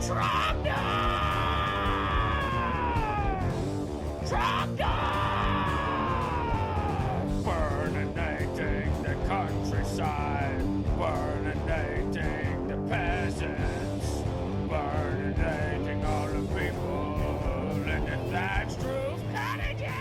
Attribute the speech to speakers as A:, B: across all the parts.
A: Burninating the countryside, burninating the peasants, burninating all the people in the thatched roof cottages.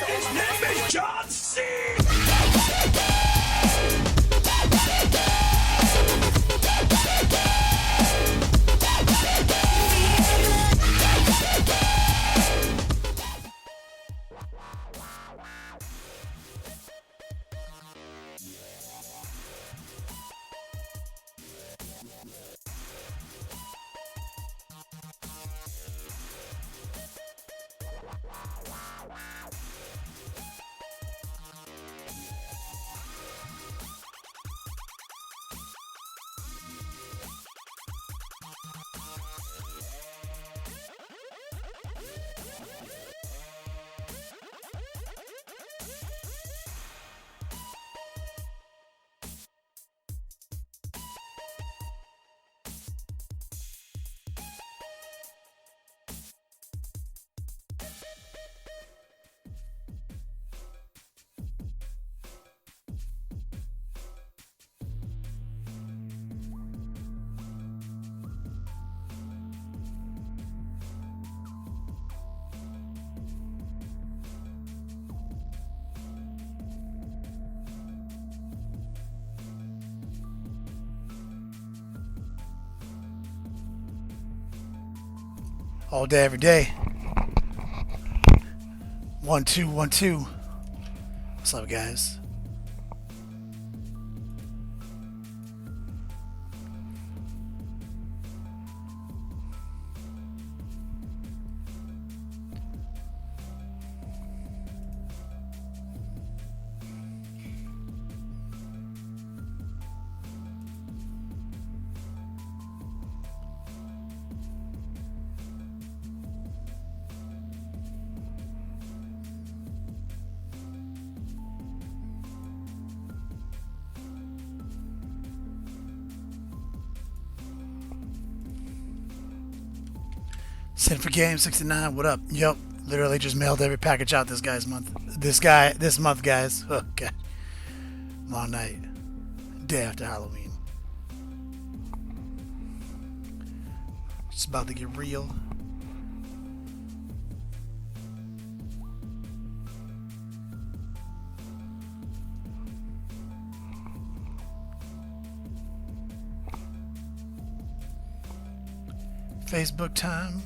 A: His name is John C.
B: All day, every day. 1 2 1 2. What's up, guys? Sin for Game 69, what up? Yup, literally just mailed every package out this month, guys. Oh, God. Long night. Day after Halloween. It's about to get real. Facebook time.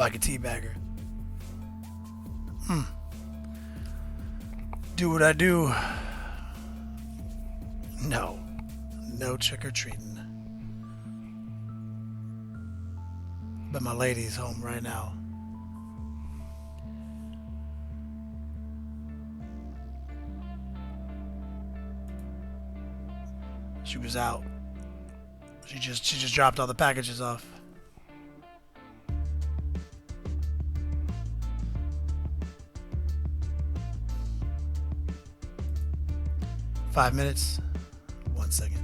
B: like a teabagger. Do what I do. No. No trick-or-treating. But my lady's home right now. She was out. She just dropped all the packages off. Five minutes. 1 second.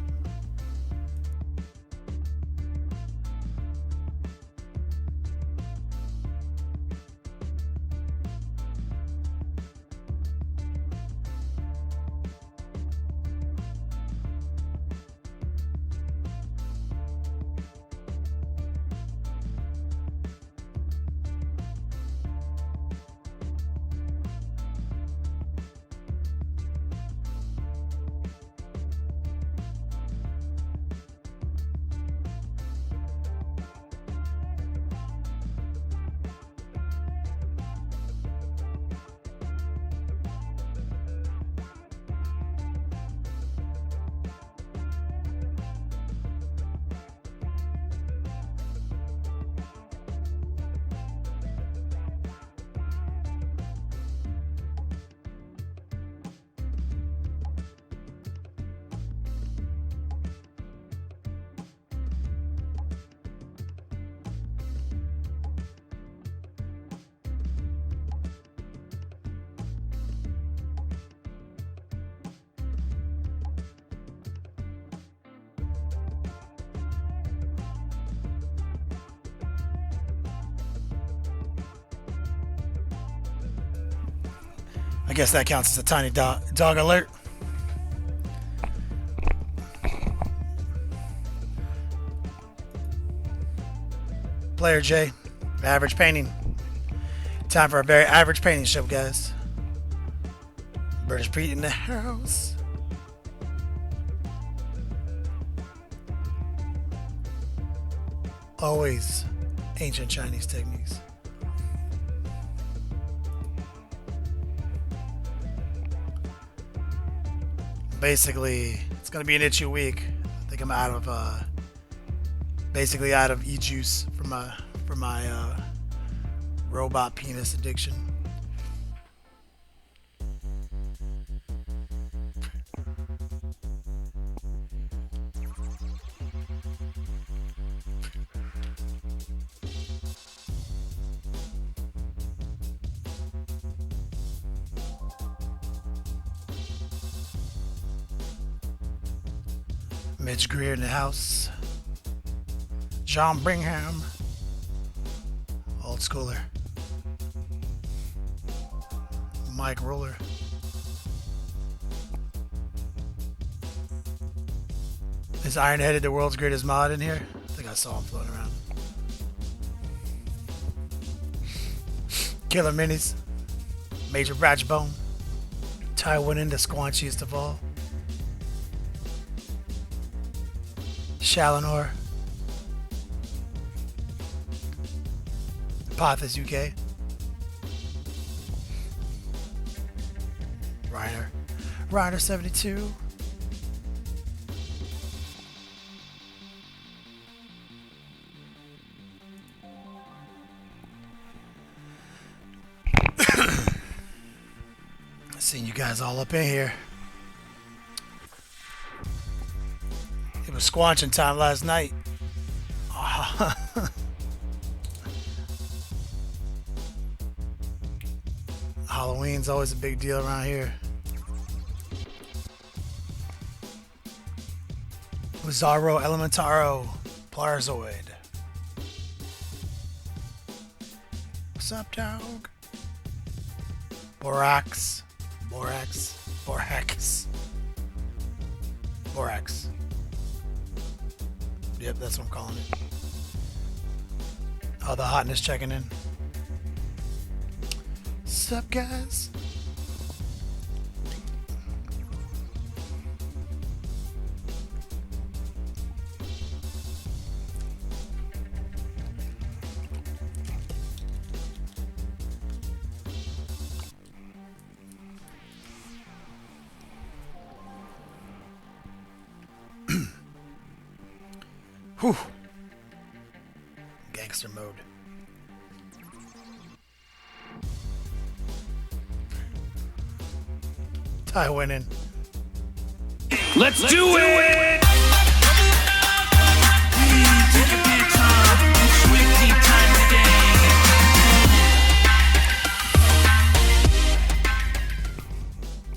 B: I guess that counts as a tiny dog alert. Player J, average painting. Time for a very average painting show, guys. British Pete in the house. Always ancient Chinese techniques. Basically, it's gonna be an itchy week. I think I'm out of basically out of e-juice for my robot penis addiction. Mitch Greer in the house. John Bingham. Old schooler. Mike Roller. Is Ironheaded the world's greatest mod in here? I think I saw him floating around. Killer Minis. Major Ratchbone. Tywin the squanchiest of all. Shalinor. Pothis UK. Ryder 72. Seeing you guys all up in here. It was squanching time last night. Halloween's always a big deal around here. Bizarro Elementaro Plarzoid. What's up, dog? Borax. Yep, that's what I'm calling it. Oh, the hotness checking in. What's up, guys? Whew. Gangster mode. Ty winning.
A: Let's do it!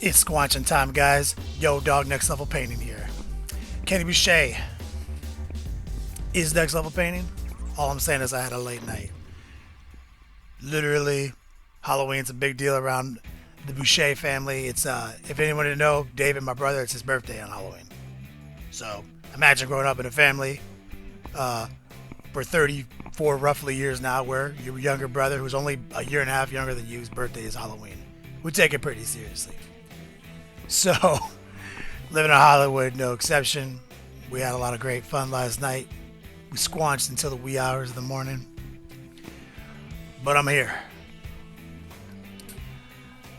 B: It's squanching time, guys. Yo, dog, next level painting here. Kenny Boucher is next level painting. All I'm saying is I had a late night. Literally, Halloween's a big deal around the Boucher family. It's if anyone didn't know, David, my brother, it's his birthday on Halloween. So imagine growing up in a family for 34 roughly years now, where your younger brother, who's only a year and a half younger than you, his birthday is Halloween. We take it pretty seriously. So, living in Hollywood, no exception. We had a lot of great fun last night. We squanched until the wee hours of the morning. But I'm here.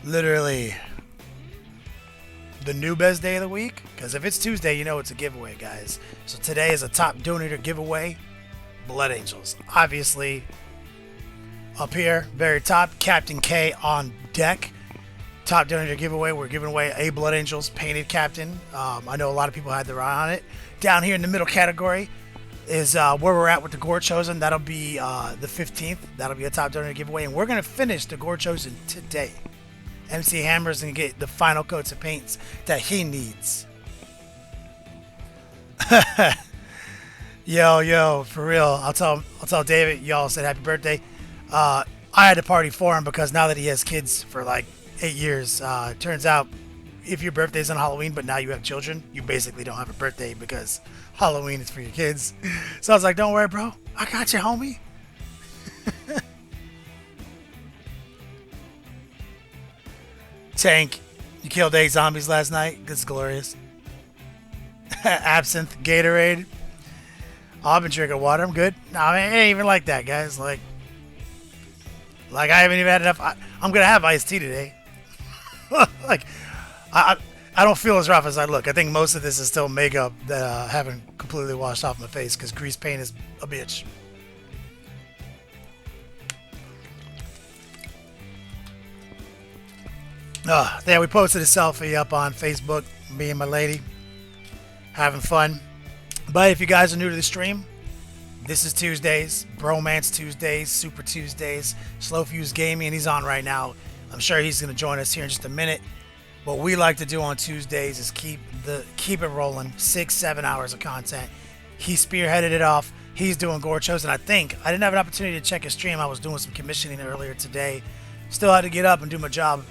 B: Literally, the new best day of the week. Because if it's Tuesday, you know it's a giveaway, guys. So today is a top donator giveaway. Blood Angels. Obviously, up here, very top, Captain K on deck. Top donator giveaway. We're giving away a Blood Angels painted captain. I know a lot of people had their eye on it. Down here in the middle category is where we're at with the Gore Chosen. That'll be the 15th. That'll be a top donator giveaway. And we're going to finish the Gore Chosen today. MC Hammer's going to get the final coats of paints that he needs. Yo, for real. I'll tell David, y'all said happy birthday. I had to party for him because now that he has kids for like 8 years, turns out if your birthday's on Halloween but now you have children, you basically don't have a birthday because Halloween is for your kids. So I was like, don't worry, bro, I got you, homie. Tank, you killed 8 zombies last night. This is glorious. Absinthe, Gatorade. Oh, I've been drinking water. I'm good. No, I mean, it ain't even like that, guys. Like I haven't even had enough. I'm gonna have iced tea today. Like, I don't feel as rough as I look. I think most of this is still makeup that I haven't completely washed off my face because grease paint is a bitch. Yeah, we posted a selfie up on Facebook, me and my lady, having fun. But if you guys are new to the stream, this is Tuesdays, Bromance Tuesdays, Super Tuesdays, Slow Fuse Gaming, he's on right now. I'm sure he's going to join us here in just a minute. What we like to do on Tuesdays is keep it rolling, 6-7 hours of content. He spearheaded it off. He's doing Gore Chosen. I think I didn't have an opportunity to check his stream. I was doing some commissioning earlier today. Still had to get up and do my job.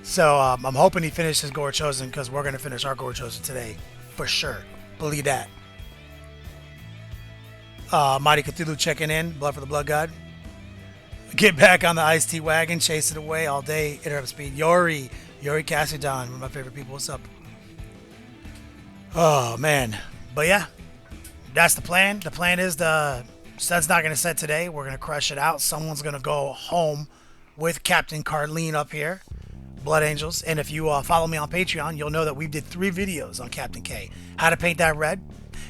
B: So I'm hoping he finishes Gore Chosen because we're going to finish our Gore Chosen today for sure. Believe that. Mighty Cthulhu checking in. Blood for the Blood God. Get back on the iced tea wagon. Chase it away all day. Interrupt speed. Yori Cassidon. One of my favorite people. What's up? Oh, man. But yeah. That's the plan. The plan is the sun's not going to set today. We're going to crush it out. Someone's going to go home with Captain Carleen up here. Blood Angels. And if you follow me on Patreon, you'll know that we did 3 videos on Captain K. How to paint that red,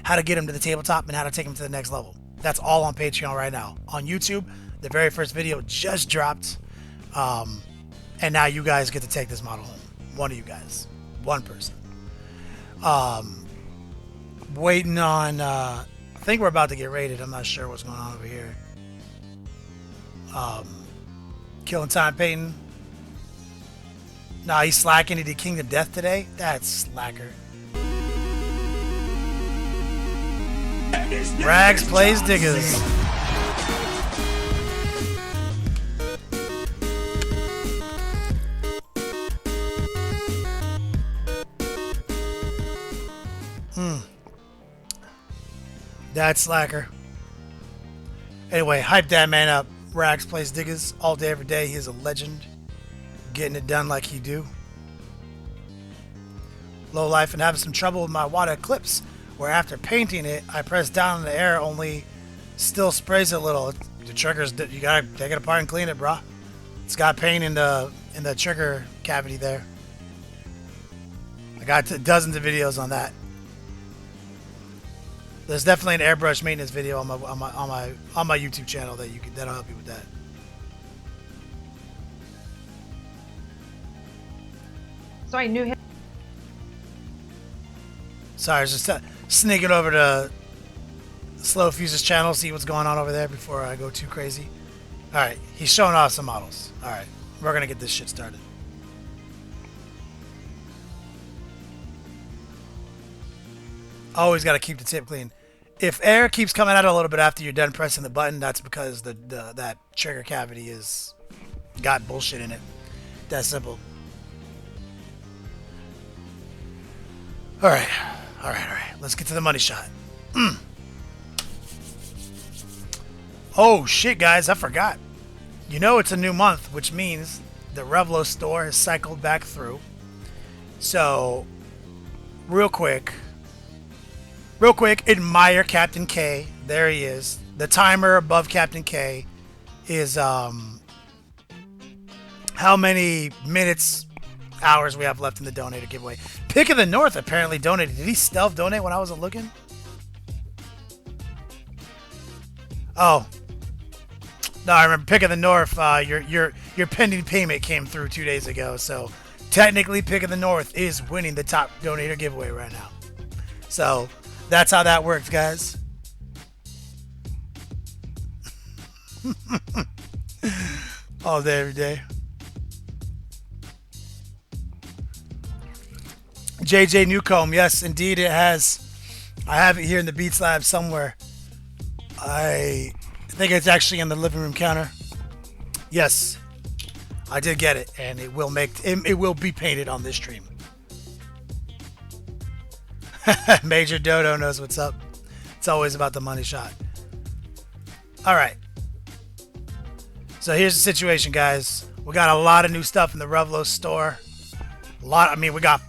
B: how to get him to the tabletop, and how to take him to the next level. That's all on Patreon right now. On YouTube, the very first video just dropped. And now you guys get to take this model home. One of you guys. One person. Waiting on... I think we're about to get raided. I'm not sure what's going on over here. Killing Time Peyton. Nah, he's slacking. He did Kingdom Death today. That's slacker. Rags plays Diggers. That's slacker. Anyway, hype that man up. Rags plays Diggers all day, every day. He's a legend. Getting it done like he do. Low life and having some trouble with my Iwata Eclipse, where after painting it, I press down in the air, only still sprays it a little. The triggers, you gotta take it apart and clean it, brah. It's got paint in the trigger cavity there. I got dozens of videos on that. There's definitely an airbrush maintenance video on my YouTube channel that'll help you with that.
C: So I knew him.
B: Sorry, I was just sneaking over to Slow Fuse's channel, see what's going on over there before I go too crazy. Alright, he's showing off some models. Alright, we're gonna get this shit started. Always gotta keep the tip clean. If air keeps coming out a little bit after you're done pressing the button, that's because that trigger cavity is got bullshit in it. That simple. Alright. Let's get to the money shot. Oh shit, guys, I forgot. You know it's a new month, which means the Revlo store has cycled back through. So, real quick, admire Captain K. There he is. The timer above Captain K is how many minutes, hours we have left in the donator giveaway. Pick of the North apparently donated. Did he stealth donate when I wasn't looking? Oh. No, I remember Pick of the North, your pending payment came through 2 days ago, so technically Pick of the North is winning the top donator giveaway right now. So that's how that works, guys. All day, every day. JJ Newcomb, yes, indeed it has. I have it here in the Beats Lab somewhere. I think it's actually in the living room counter. Yes, I did get it, and it will be painted on this stream. Major Dodo knows what's up. It's always about the money shot. All right. So here's the situation, guys. We got a lot of new stuff in the Revlo store. We got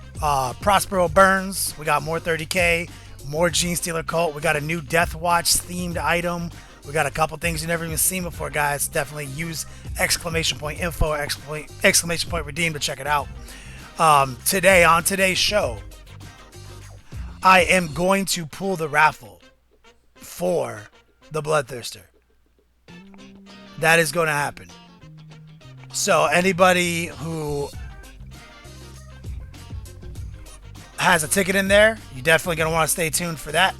B: Prospero Burns. We got more 30K, more Gene Stealer Cult. We got a new Death Watch themed item. We got a couple things you've never even seen before, guys. Definitely use !info or !redeem to check it out. Today, on today's show, I am going to pull the raffle for the Bloodthirster. That is going to happen. So anybody who has a ticket in there, you're definitely going to want to stay tuned for that.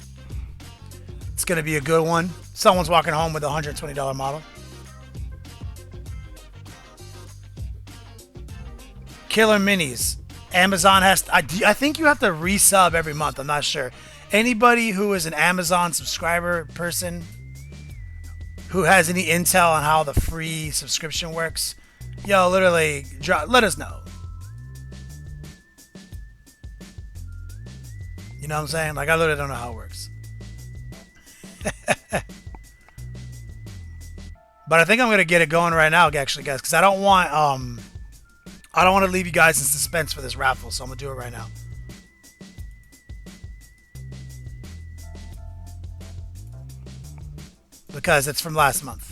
B: It's going to be a good one. Someone's walking home with a $120 model. Killer Minis. Amazon has... I think you have to resub every month. I'm not sure. Anybody who is an Amazon subscriber person who has any intel on how the free subscription works, yo, literally, let us know. You know what I'm saying? Like, I literally don't know how it works. But I think I'm gonna get it going right now, actually, guys, because I don't want to leave you guys in suspense for this raffle, so I'm gonna do it right now. Because it's from last month.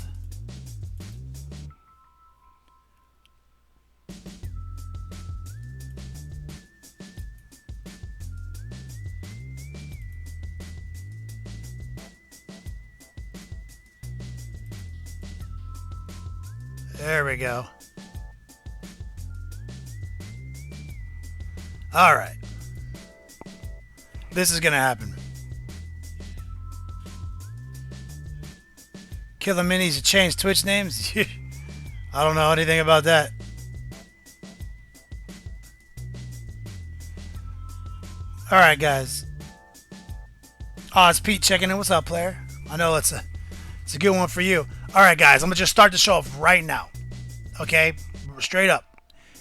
B: There we go. All right. This is going to happen. Killer Minis to change Twitch names? I don't know anything about that. All right, guys. Oh, it's Pete checking in. What's up, player? I know it's a good one for you. All right, guys. I'm going to just start the show off right now. Okay? Straight up.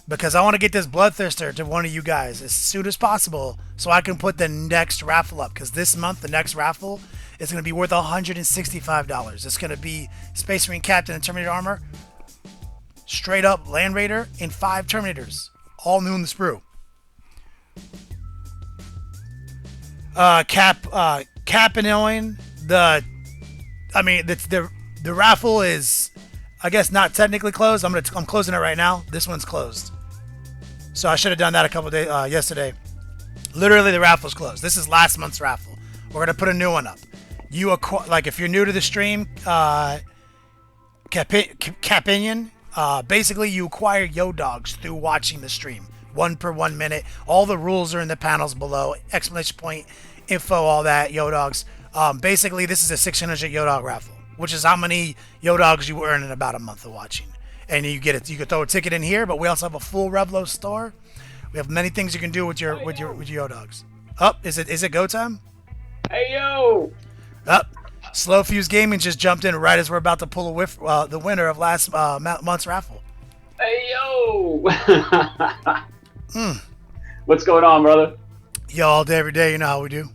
B: Because I want to get this Bloodthirster to one of you guys as soon as possible so I can put the next raffle up. Because this month, the next raffle is going to be worth $165. It's going to be Space Marine Captain and Terminator armor. Straight up Land Raider and 5 Terminators. All new in the sprue. Cap and Owen. The raffle is, I guess, not technically closed. I'm closing it right now. This one's closed. So I should have done that a couple days yesterday. Literally, the raffle's closed. This is last month's raffle. We're gonna put a new one up. you like if you're new to the stream, Capinion, basically you acquire yo dogs through watching the stream. 1 per 1 minute. All the rules are in the panels below. Exclamation point, info, all that, yo dogs. Basically, this is a 600 yo dog raffle, which is how many yo dogs you earn in about a month of watching. And you get it. You can throw a ticket in here, but we also have a full Revlo store. We have many things you can do with your yo dogs. Is it go time?
D: Hey yo!
B: Slow Fuse Gaming just jumped in right as we're about to pull a whiff, the winner of last month's raffle.
D: Hey yo! What's going on, brother?
B: Yo, all day, every day. You know how we do.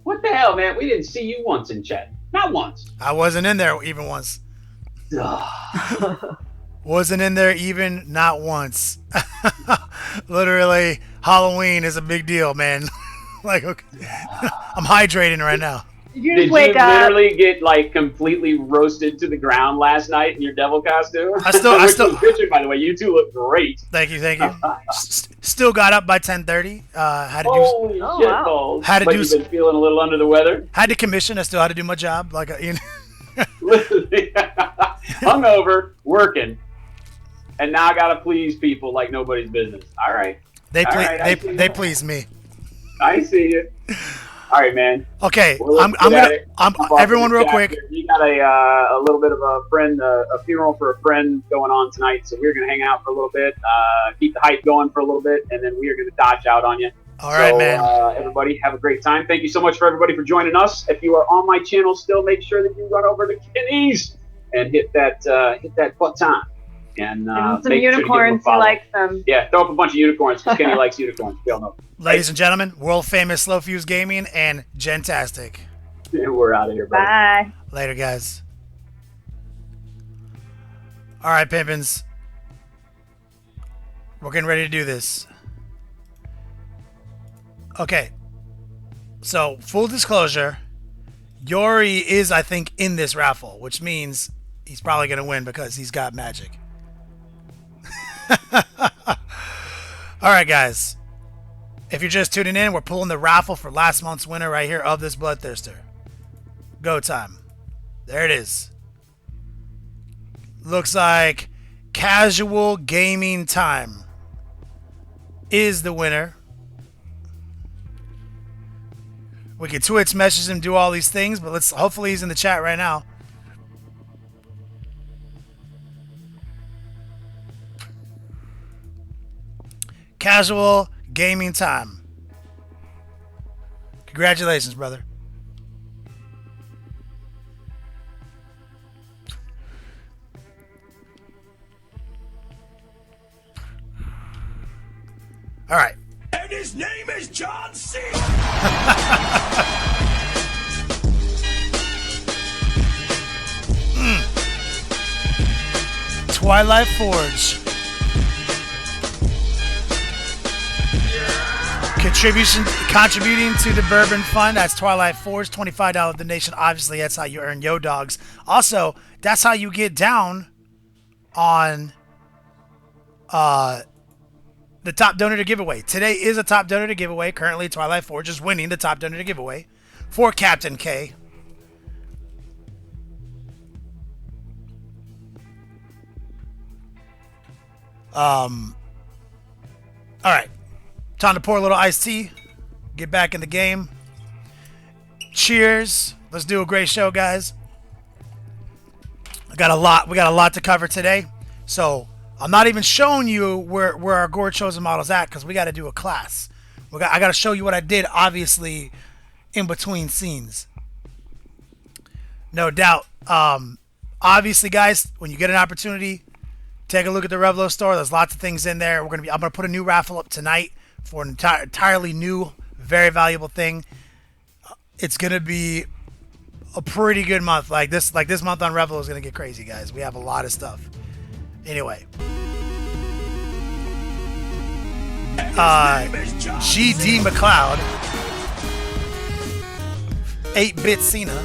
D: What the hell, man? We didn't see you once in chat. Not once.
B: I wasn't in there even once. Wasn't in there even not once. Literally, Halloween is a big deal, man. Like, okay. I'm hydrating right now.
C: Did you
D: Did
C: just wake
D: you
C: up?
D: literally get like completely roasted to the ground last night in your devil costume?
B: I still
D: was pictured, by the way. You two look great.
B: Thank you. Still got up by 10:30. Had to do.
D: Holy
C: Oh,
D: shit
C: wow.
D: balls.
B: Had to
D: But
B: do
D: you've been feeling a little under the weather?
B: Had to commission. I still had to do my job. Like, you know.
D: Literally. Hungover, working. And now I gotta please people like nobody's business. All right.
B: They please me.
D: I see you. All right, man.
B: Okay,
D: Well,
B: I'm everyone real quick.
D: We got a little bit of a funeral for a friend going on tonight, so we're gonna hang out for a little bit, keep the hype going for a little bit, and then we are gonna dodge out on you.
B: All right, man.
D: Everybody, have a great time. Thank you so much for everybody for joining us. If you are on my channel still, make sure that you run over to Kenny's and hit that button. And
C: Some unicorns who like them.
D: Yeah, throw up a bunch of unicorns because Kenny likes unicorns. We all know.
B: Ladies and gentlemen, world famous Slow Fuse Gaming and Gentastic.
D: We're out of here, buddy.
C: Bye.
B: Later, guys. All right, pimpins. We're getting ready to do this. Okay. So, full disclosure, Yori is, I think, in this raffle, which means he's probably going to win because he's got magic. All right, guys. If you're just tuning in, we're pulling the raffle for last month's winner right here of this Bloodthirster. Go time. There it is. Looks like Casual Gaming Time is the winner. We can Twitch message him, do all these things, but hopefully he's in the chat right now. Casual Gaming Time. Congratulations, brother. All right.
A: And his name is John C.
B: Twilight Forge. Contributing to the Bourbon Fund. That's Twilight Forge. $25 donation. Obviously, that's how you earn yo dogs. Also, that's how you get down on the top donator giveaway. Today is a top donator giveaway. Currently, Twilight Forge is winning the top donator giveaway for Captain K. All right. Time to pour a little iced tea. Get back in the game. Cheers. Let's do a great show, guys. We got a lot to cover today. So I'm not even showing you where our Gore chosen model's at because we got to do a class. I got to show you what I did, obviously, in between scenes. No doubt. Obviously, guys, when you get an opportunity, take a look at the Revlo store. There's lots of things in there. I'm gonna put a new raffle up tonight for an entirely new, very valuable thing. It's gonna be a pretty good month. Like this month on Raffle is gonna get crazy, guys. We have a lot of stuff. Anyway, GD McLeod, 8-bit Cena.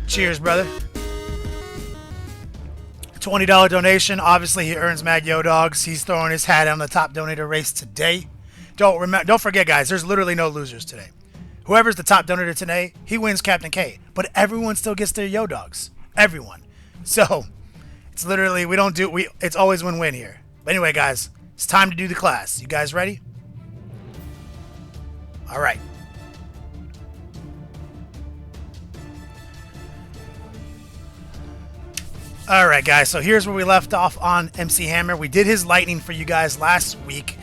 B: Cheers, brother. $20 donation. Obviously, he earns Mad Yo Dogs. He's throwing his hat on the top donator race today. Don't forget, guys. There's literally no losers today. Whoever's the top donator today, he wins Captain K. But everyone still gets their yo dogs. Everyone. So it's literally it's always win-win here. But anyway, guys, it's time to do the class. You guys ready? All right. All right, guys. So here's where we left off on MC Hammer. We did his lightning for you guys last week.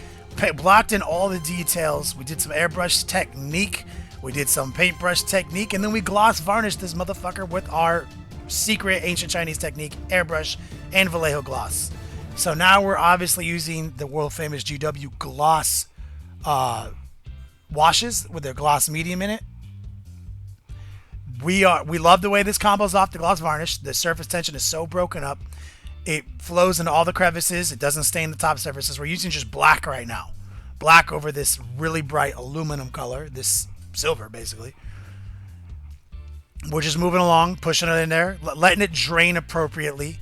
B: Blocked in all the details. We did some airbrush technique. We did some paintbrush technique, and then we gloss varnished this motherfucker with our secret ancient Chinese technique, airbrush and Vallejo gloss. So now we're obviously using the world famous GW gloss washes with their gloss medium in it. We love the way this combos off the gloss varnish. The surface tension is so broken up. It flows into all the crevices. It doesn't stain the top surfaces. We're using just black right now. Black over this really bright aluminum color, this silver basically. We're just moving along, pushing it in there, letting it drain appropriately,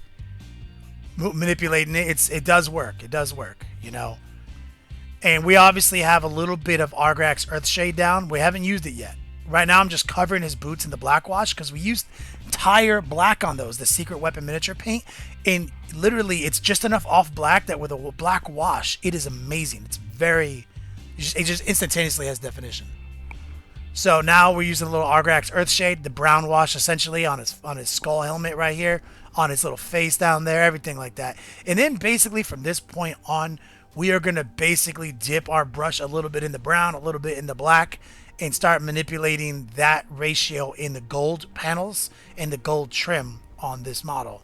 B: manipulating it. It does work. It does work, you know. And we obviously have a little bit of Argrax Earthshade down. We haven't used it yet. Right now I'm just covering his boots in the black wash because we used tire black on those, the secret weapon miniature paint. And literally it's just enough off black that with a black wash, it is amazing. It's it just instantaneously has definition. So now we're using a little Argrax Earthshade, the brown wash essentially on his skull helmet right here, on his little face down there, everything like that. And then basically from this point on, we are going to basically dip our brush a little bit in the brown, a little bit in the black, and start manipulating that ratio in the gold panels and the gold trim on this model.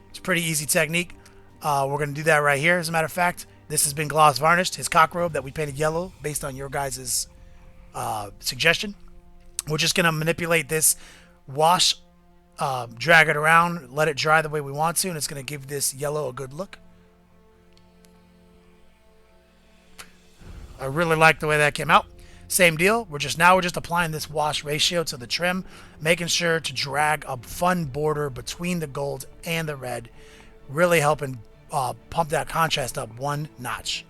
B: It's a pretty easy technique. We're going to do that right here. As a matter of fact, this has been gloss varnished, his cock robe that we painted yellow based on your guys' suggestion. We're just going to manipulate this wash, drag it around, let it dry the way we want to, and it's going to give this yellow a good look. I really like the way that came out. Same deal. We're just applying this wash ratio to the trim, making sure to drag a fun border between the gold and the red, really helping pump that contrast up one notch.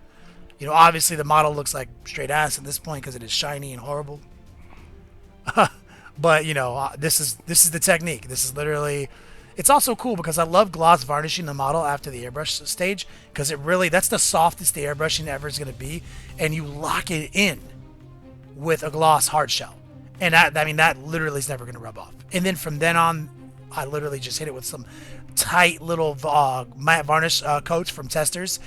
B: You know, obviously the model looks like straight ass at this point because it is shiny and horrible. But you know, this is the technique. This is literally. It's also cool because I love gloss varnishing the model after the airbrush stage because that's the softest the airbrushing ever is going to be, and you lock it in with a gloss hard shell, and that literally is never going to rub off. And then from then on, I literally just hit it with some tight little matte varnish coats from testers,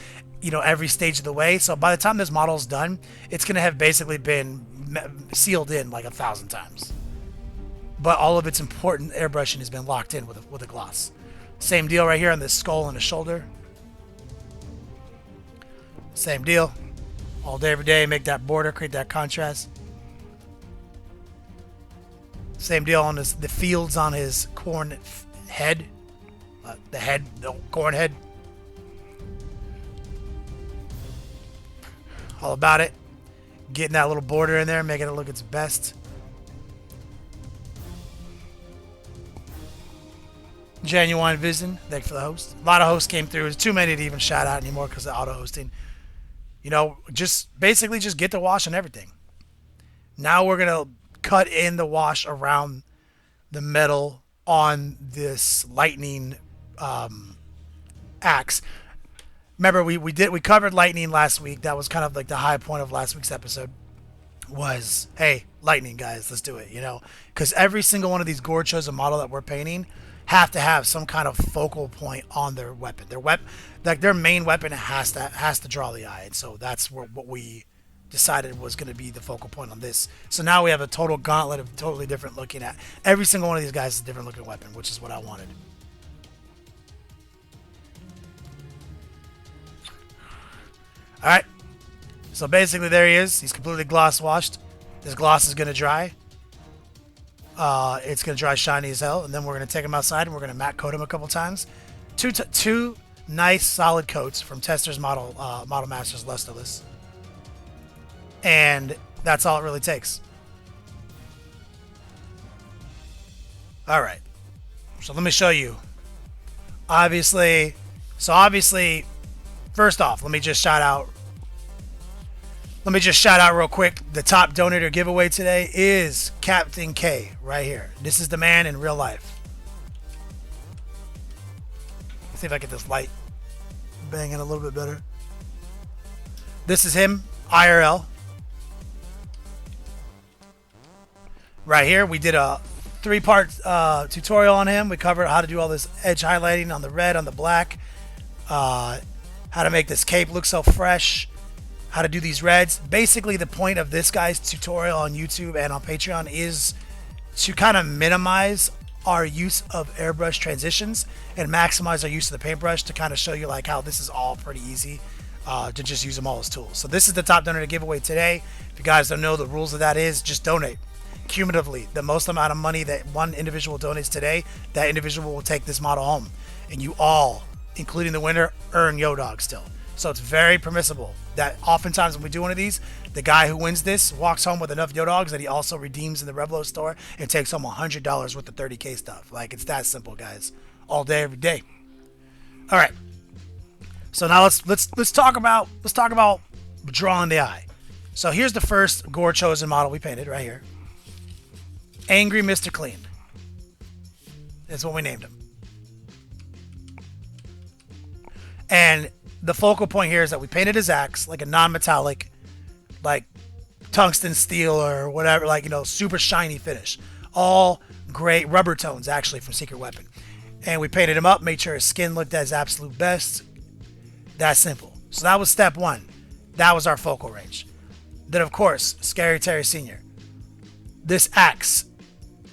B: you know, every stage of the way. So by the time this model's done, it's going to have basically been sealed in like 1,000 times. But all of its important airbrushing has been locked in with a gloss. Same deal right here on the skull and the shoulder. Same deal. All day, every day, make that border, create that contrast. Same deal on the fields on his Khorne head. The Khorne head. All about it. Getting that little border in there, making it look its best. Genuine Vision, thank you for the host. A lot of hosts came through. There's too many to even shout out anymore because of auto hosting. You know, just get the wash and everything. Now we're going to cut in the wash around the metal on this lightning axe. Remember, we covered lightning last week. That was kind of like the high point of last week's episode. Was, hey, lightning, guys, let's do it, you know? Because every single one of these Gore chosen model that we're painting have to have some kind of focal point on their weapon. Their main weapon has to draw the eye. And so that's what we decided was going to be the focal point on this. So now we have a total gauntlet of totally different looking at. Every single one of these guys is a different looking weapon, which is what I wanted. All right. So basically there he is. He's completely gloss washed. This gloss is going to dry. It's going to dry shiny as hell, and then we're going to take him outside and we're going to matte coat him a couple times. Two nice solid coats from Tester's Model Masters Lusterless. And that's all it really takes. All right. So let me show you. Obviously, first off, let me just shout out Let me just shout out real quick. The top donator giveaway today is Captain K right here. This is the man in real life. Let's see if I get this light banging a little bit better. This is him, IRL. Right here, we did a 3-part tutorial on him. We covered how to do all this edge highlighting on the red, on the black, how to make this cape look so fresh, how to do these reds. Basically, the point of this guy's tutorial on YouTube and on Patreon is to kind of minimize our use of airbrush transitions and maximize our use of the paintbrush to kind of show you like how this is all pretty easy to just use them all as tools. So this is the top donor giveaway today. If you guys don't know, the rules of that is just donate. Cumulatively, the most amount of money that one individual donates today, that individual will take this model home. And you all, including the winner, earn Yo-Dog still. So it's very permissible that oftentimes when we do one of these, the guy who wins this walks home with enough Yo-Dogs that he also redeems in the Revlo store and takes home $100 worth of 30K stuff. Like, it's that simple, guys. All day, every day. All right. So now let's talk about drawing the eye. So here's the first Gore chosen model we painted right here. Angry Mr. Clean. That's what we named him. And the focal point here is that we painted his axe like a non-metallic, like tungsten steel or whatever, like, you know, super shiny finish. All great rubber tones, actually, from Secret Weapon. And we painted him up, made sure his skin looked at his absolute best. That simple. So that was step one. That was our focal range. Then, of course, Scary Terry Sr. This axe,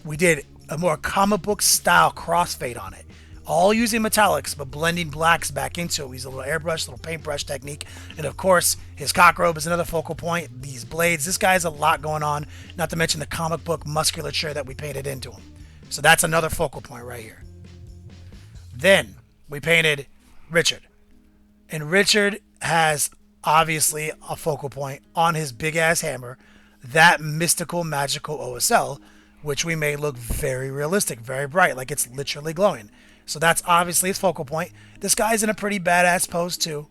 B: we did a more comic book style crossfade on it. All using metallics, but blending blacks back into it. We use a little airbrush, little paintbrush technique. And of course, his cock robe is another focal point. These blades, this guy has a lot going on. Not to mention the comic book musculature that we painted into him. So that's another focal point right here. Then we painted Richard. And Richard has obviously a focal point on his big ass hammer, that mystical magical OSL, which we made look very realistic, very bright, like it's literally glowing. So that's obviously his focal point. This guy's in a pretty badass pose too,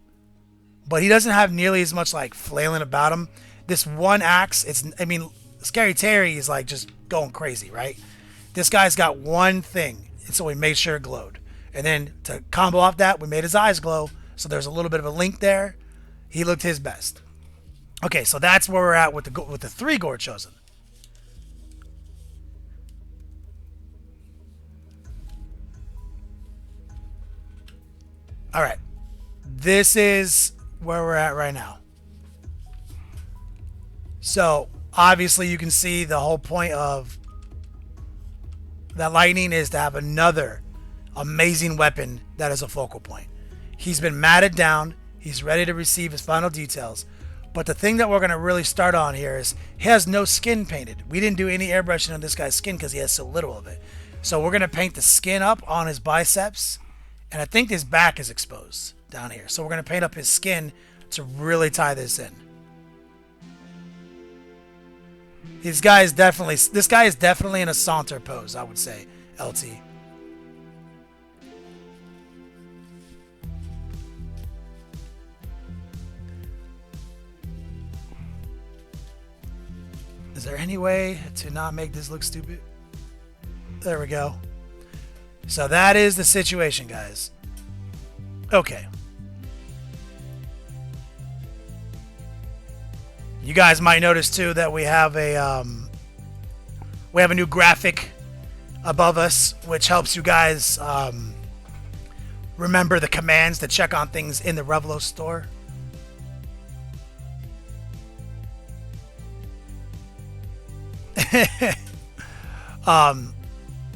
B: but he doesn't have nearly as much like flailing about him. This one axe, Scary Terry is like just going crazy, right? This guy's got one thing, and so we made sure it glowed. And then to combo off that, we made his eyes glow, so there's a little bit of a link there. He looked his best. Okay, so that's where we're at with the 3 Gore chosen. All right, this is where we're at right now. So obviously you can see the whole point of that lightning is to have another amazing weapon that is a focal point. He's been matted down. He's ready to receive his final details. But the thing that we're going to really start on here is he has no skin painted. We didn't do any airbrushing on this guy's skin because he has so little of it. So we're going to paint the skin up on his biceps. And I think his back is exposed down here. So we're going to paint up his skin to really tie this in. This guy is definitely in a saunter pose, I would say, LT. Is there any way to not make this look stupid? There we go. So that is the situation, guys. Okay. You guys might notice too that we have a new graphic above us, which helps you guys remember the commands to check on things in the Revlo store.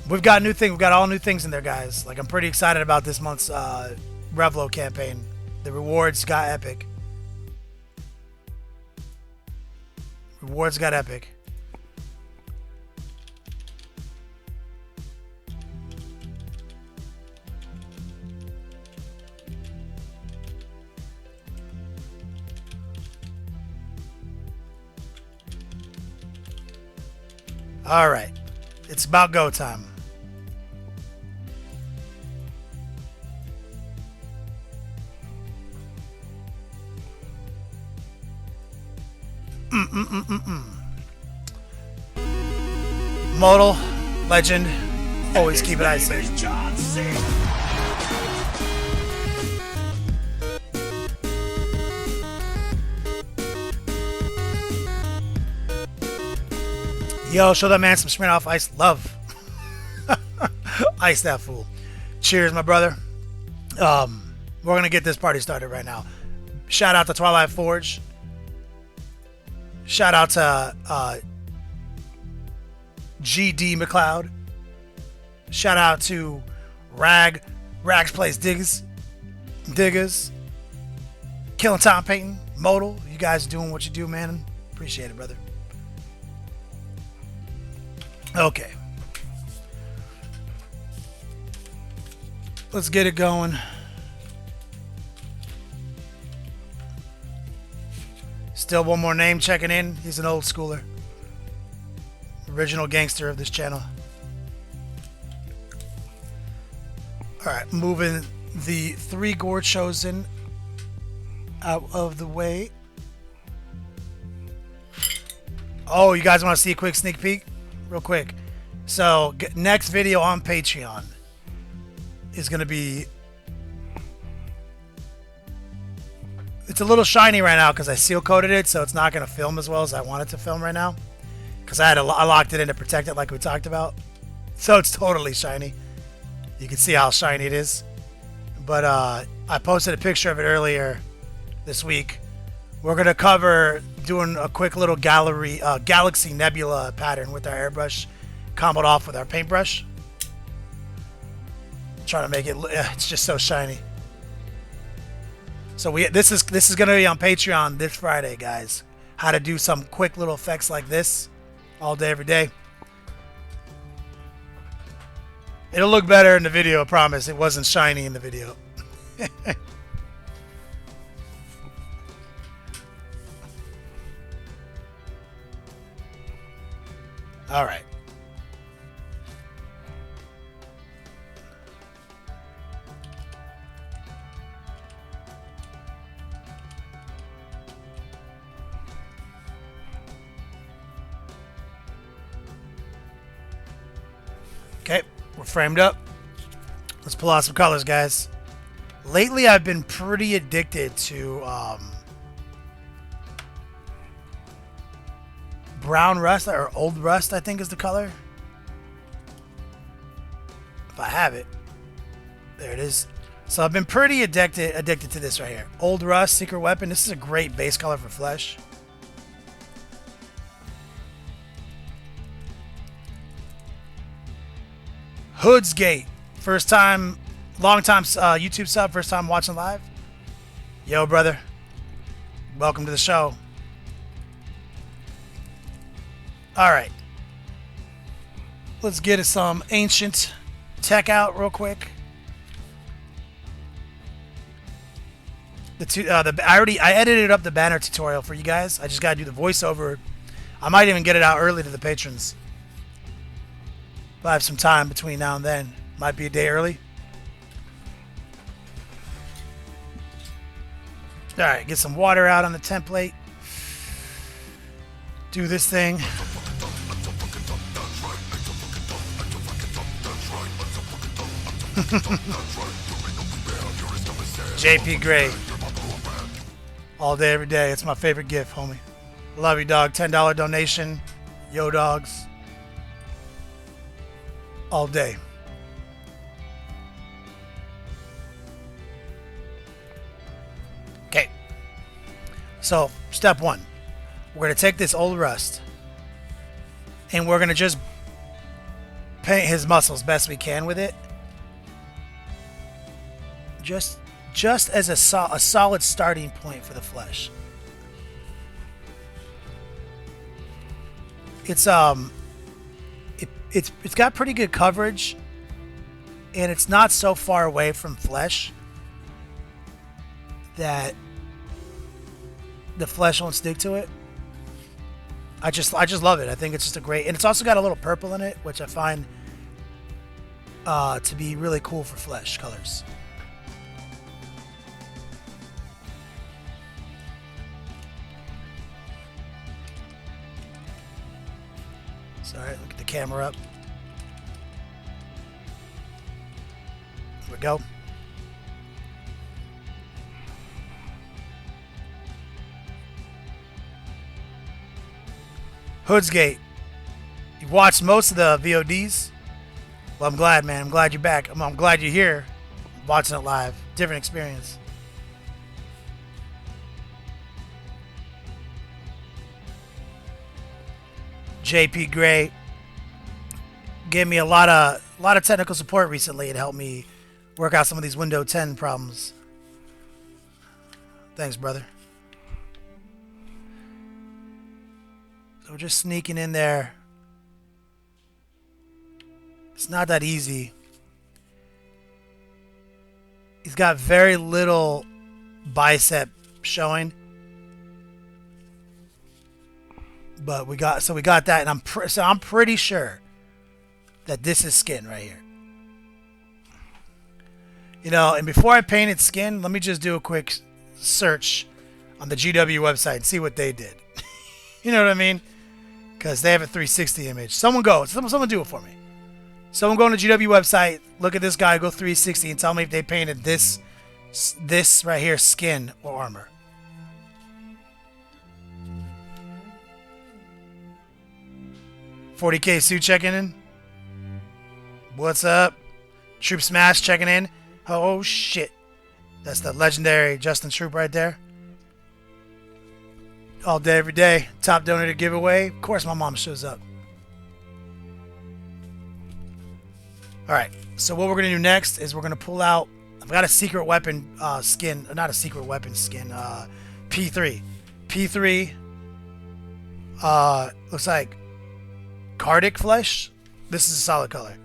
B: We've got new things. We've got all new things in there, guys. Like, I'm pretty excited about this month's Revlo campaign. The rewards got epic. Rewards got epic. All right. It's about go time. Modal, legend, always keep it icy. Yo, show that man some Smirnoff Ice love. Ice that fool. Cheers, my brother. We're gonna get this party started right now. Shout out to Twilight Forge. Shout out to GD McLeod. Shout out to Rags Plays Diggers. Killing Tom Payton. Modal. You guys doing what you do, man. Appreciate it, brother. Okay. Let's get it going. Still one more name checking in. He's an old schooler. Original gangster of this channel. Alright, moving the 3 Gore Chosen out of the way. Oh, you guys want to see a quick sneak peek? Real quick. So, next video on Patreon is going to be... It's a little shiny right now because I seal coated it, so it's not going to film as well as I want it to film right now. Because I locked it in to protect it like we talked about. So it's totally shiny. You can see how shiny it is. But I posted a picture of it earlier this week. We're going to cover doing a quick little galaxy nebula pattern with our airbrush, comboed off with our paintbrush. Trying to make it, it's just so shiny. So this is going to be on Patreon this Friday, guys. How to do some quick little effects like this all day, every day. It'll look better in the video, I promise. It wasn't shiny in the video. All right. Okay, we're framed up. Let's pull out some colors, guys. Lately, I've been pretty addicted to brown rust, or old rust, I think is the color. If I have it. There it is. So I've been pretty addicted to this right here. Old rust, secret weapon. This is a great base color for flesh. Hood's Gate. First time, long time YouTube sub, first time watching live. Yo, brother. Welcome to the show. All right. Let's get some ancient tech out real quick. I edited up the banner tutorial for you guys. I just got to do the voiceover. I might even get it out early to the patrons. If I have some time between now and then. Might be a day early. Alright, get some water out on the template. Do this thing. JP Gray. All day, every day. It's my favorite gift, homie. Love you, dog. $10 donation. Yo, dogs. All day. Okay. So, step 1. We're going to take this old rust. And we're going to just paint his muscles best we can with it. Just as a solid starting point for the flesh. It's got pretty good coverage, and it's not so far away from flesh that the flesh won't stick to it. I just love it. I think it's just a great, and it's also got a little purple in it, which I find to be really cool for flesh colors. Alright, get the camera up. Here we go. Hood's Gate. You've watched most of the VODs. Well, I'm glad, man. I'm glad you're back. I'm glad you're here watching it live. Different experience. JP Gray gave me a lot of technical support recently. It helped me work out some of these Windows 10 problems. Thanks, brother. So we're just sneaking in there. It's not that easy. He's got very little bicep showing. But we got that, and I'm pretty sure that this is skin right here. You know, and before I painted skin, let me just do a quick search on the GW website and see what they did. You know what I mean? Because they have a 360 image. Someone do it for me. Someone go on the GW website, look at this guy, go 360, and tell me if they painted this right here skin or armor. $40K Sue checking in. What's up? Troop Smash checking in. Oh shit. That's the legendary Justin Troop right there. All day, every day. Top donator giveaway. Of course my mom shows up. Alright, so what we're going to do next is we're going to pull out... I've got a secret weapon skin. Not a secret weapon skin. P3. P3. Looks like Cardic Flesh. This is a solid color.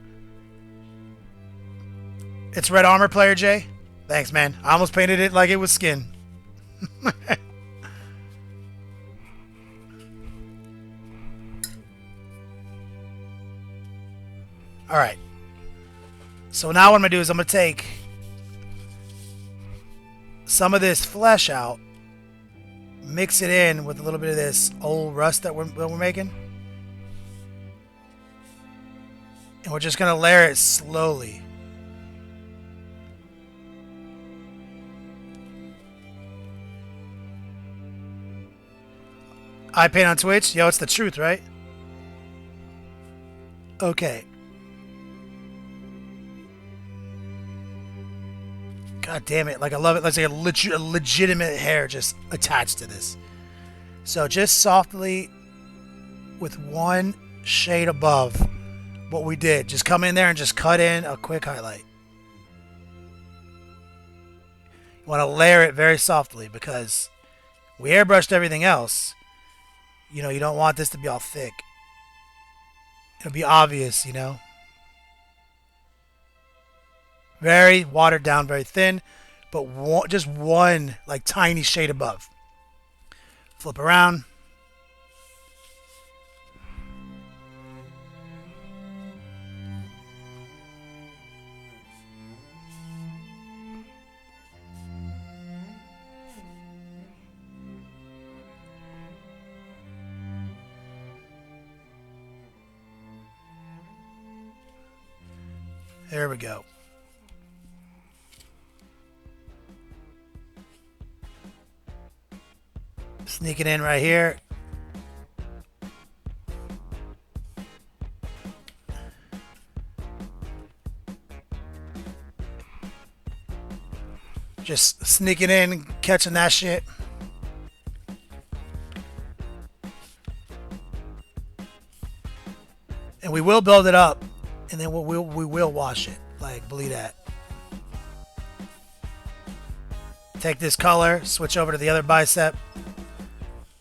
B: It's red armor, player J. Thanks, man. I almost painted it like it was skin. Alright. So now what I'm going to do is I'm going to take some of this flesh out, mix it in with a little bit of this old rust that we're making. And we're just going to layer it slowly. I paint on Twitch? Yo, it's the truth, right? Okay. God damn it. Like, I love it. Let's say a legitimate hair just attached to this. So just softly, with one shade above what we did, just come in there and just cut in a quick highlight. You want to layer it very softly because we airbrushed everything else. You know, you don't want this to be all thick. It'll be obvious, you know. Very watered down, very thin, but just one like tiny shade above. Flip around. There we go. Sneak it in right here. Just sneaking in, catching that shit. And we will build it up, and then we will wash it. Like, believe that. Take this color, switch over to the other bicep.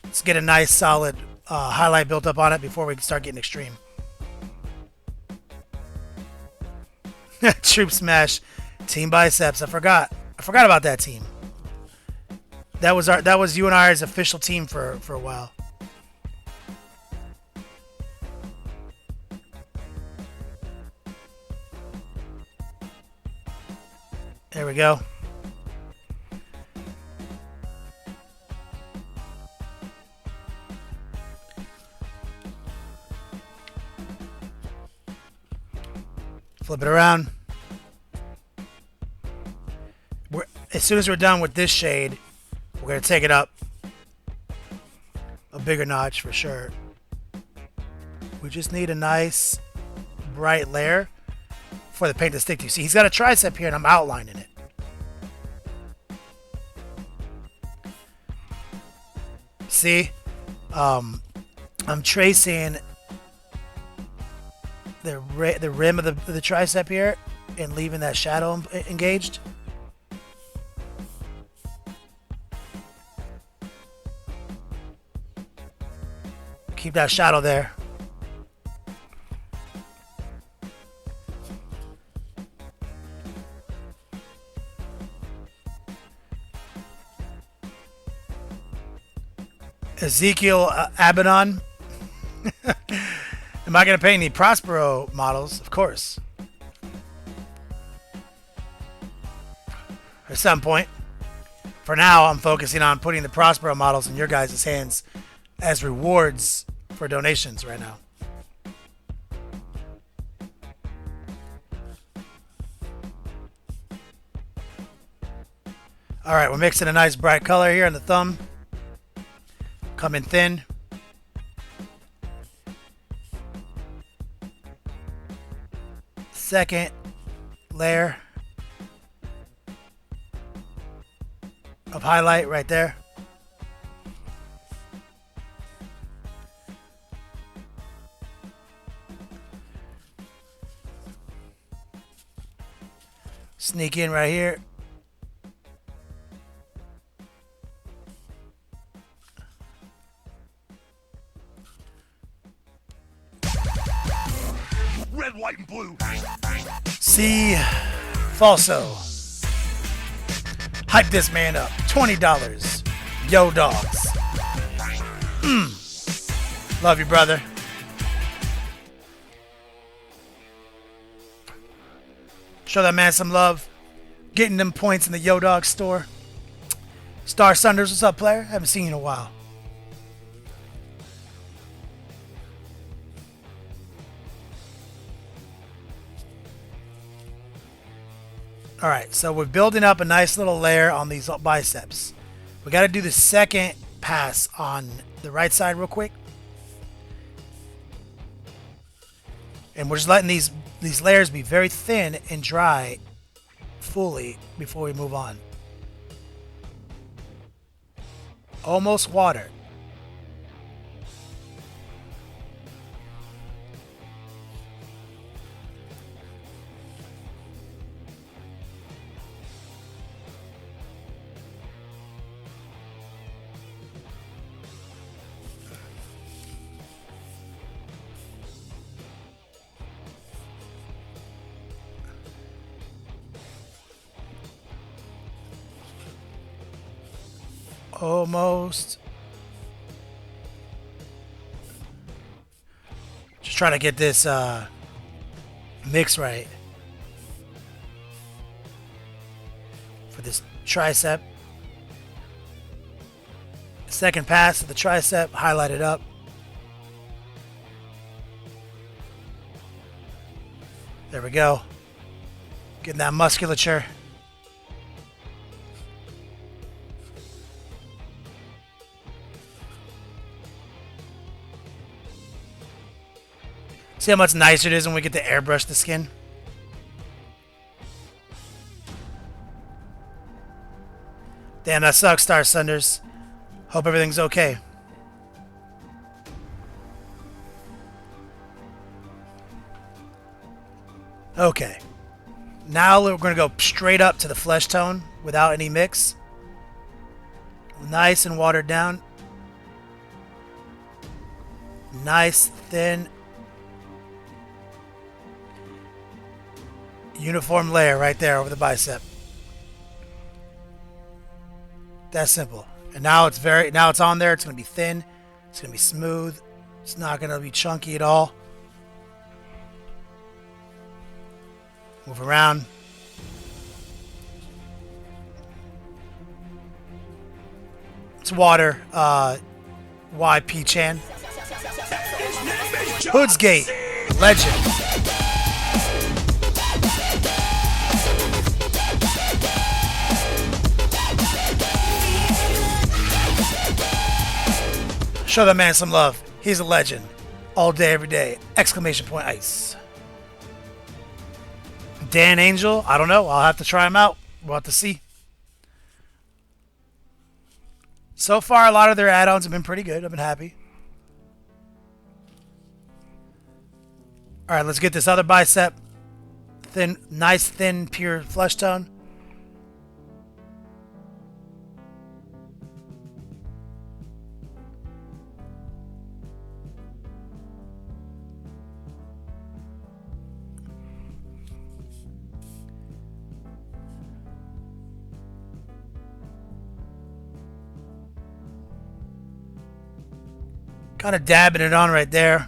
B: Let's get a nice solid highlight built up on it before we start getting extreme. Troop Smash, Team Biceps. I forgot about that team. That was you and I's official team for a while. There we go. Flip it around. As soon as we're done with this shade, we're going to take it up a bigger notch for sure. We just need a nice bright layer for the paint to stick to. See, he's got a tricep here and I'm outlining it. See, I'm tracing the rim of the tricep here and leaving that shadow engaged. Keep that shadow there. Ezekiel Abaddon. Am I going to paint any Prospero models? Of course. At some point. For now, I'm focusing on putting the Prospero models in your guys' hands as rewards for donations right now. Alright, we're mixing a nice bright color here on the thumb. Coming thin. Second layer of highlight right there. Sneak in right here.
A: Red, white, and blue.
B: See, Falso. Hype this man up. $20. Yo, dogs. Love you, brother. Show that man some love. Getting them points in the Yo Dog store. Star Sunders, what's up, player? Haven't seen you in a while. Alright, so we're building up a nice little layer on these biceps. We got to do the second pass on the right side real quick. And we're just letting these layers be very thin and dry fully before we move on. Almost water. Almost. Just trying to get this mix right for this tricep. Second pass of the tricep, highlight it up. There we go. Getting that musculature. See how much nicer it is when we get to airbrush the skin? Damn, that sucks, Star Sunders. Hope everything's okay. Okay. Now we're going to go straight up to the flesh tone without any mix. Nice and watered down. Nice, thin, uniform layer right there over the bicep. That's simple. And now it's on there. It's going to be thin. It's going to be smooth. It's not going to be chunky at all. Move around. It's water. YP Chan. Hood's Gate. Legend. Show that man some love. He's a legend. All day, every day. Exclamation point ice. Dan Angel, I don't know. I'll have to try him out. We'll have to see. So far, a lot of their add-ons have been pretty good. I've been happy. All right, let's get this other bicep. Thin, nice, thin, pure flesh tone. Kind of dabbing it on right there.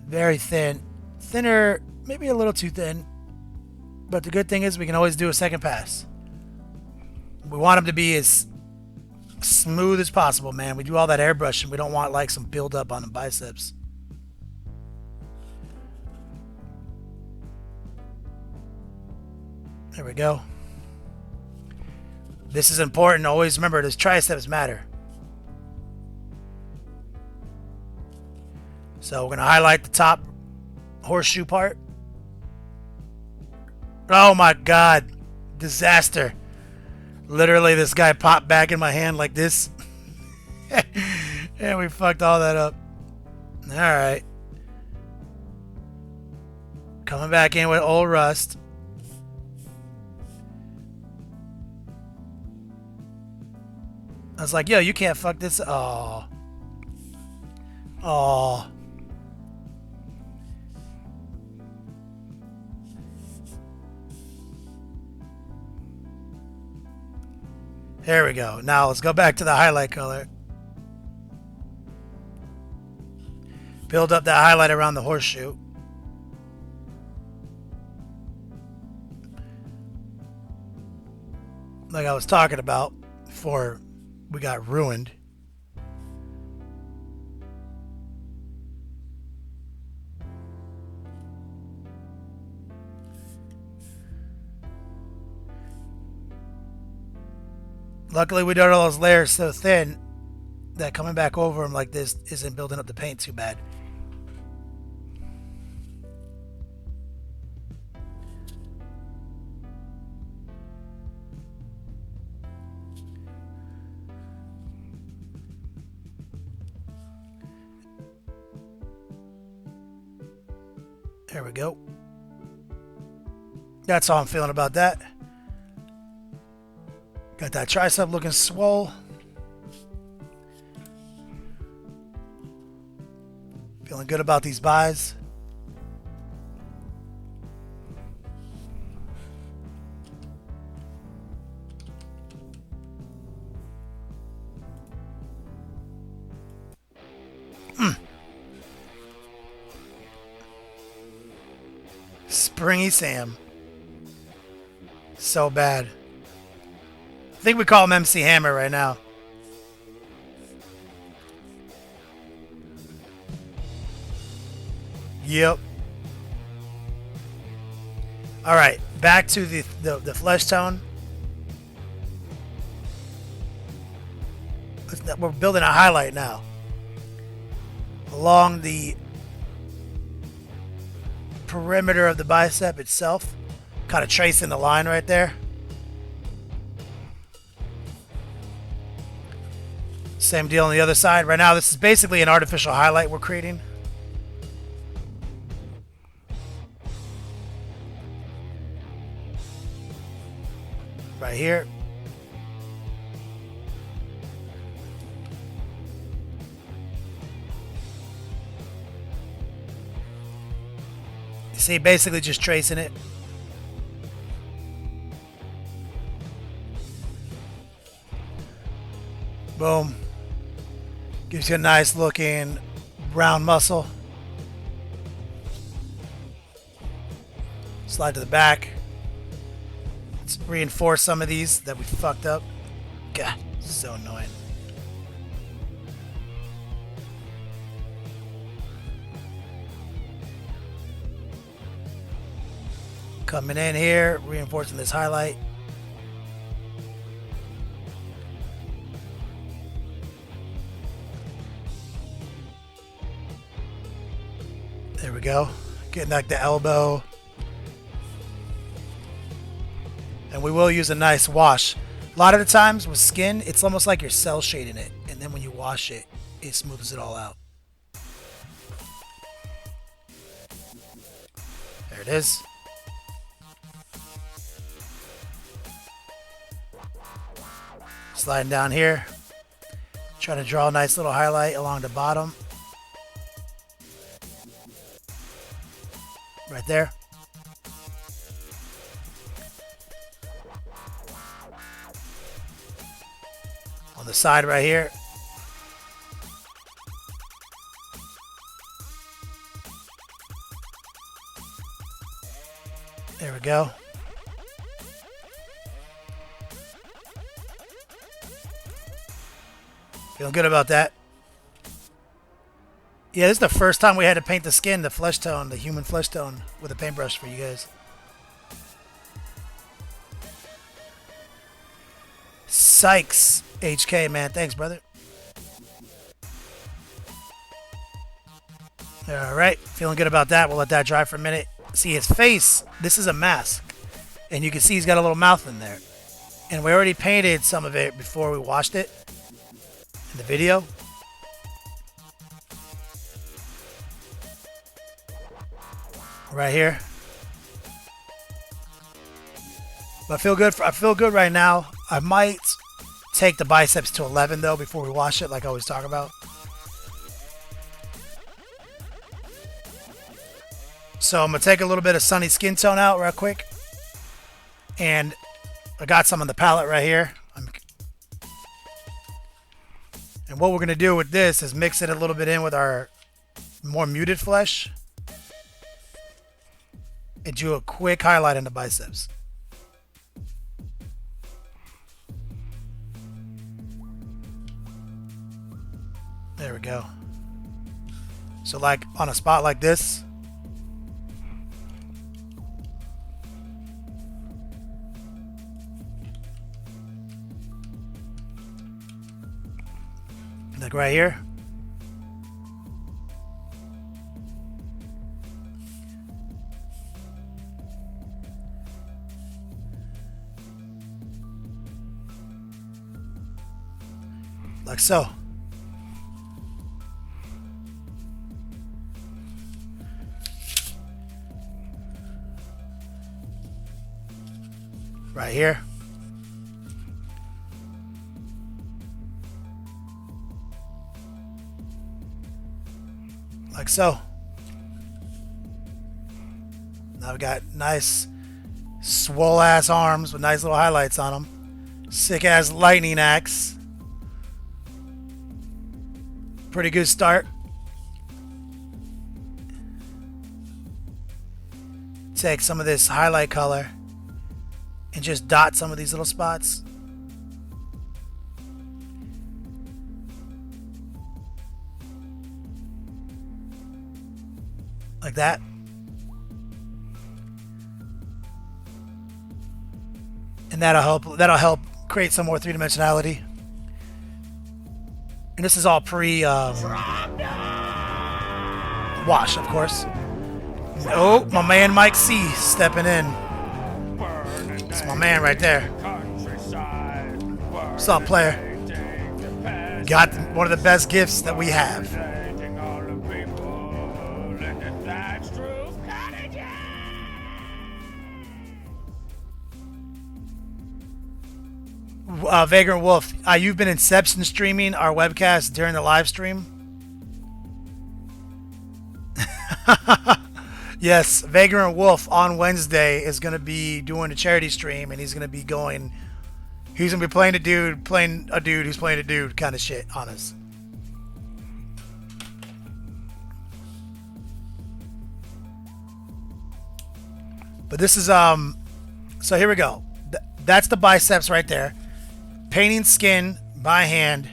B: Very thin. Thinner, maybe a little too thin. But the good thing is we can always do a second pass. We want them to be as smooth as possible, man. We do all that airbrush and we don't want like some build-up on the biceps. There we go. This is important. Always remember, those triceps matter. So we're going to highlight the top horseshoe part. Oh my God. Disaster. Literally, this guy popped back in my hand like this. And we fucked all that up. Alright. Coming back in with old rust. I was like, yo, you can't fuck this. Oh. Oh. There we go. Now let's go back to the highlight color. Build up that highlight around the horseshoe. Like I was talking about before we got ruined. Luckily, we did all those layers so thin that coming back over them like this isn't building up the paint too bad. There we go. That's how I'm feeling about that. Got that tricep looking swole. Feeling good about these buys. Springy Sam. So bad. I think we call him MC Hammer right now. Yep. All right, back to the flesh tone. We're building a highlight now along the perimeter of the bicep itself, kind of tracing the line right there. Same deal on the other side. Right now, this is basically an artificial highlight we're creating. Right here. You see, basically just tracing it. Boom. Gives you a nice looking round muscle. Slide to the back. Let's reinforce some of these that we fucked up. God, so annoying. Coming in here, reinforcing this highlight. There we go. Getting like the elbow. And we will use a nice wash. A lot of the times with skin, it's almost like you're cell shading it. And then when you wash it, it smooths it all out. There it is. Sliding down here. Trying to draw a nice little highlight along the bottom. Right there. On the side right here. There we go. Feeling good about that. Yeah, this is the first time we had to paint the skin, the flesh tone, the human flesh tone, with a paintbrush for you guys. Sykes HK, man. Thanks, brother. Alright, feeling good about that. We'll let that dry for a minute. See his face. This is a mask. And you can see he's got a little mouth in there. And we already painted some of it before we washed it in the video. Right here. But I feel good right now. I might take the biceps to 11 though before we wash it, like I always talk about. So I'm gonna take a little bit of sunny skin tone out real quick. And I got some on the palette right here. And what we're gonna do with this is mix it a little bit in with our more muted flesh. And do a quick highlight on the biceps. There we go. So like on a spot like this. Like right here. Like so. Right here. Like so. Now we got nice swole ass arms with nice little highlights on them. Sick ass lightning axe. Pretty good start. Take some of this highlight color and just dot some of these little spots. Like that. And that'll help create some more three-dimensionality. And this is all pre wash, of course. Oh, my man Mike C stepping in. It's my man right there. What's up, player? Got one of the best gifts that we have. Vagrant Wolf, you've been Inception streaming our webcast during the live stream. Yes, Vagrant Wolf on Wednesday is going to be doing a charity stream, and he's going to be playing a dude who's playing a dude kind of shit on us. But this is, so here we go. That's the biceps right there. Painting skin by hand.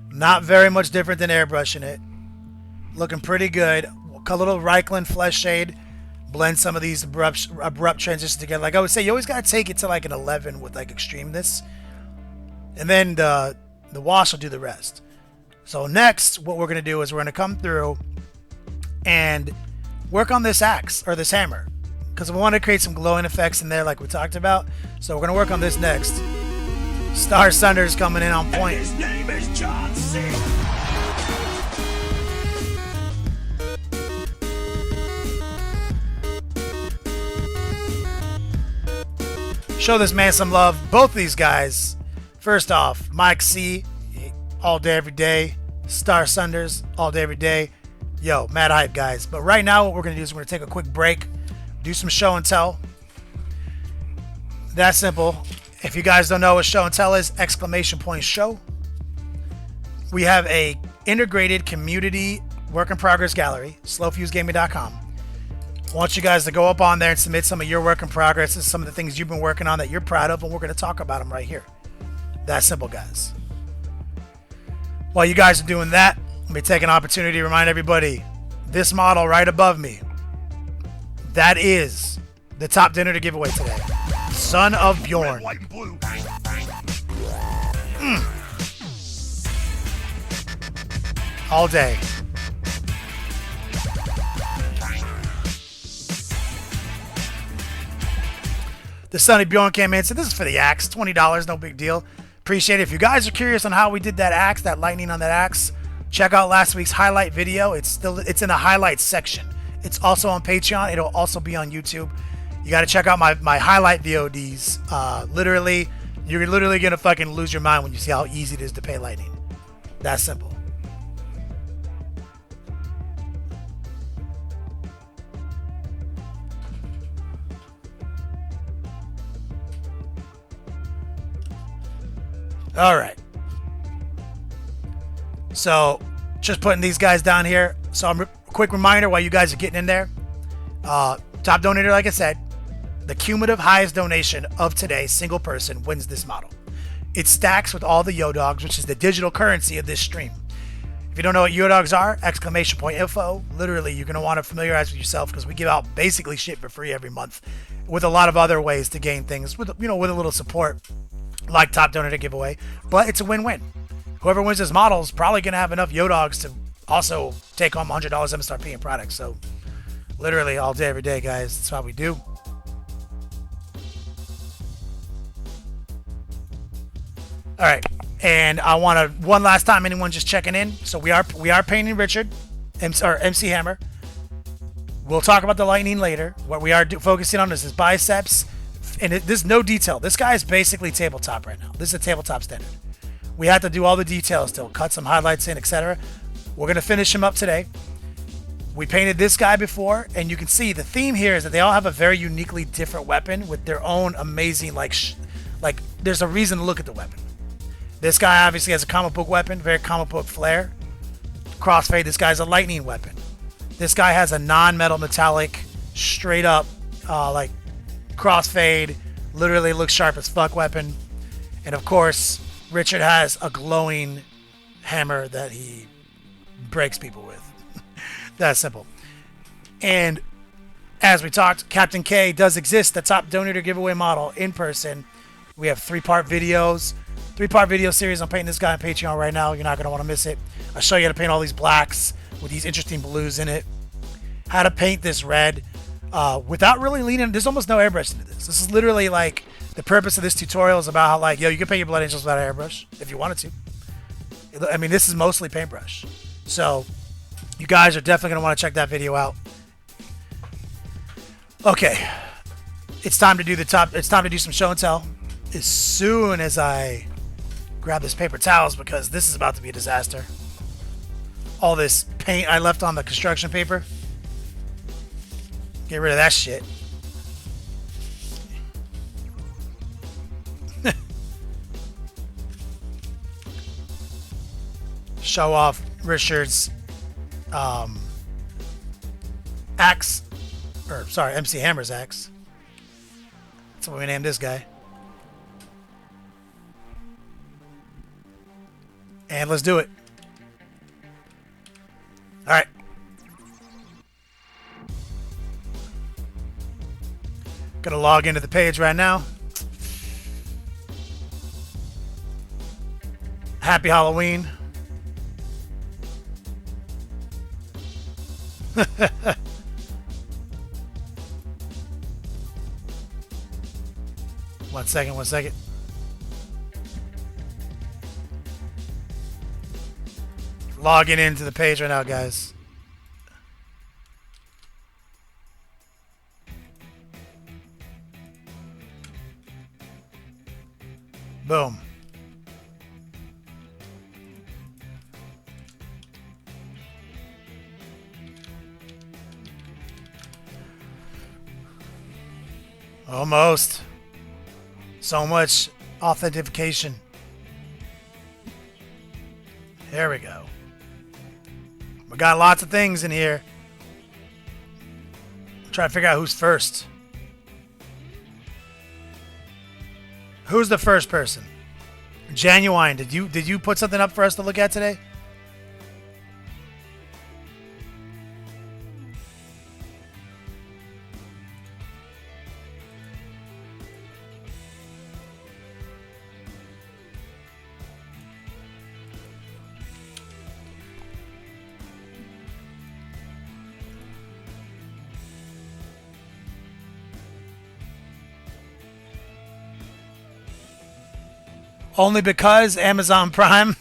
B: Not very much different than airbrushing it. Looking pretty good. A little Reichland flesh shade. Blend some of these abrupt transitions together. Like I would say, you always got to take it to like an 11 with like extremeness. And then the wash will do the rest. So next, what we're going to do is we're going to come through and work on this axe or this hammer, because we want to create some glowing effects in there like we talked about. So we're going to work on this next. Star Sunder's coming in on point.
A: His name is John C.
B: Show this man some love. Both these guys. First off, Mike C, all day, every day. Star Sunders, all day, every day. Yo, mad hype, guys. But right now, what we're going to do is we're going to take a quick break, do some show and tell. That simple. If you guys don't know what show and tell is, exclamation point show. We have a integrated community work in progress gallery, slowfusegaming.com. I want you guys to go up on there and submit some of your work in progress and some of the things you've been working on that you're proud of, and we're going to talk about them right here. That simple, guys. While you guys are doing that, let me take an opportunity to remind everybody, this model right above me, that is the top dinner to give away today. Son of Bjorn.
A: White and blue.
B: All day. The Sonny Bjorn came in and said, this is for the axe, $20, no big deal. Appreciate it. If you guys are curious on how we did that axe, that lightning on that axe, check out last week's highlight video. It's in the highlights section. It's also on Patreon. It'll also be on YouTube. You got to check out my highlight VODs. Literally, you're literally going to fucking lose your mind when you see how easy it is to pay lightning. That simple. All right. So, just putting these guys down here. So, quick reminder while you guys are getting in there. Top donator, like I said, the cumulative highest donation of today, single person, wins this model. It stacks with all the Yodogs, which is the digital currency of this stream. If you don't know what Yodogs are, exclamation point info. Literally, you're going to want to familiarize with yourself because we give out basically shit for free every month with a lot of other ways to gain things with, with a little support like top donator giveaway. But it's a win-win. Whoever wins this model is probably going to have enough Yodogs to also take home $100 MSRP in products. So literally all day, every day, guys. That's what we do. All right, and I want to one last time. Anyone just checking in? So we are painting Richard, MC Hammer. We'll talk about the lightning later. What we are focusing on is his biceps, and there's no detail. This guy is basically tabletop right now. This is a tabletop standard. We have to do all the details still, cut some highlights in, etc. We're gonna finish him up today. We painted this guy before, and you can see the theme here is that they all have a very uniquely different weapon with their own amazing like there's a reason to look at the weapon. This guy obviously has a comic book weapon, very comic book flair. Crossfade, this guy's a lightning weapon. This guy has a non-metal metallic, straight up like crossfade, literally looks sharp as fuck weapon. And of course, Richard has a glowing hammer that he breaks people with. That's simple. And as we talked, Captain K does exist, the top donator giveaway model in person. We have three-part video series. I'm painting this guy on Patreon right now. You're not going to want to miss it. I'll show you how to paint all these blacks with these interesting blues in it. How to paint this red without really leaning. There's almost no airbrush into this. This is literally like the purpose of this tutorial is about how like, yo, you can paint your blood angels without an airbrush if you wanted to. I mean, this is mostly paintbrush. So you guys are definitely going to want to check that video out. Okay. It's time to do it's time to do some show and tell. As soon as I grab this paper towels, because this is about to be a disaster. All this paint I left on the construction paper. Get rid of that shit. Show off Richard's axe, or sorry, MC Hammer's axe. That's what we named this guy. And let's do it. All right. Gonna log into the page right now. Happy Halloween. One second. Logging into the page right now, guys. Boom. Almost. So much authentication. There we go. We got lots of things in here. Try to figure out who's first. Who's the first person? Genuine, did you put something up for us to look at today? Only because Amazon Prime.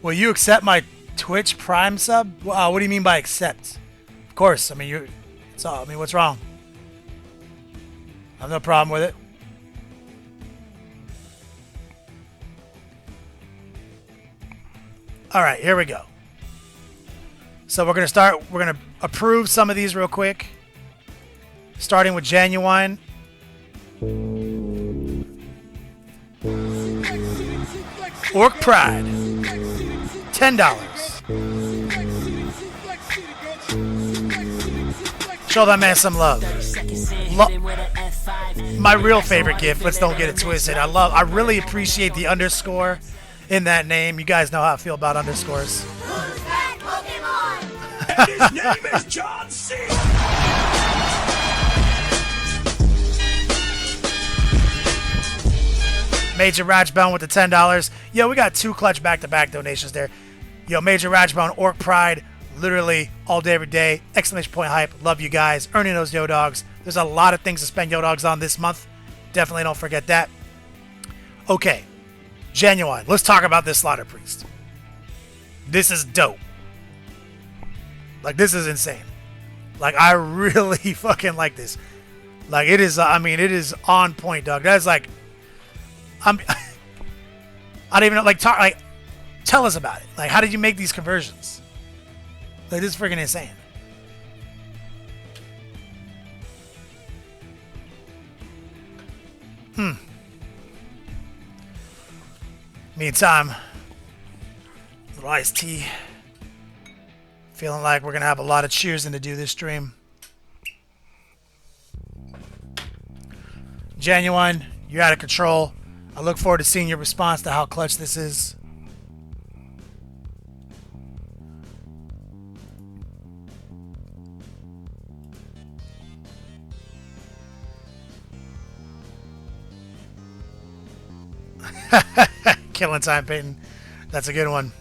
B: Will you accept my Twitch Prime sub? What do you mean by accept? Of course. I mean, what's wrong? I have no problem with it. All right, here we go. So we're gonna approve some of these real quick. Starting with Genuine. Orc Pride, $10. Show that man some love. My real favorite gift. Let's don't get it twisted. I really appreciate the underscore in that name. You guys know how I feel about underscores.
A: Who's that Pokemon? And his name is John C.
B: Major Ratchbone with the $10. Yo, we got 2 clutch back-to-back donations there. Yo, Major Ratchbone, Orc Pride, literally all day, every day. Exclamation point hype. Love you guys. Earning those Yo Dogs. There's a lot of things to spend Yo Dogs on this month. Definitely don't forget that. Okay. Genuine. Let's talk about this Slaughter Priest. This is dope. Like, this is insane. Like, I really fucking like this. Like, it is, it is on point, dog. That's like... I don't even know. Tell us about it. Like, how did you make these conversions? Like, this is freaking insane. Meantime, little iced tea. Feeling like we're gonna have a lot of cheersing to do this stream. Genuine, you're out of control. I look forward to seeing your response to how clutch this is. Killing time, Peyton. That's a good one.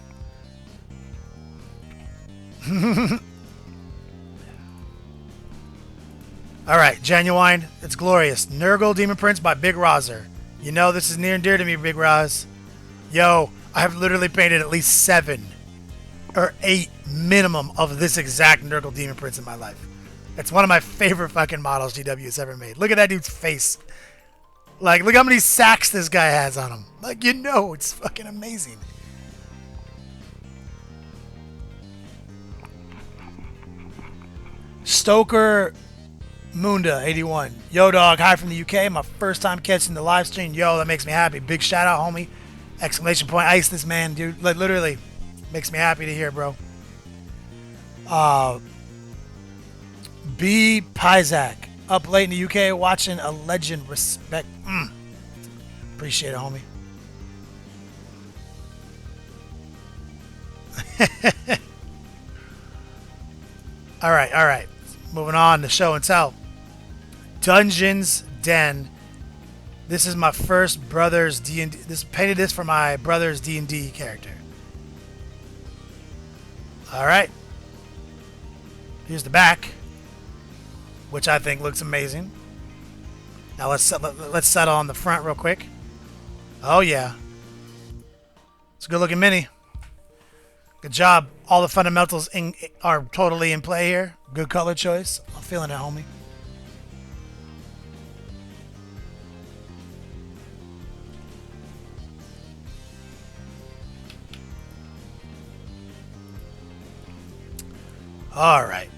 B: Alright, Genuine. It's glorious. Nurgle Demon Prince by Big Rozer. You know this is near and dear to me, Big Roz. Yo, I have literally painted at least 7 or 8 minimum of this exact Nurgle Demon Prince in my life. It's one of my favorite fucking models GW has ever made. Look at that dude's face. Like, look how many sacks this guy has on him. Like, you know, it's fucking amazing. Stoker Munda 81. Yo, dog, hi from the UK. My first time catching the live stream. Yo, that makes me happy. Big shout out, homie. Exclamation point. Ice this man, dude. Like, literally makes me happy to hear, bro. B. Pizak. Up late in the UK watching a legend. Respect. Appreciate it, homie. All right. Moving on to show and tell. Dungeons Den. This is my first brother's D&D. Painted this for my brother's D&D character. All right. Here's the back, which I think looks amazing. Now let's settle on the front real quick. Oh yeah, it's a good looking mini. Good job. All the fundamentals are totally in play here. Good color choice. I'm feeling it, homie. All right.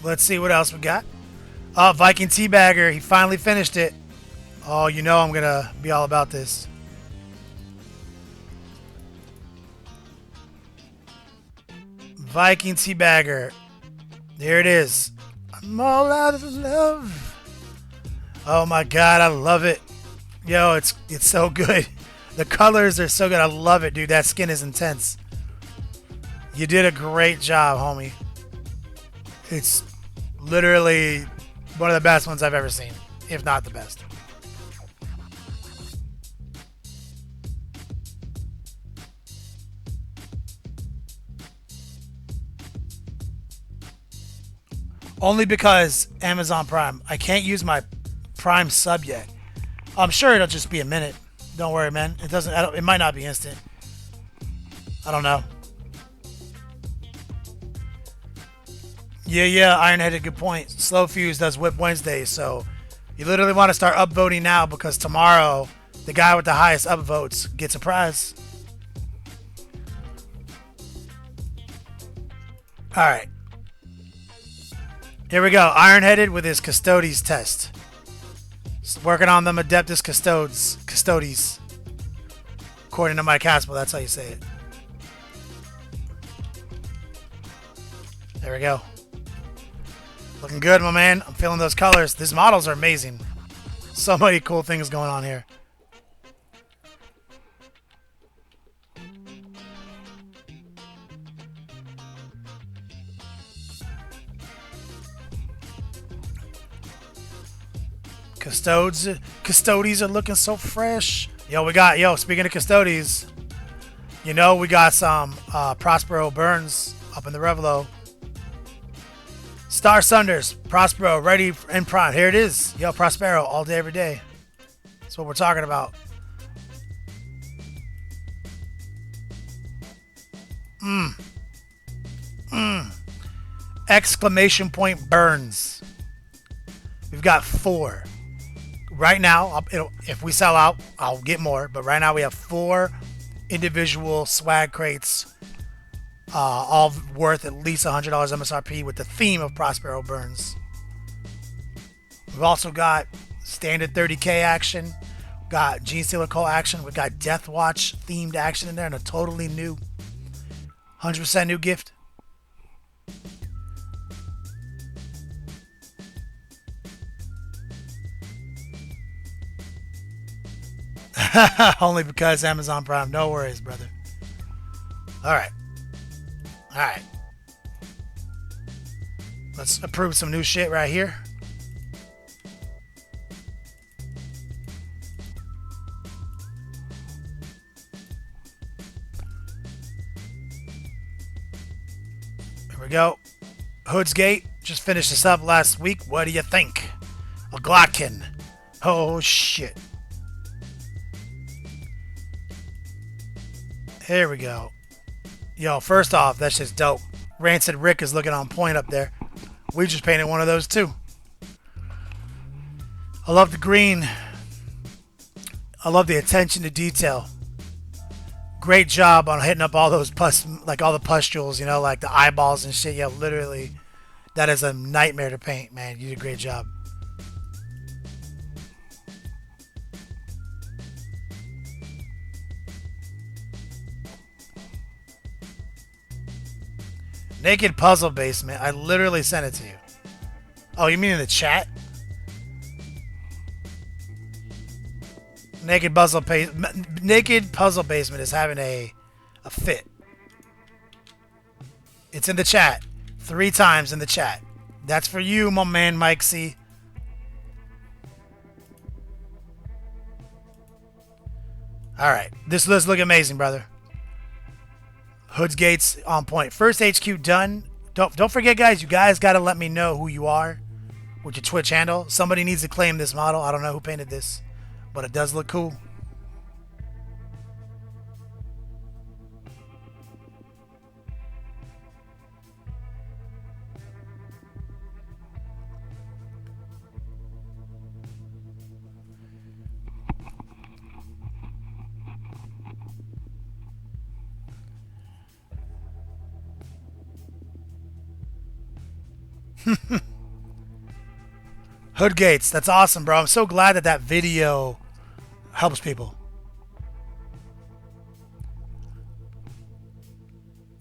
B: Let's see what else we got. Oh, Viking Teabagger. He finally finished it. Oh, you know I'm going to be all about this. Viking Teabagger. There it is. I'm all out of love. Oh my God, I love it. Yo, it's so good. The colors are so good. I love it, dude. That skin is intense. You did a great job, homie. It's literally one of the best ones I've ever seen, if not the best. Only because Amazon Prime. I can't use my Prime sub yet. I'm sure it'll just be a minute. Don't worry, man. It might not be instant. I don't know. Yeah, Ironheaded, good point. Slow Fuse does Whip Wednesday, so you literally want to start upvoting now because tomorrow the guy with the highest upvotes gets a prize. Alright. Here we go. Ironheaded with his Custodes test. Just working on them Adeptus Custodes. According to Mike Haspel, that's how you say it. There we go. Looking good, my man. I'm feeling those colors. These models are amazing. So many cool things going on here. Custodes are looking so fresh. Speaking of Custodes, we got some Prospero Burns up in the Revelo. Star Sunders, Prospero, ready and prime. Here it is. Prospero, all day, every day. That's what we're talking about. Exclamation point Burns. We've got 4. Right now, if we sell out, I'll get more. But right now we have 4 individual swag crates, all worth at least $100 MSRP with the theme of Prospero Burns. We've also got standard 30K action, got Gene Stealer Cole action, we've got Death Watch themed action in there, and a totally new, 100% new gift. Only because Amazon Prime. No worries, brother. Alright. Let's approve some new shit right here. There we go. Hood's Gate. Just finished this up last week. What do you think? A Glotkin. Oh, shit. Here we go. First off, that's just dope. Rancid Rick is looking on point up there. We just painted one of those too. I love the green. I love the attention to detail. Great job on hitting up all those all the pustules, like the eyeballs and shit. Literally, that is a nightmare to paint, man. You did a great job. Naked Puzzle Basement. I literally sent it to you. Oh, you mean in the chat? Naked Puzzle Basement is having a fit. It's in the chat. 3 times in the chat. That's for you, my man, Mike C. Alright. This does look amazing, brother. Hood's Gates on point. First HQ done. Don't forget, guys. You guys got to let me know who you are with your Twitch handle. Somebody needs to claim this model. I don't know who painted this, but it does look cool. Hood Gates, that's awesome, bro. I'm so glad that that video helps people.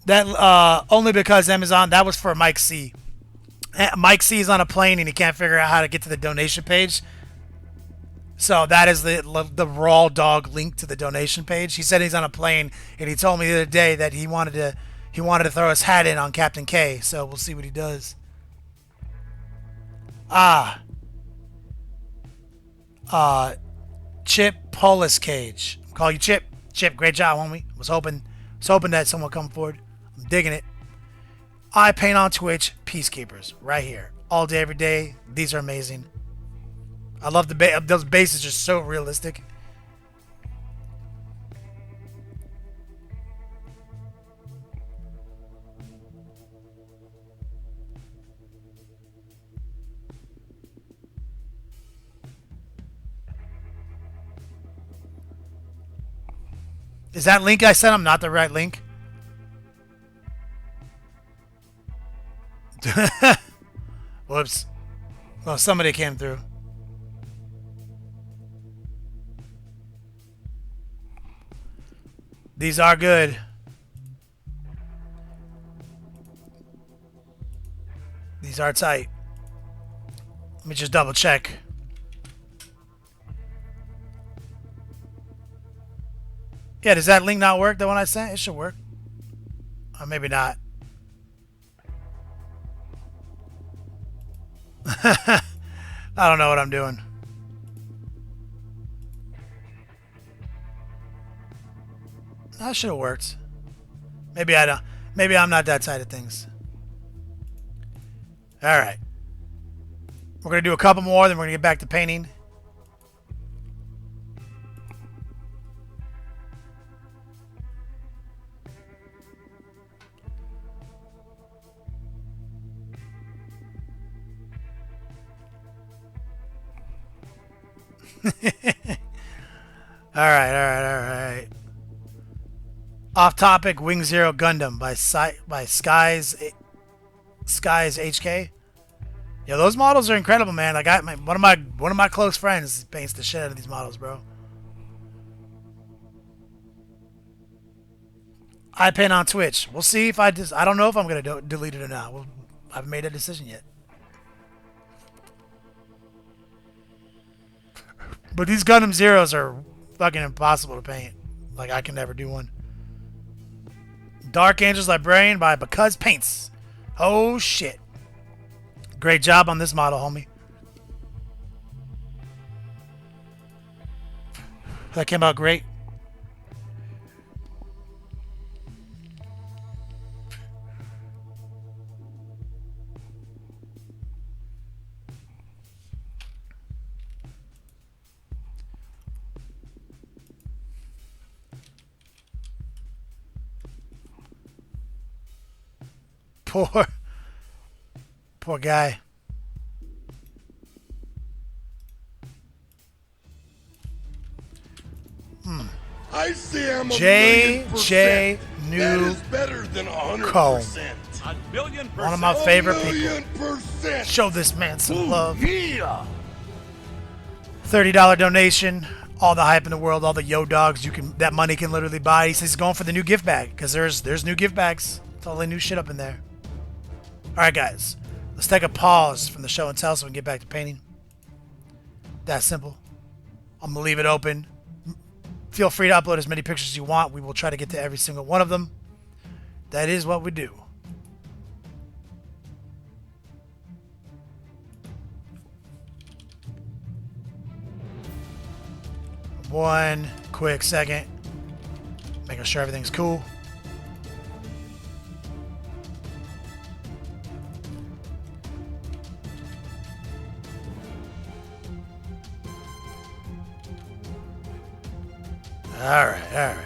B: That only because Amazon, that was for Mike C. Mike C is on a plane and he can't figure out how to get to the donation page. So that is the raw dog link to the donation page. He said he's on a plane and he told me the other day that he wanted to throw his hat in on Captain K. So we'll see what he does. Chip Polis Cage. Call you Chip. Chip, great job, homie. Was hoping that someone come forward. I'm digging it. I paint on Twitch Peacekeepers right here, all day, every day. These are amazing. I love those bases, just so realistic. Is that link I sent him not the right link? Whoops. Well, somebody came through. These are good. These are tight. Let me just double check. Yeah, does that link not work, the one I sent? It should work. Or maybe not. I don't know what I'm doing. That should have worked. Maybe I don't. Maybe I'm not that side of things. All right. We're going to do a couple more, then we're going to get back to painting. All right. Off topic, Wing Zero Gundam by Skies HK. Yeah, those models are incredible, man. I got one of my close friends paints the shit out of these models, bro. I paint on Twitch. We'll see if I don't know if I'm gonna delete it or not. I haven't made a decision yet. But these Gundam Zeros are fucking impossible to paint. Like, I can never do one. Dark Angels Librarian by Because Paints. Oh, shit. Great job on this model, homie. That came out great. Poor guy.
E: I see I'm a
B: J. New
E: That is better than 100%.
B: Khorne. One of my favorite people. Show this man some love.
E: Yeah.
B: $30 donation. All the hype in the world, all the yo dogs that money can literally buy. He says he's going for the new gift bag because there's new gift bags. Totally new shit up in there. All right, guys, let's take a pause from the show and tell so we can get back to painting. That simple. I'm gonna leave it open. Feel free to upload as many pictures as you want. We will try to get to every single one of them. That is what we do. One quick second. Making sure everything's cool. All right.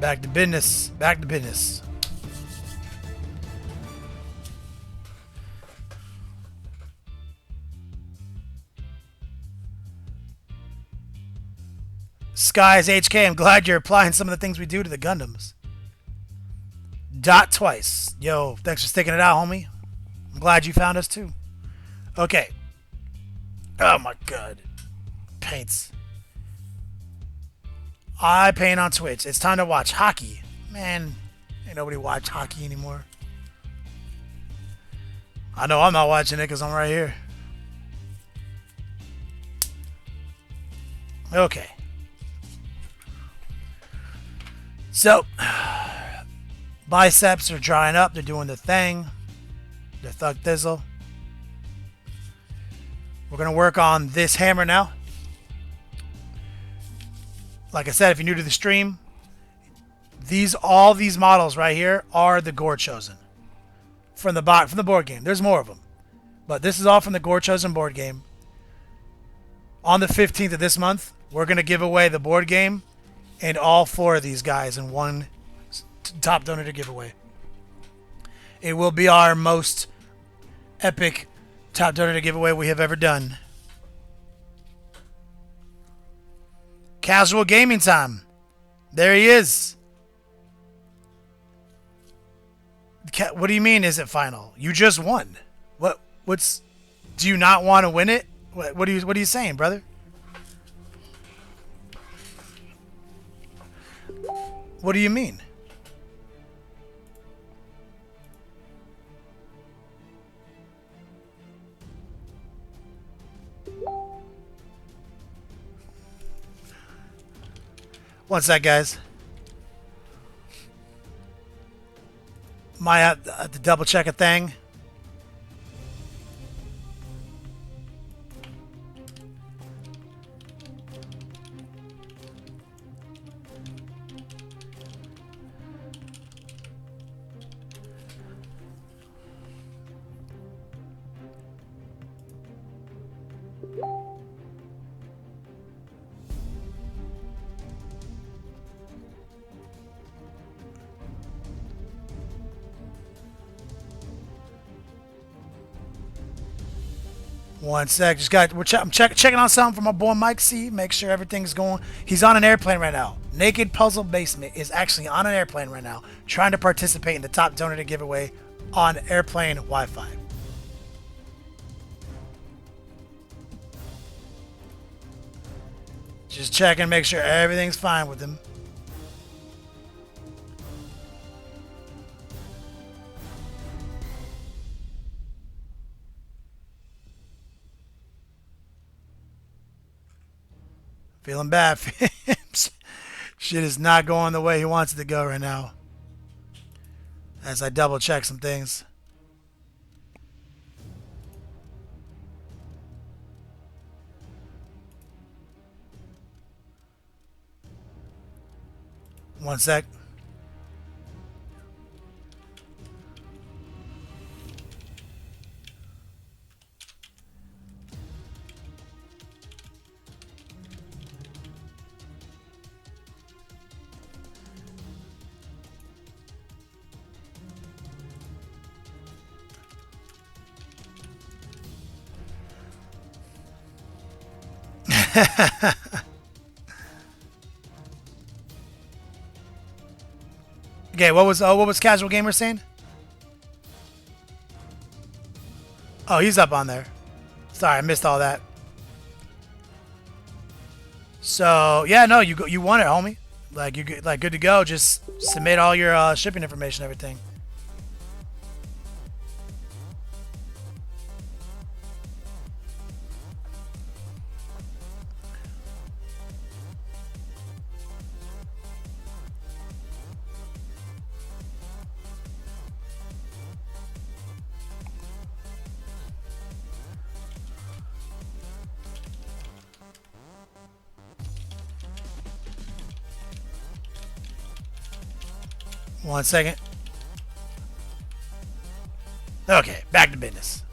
B: Back to business. Skies HK, I'm glad you're applying some of the things we do to the Gundams. Dot twice. Yo, thanks for sticking it out, homie. I'm glad you found us too. Okay. Oh my god. Paints. I paint on Twitch. It's time to watch hockey. Man, ain't nobody watch hockey anymore. I know I'm not watching it because I'm right here. Okay. So, biceps are drying up. They're doing the thing. They're thug thizzle. We're going to work on this hammer now. Like I said, if you're new to the stream, all these models right here are the Gore Chosen from the board game. There's more of them, but this is all from the Gore Chosen board game. On the 15th of this month, we're going to give away the board game and all 4 of these guys in one top donator giveaway. It will be our most epic top donator giveaway we have ever done. Casual gaming time. There he is. What do you mean? Is it final? You just won. What's? Do you not want to win it? What are you saying, brother? What do you mean? One sec, guys. Might have to double check a thing. One sec, I'm checking on something for my boy Mike C. Make sure everything's going. He's on an airplane right now. Naked Puzzle Basement is actually on an airplane right now, trying to participate in the top donator giveaway on airplane Wi-Fi. Just checking, make sure everything's fine with him. Feeling bad for him. Shit is not going the way he wants it to go right now. As I double check some things. One sec. Okay, what was Casual Gamer saying? Oh, he's up on there. Sorry, I missed all that. So yeah, no, you won it, homie. Like you good to go. Just submit all your shipping information, everything. One second. Okay, back to business.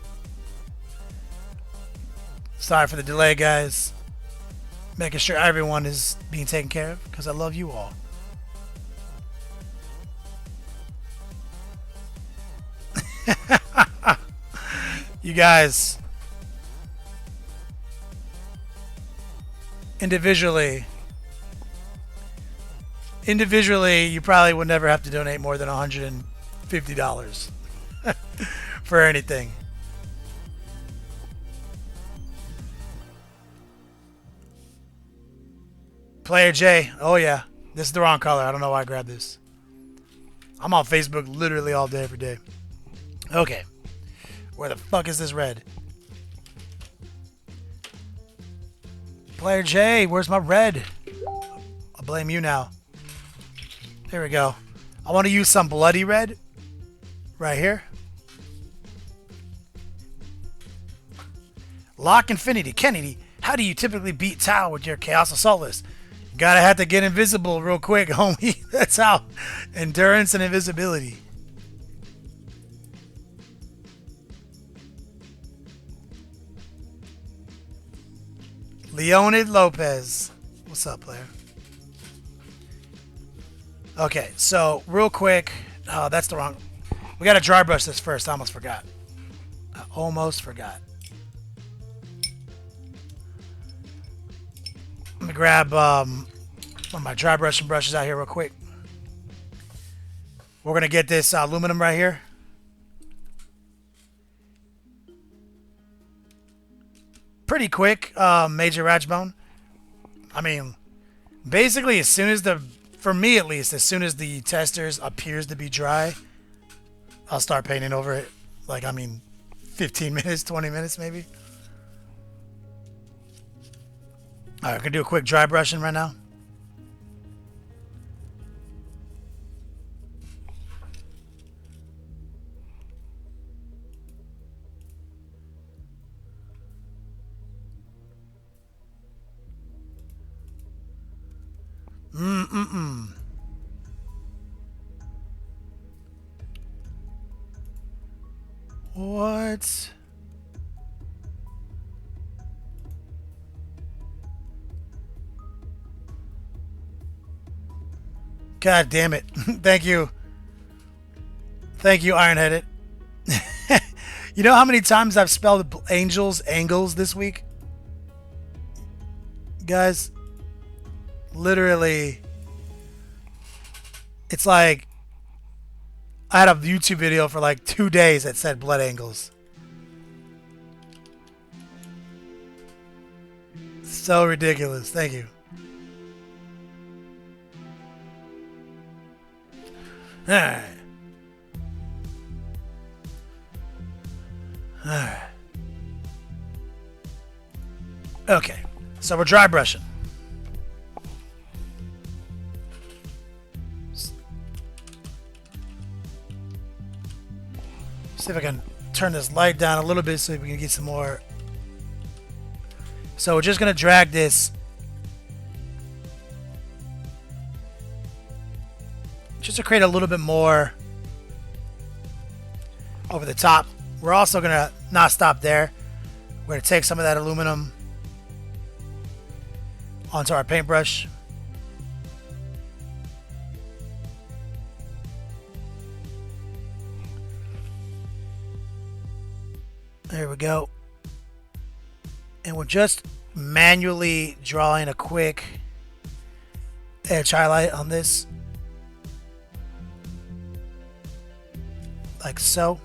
B: Sorry for the delay, guys. Making sure everyone is being taken care of because I love you all. You guys, individually, you probably would never have to donate more than $150 for anything. Player J, oh yeah, this is the wrong color. I don't know why I grabbed this. I'm on Facebook literally all day, every day. Okay, where the fuck is this red? Player J, where's my red? I'll blame you now. There we go. I want to use some bloody red right here. Lock Infinity. Kennedy, how do you typically beat Tau with your Chaos Assault list? Gotta have to get invisible real quick, homie. That's how. Endurance and invisibility. Leonid Lopez. What's up, player? Okay, so real quick. Oh, that's the wrong. We gotta dry brush this first. I almost forgot. Let me grab one of my dry brushing brushes out here real quick. We're going to get this aluminum right here. Pretty quick, Major Ratchbone. I mean, basically as soon as for me at least, as soon as the testers appears to be dry, I'll start painting over it. Like, I mean, 15 minutes, 20 minutes maybe. Alright, we're going to do a quick dry brushing right now. What? God damn it. Thank you. Thank you, Ironheaded. You know how many times I've spelled angels, angles this week? Guys, literally, it's like I had a YouTube video for like 2 days that said blood angles. So ridiculous. Thank you. Alright. Alright. Okay. So we're dry brushing. See if I can turn this light down a little bit so we can get some more. So we're just going to drag this just to create a little bit more over the top. We're also going to not stop there. We're going to take some of that aluminum onto our paintbrush. There we go. And we're just manually drawing a quick edge highlight on this. Like so.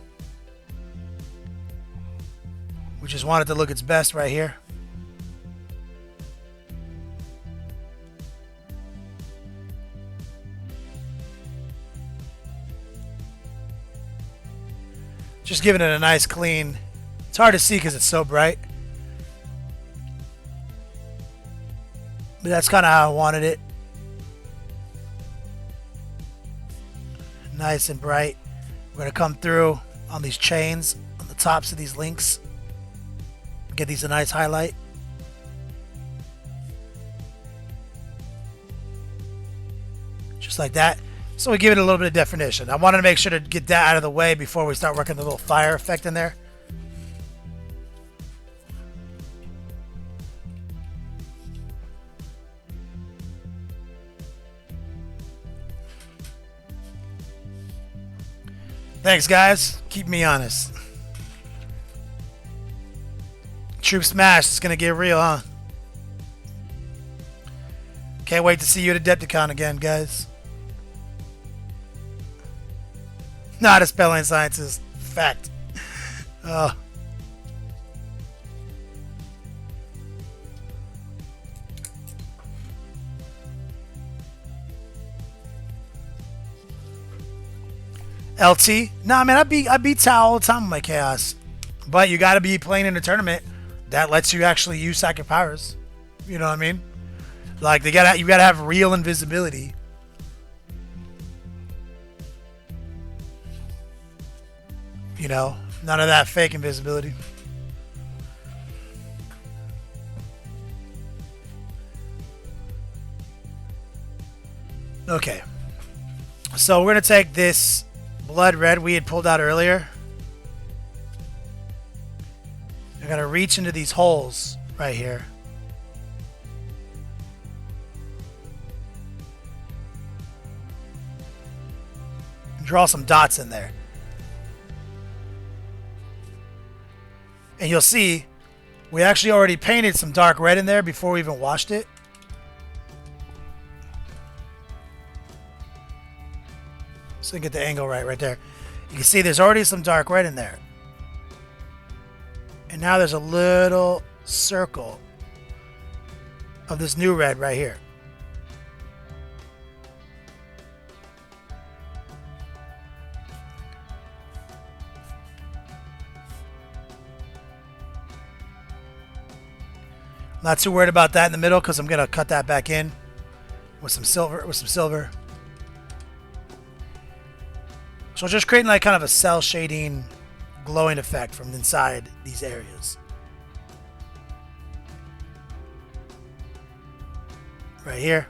B: We just want it to look its best right here. Just giving it a nice clean. It's hard to see because it's so bright. But that's kind of how I wanted it. Nice and bright. We're going to come through on these chains, on the tops of these links. Get these a nice highlight. Just like that. So we give it a little bit of definition. I wanted to make sure to get that out of the way before we start working the little fire effect in there. Thanks, guys. Keep me honest. Troop Smash is gonna get real, huh? Can't wait to see you at Adepticon again, guys. Not a spelling scientist. Fact. Oh. LT? Nah, man, I beat Tau all the time with my Chaos. But you gotta be playing in a tournament that lets you actually use psychic powers. You know what I mean? Like you gotta have real invisibility. You know, none of that fake invisibility. Okay. So we're gonna take this blood red we had pulled out earlier. We're gonna reach into these holes right here. Draw some dots in there. And you'll see we actually already painted some dark red in there before we even washed it. So you get the angle right there. You can see there's already some dark red in there. And now there's a little circle of this new red right here. Not too worried about that in the middle because I'm gonna cut that back in with some silver. So just creating like kind of a cell shading, glowing effect from inside these areas. Right here.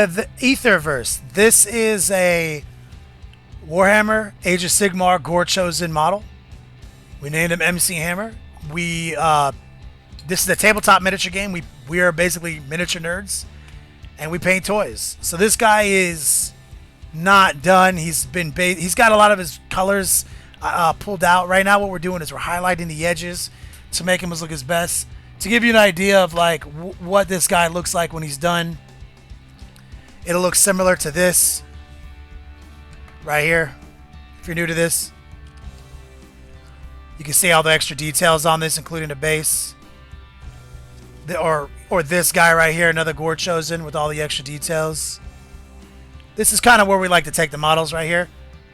B: The Aetherverse. This is a Warhammer Age of Sigmar Gore chosen model. We named him MC Hammer. This is a tabletop miniature game. We are basically miniature nerds, and we paint toys. So this guy is not done. He's got a lot of his colors pulled out. Right now, what we're doing is we're highlighting the edges to make him look his best. To give you an idea of like what this guy looks like when he's done. It'll look similar to this right here. If you're new to this, you can see all the extra details on this, including the base. Or this guy right here, another Gore chosen with all the extra details. This is kind of where we like to take the models right here.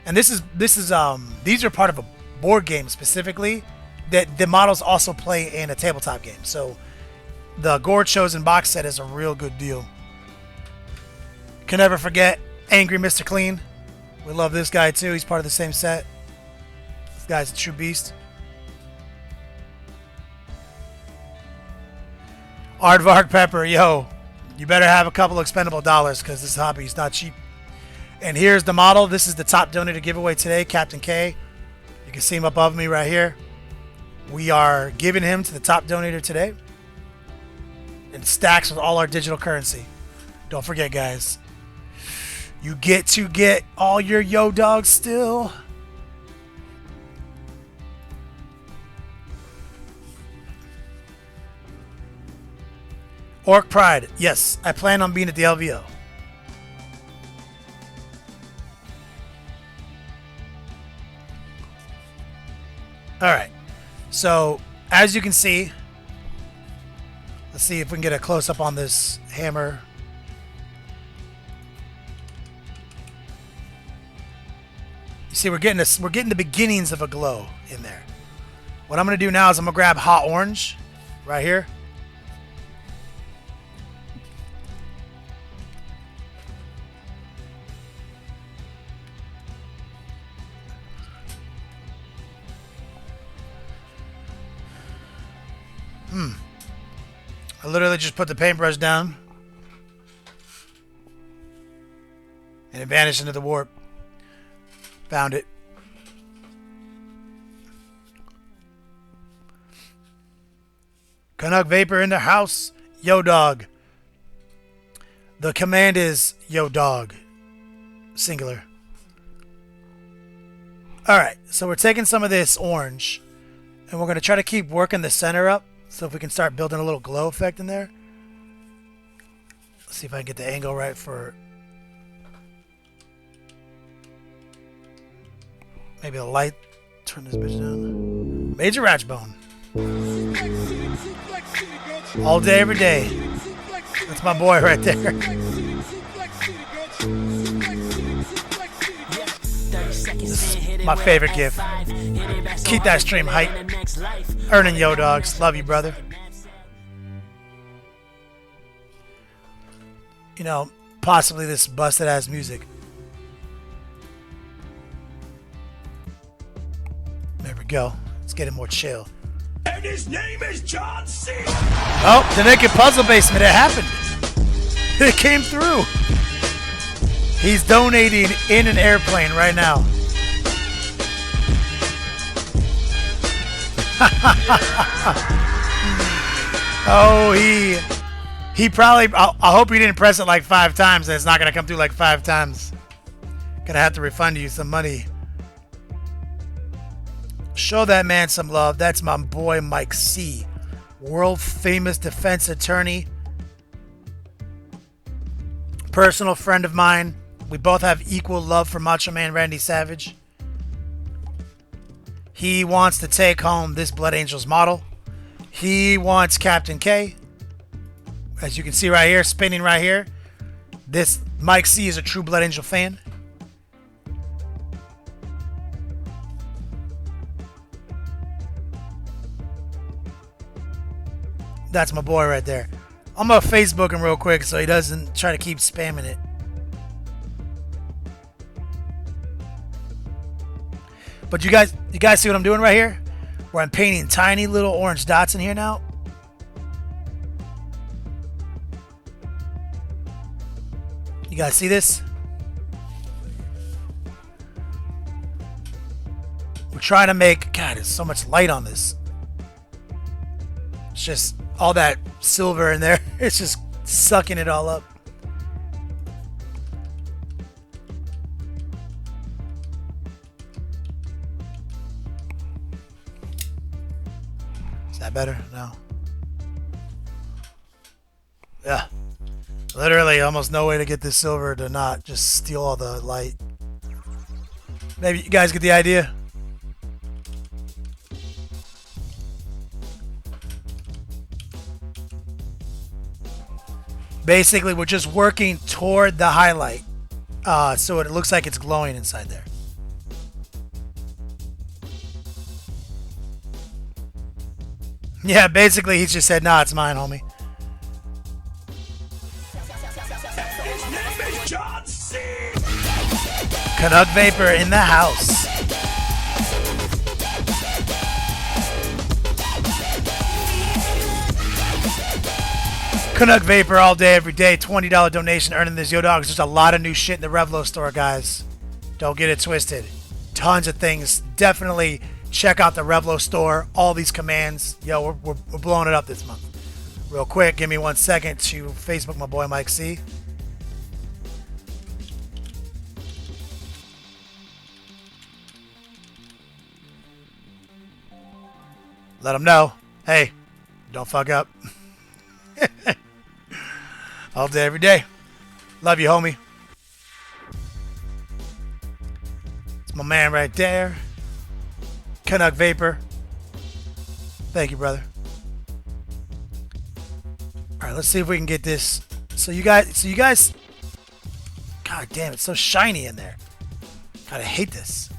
B: And these are part of a board game specifically that the models also play in a tabletop game. So the Gore chosen box set is a real good deal. Can never forget Angry Mr. Clean. We love this guy too. He's part of the same set. This guy's a true beast. Aardvark Pepper, yo, you better have a couple expendable dollars because this hobby is not cheap. And here's the model. This is the top donator giveaway today, Captain K. You can see him above me right here. We are giving him to the top donator today. And stacks with all our digital currency. Don't forget, guys. You get to get all your yo dogs still. Orc Pride. Yes, I plan on being at the LVO. Alright. So, as you can see, let's see if we can get a close-up on this hammer. You see, we're getting the beginnings of a glow in there. What I'm going to do now is I'm going to grab hot orange right here. I literally just put the paintbrush down. And it vanished into the warp. Found it. Canuck Vapor in the house. Yo, dog. The command is yo, dog. Singular. Alright, so we're taking some of this orange. And we're going to try to keep working the center up. So if we can start building a little glow effect in there. Let's see if I can get the angle right for... maybe the light. Turn this bitch down. Major Ratch Bone. All day, every day. That's my boy right there. This is my favorite gift. Keep that stream hype. Earning yo dogs. Love you, brother. You know, possibly this busted ass music. There we go. Let's get it more chill.
A: And his name is John C.
B: Oh, the Naked Puzzle Basement. It happened. It came through. He's donating in an airplane right now. Oh, he probably... I hope he didn't press it like 5 times and it's not going to come through like 5 times. Gonna have to refund you some money. Show that man some love. That's my boy Mike C. World famous defense attorney. Personal friend of mine. We both have equal love for Macho Man Randy Savage. He wants to take home this Blood Angels model. He wants Captain K. As you can see right here, spinning right here. This Mike C is a true Blood Angel fan. That's my boy right there. I'm gonna Facebook him real quick so he doesn't try to keep spamming it. But you guys see what I'm doing right here? Where I'm painting tiny little orange dots in here now. You guys see this? We're trying to make... God, there's so much light on this. It's just all that silver in there. It's just sucking it all up. Is that better? No. Yeah. Literally almost no way to get this silver to not just steal all the light. Maybe you guys get the idea? Basically, we're just working toward the highlight. So it looks like it's glowing inside there. Yeah, basically he just said, nah, it's mine, homie.
A: His name is John C.
B: Canuck Vapor in the house. Canuck Vapor all day, every day. $20 donation earning this Yo Dogs. There's a lot of new shit in the Revlo store, guys. Don't get it twisted. Tons of things. Definitely check out the Revlo store. All these commands. Yo, we're blowing it up this month. Real quick, give me 1 second to Facebook my boy Mike C. Let him know. Hey, don't fuck up. All day, every day. Love you, homie. It's my man right there. Canuck Vapor. Thank you, brother. All right, let's see if we can get this. So you guys. God damn, it's so shiny in there. God, I hate this.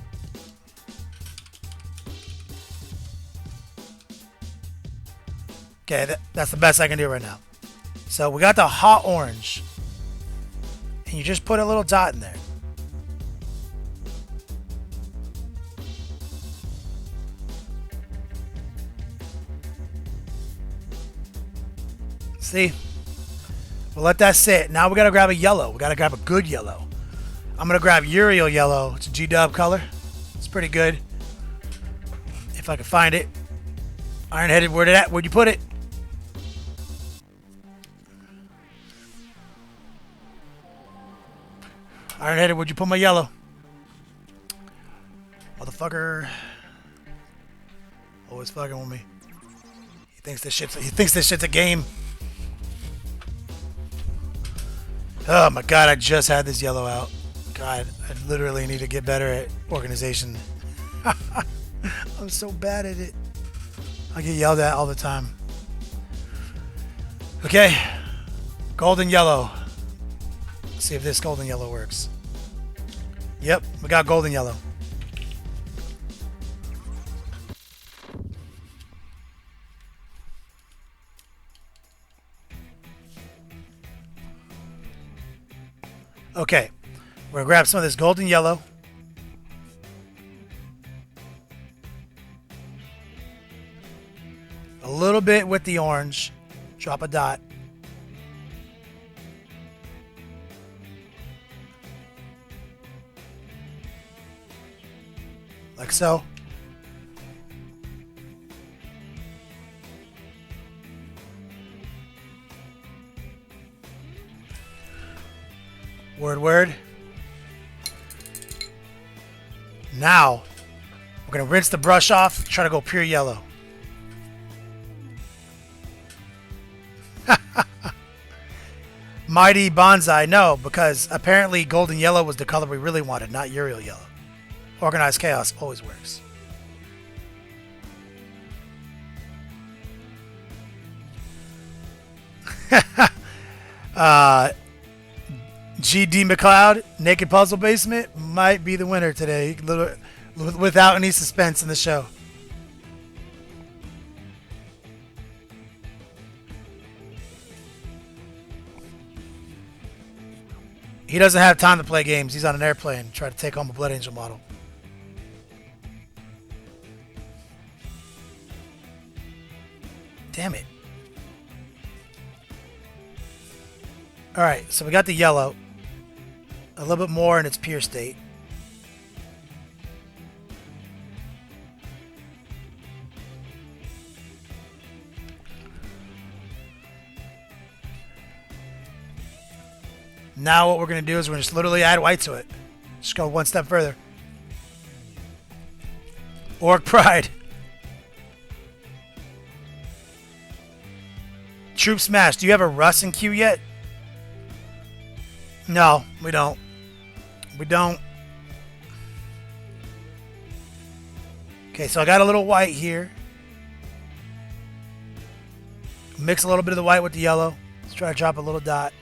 B: Okay, that's the best I can do right now. So we got the hot orange. And you just put a little dot in there. See? We'll let that sit. Now we got to grab a yellow. We got to grab a good yellow. I'm gonna grab Uriel yellow. It's a G-dub color. It's pretty good. If I can find it. Iron-headed, where'd it at? Where'd you put it? Iron-headed, where'd you put my yellow? Motherfucker. Always fucking with me. He thinks this shit's a game. Oh my god, I just had this yellow out. God, I literally need to get better at organization. I'm so bad at it. I get yelled at all the time. Okay. Golden yellow. Let's see if this golden yellow works. Yep, we got golden yellow. Okay, we're gonna grab some of this golden yellow. A little bit with the orange. Drop a dot. Like so. Word. Now, we're going to rinse the brush off, try to go pure yellow. Mighty Bonsai, no, because apparently golden yellow was the color we really wanted, not Uriel yellow. Organized chaos always works. GD McLeod, Naked Puzzle Basement, might be the winner today, without any suspense in the show. He doesn't have time to play games. He's on an airplane, try to take home a Blood Angel model. Damn it. Alright, so we got the yellow. A little bit more in its pure state. Now what we're going to do is we're going to just literally add white to it. Just go one step further. Orc Pride. Troop Smash. Do you have a Russ in queue yet? No, we don't. We don't. Okay, so I got a little white here. Mix a little bit of the white with the yellow. Let's try to drop a little dot.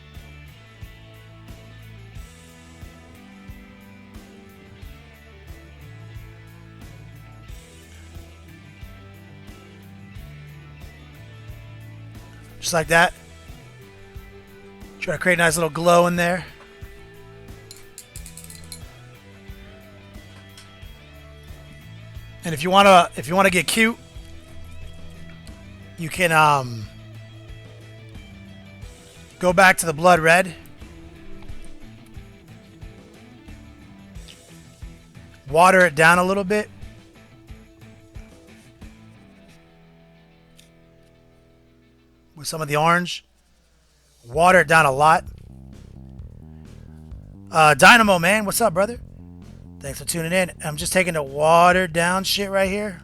B: Just like that. Try to create a nice little glow in there. And if you wanna get cute, you can go back to the blood red. Water it down a little bit. With some of the orange. Water it down a lot. Dynamo, man. What's up, brother? Thanks for tuning in. I'm just taking the watered down shit right here.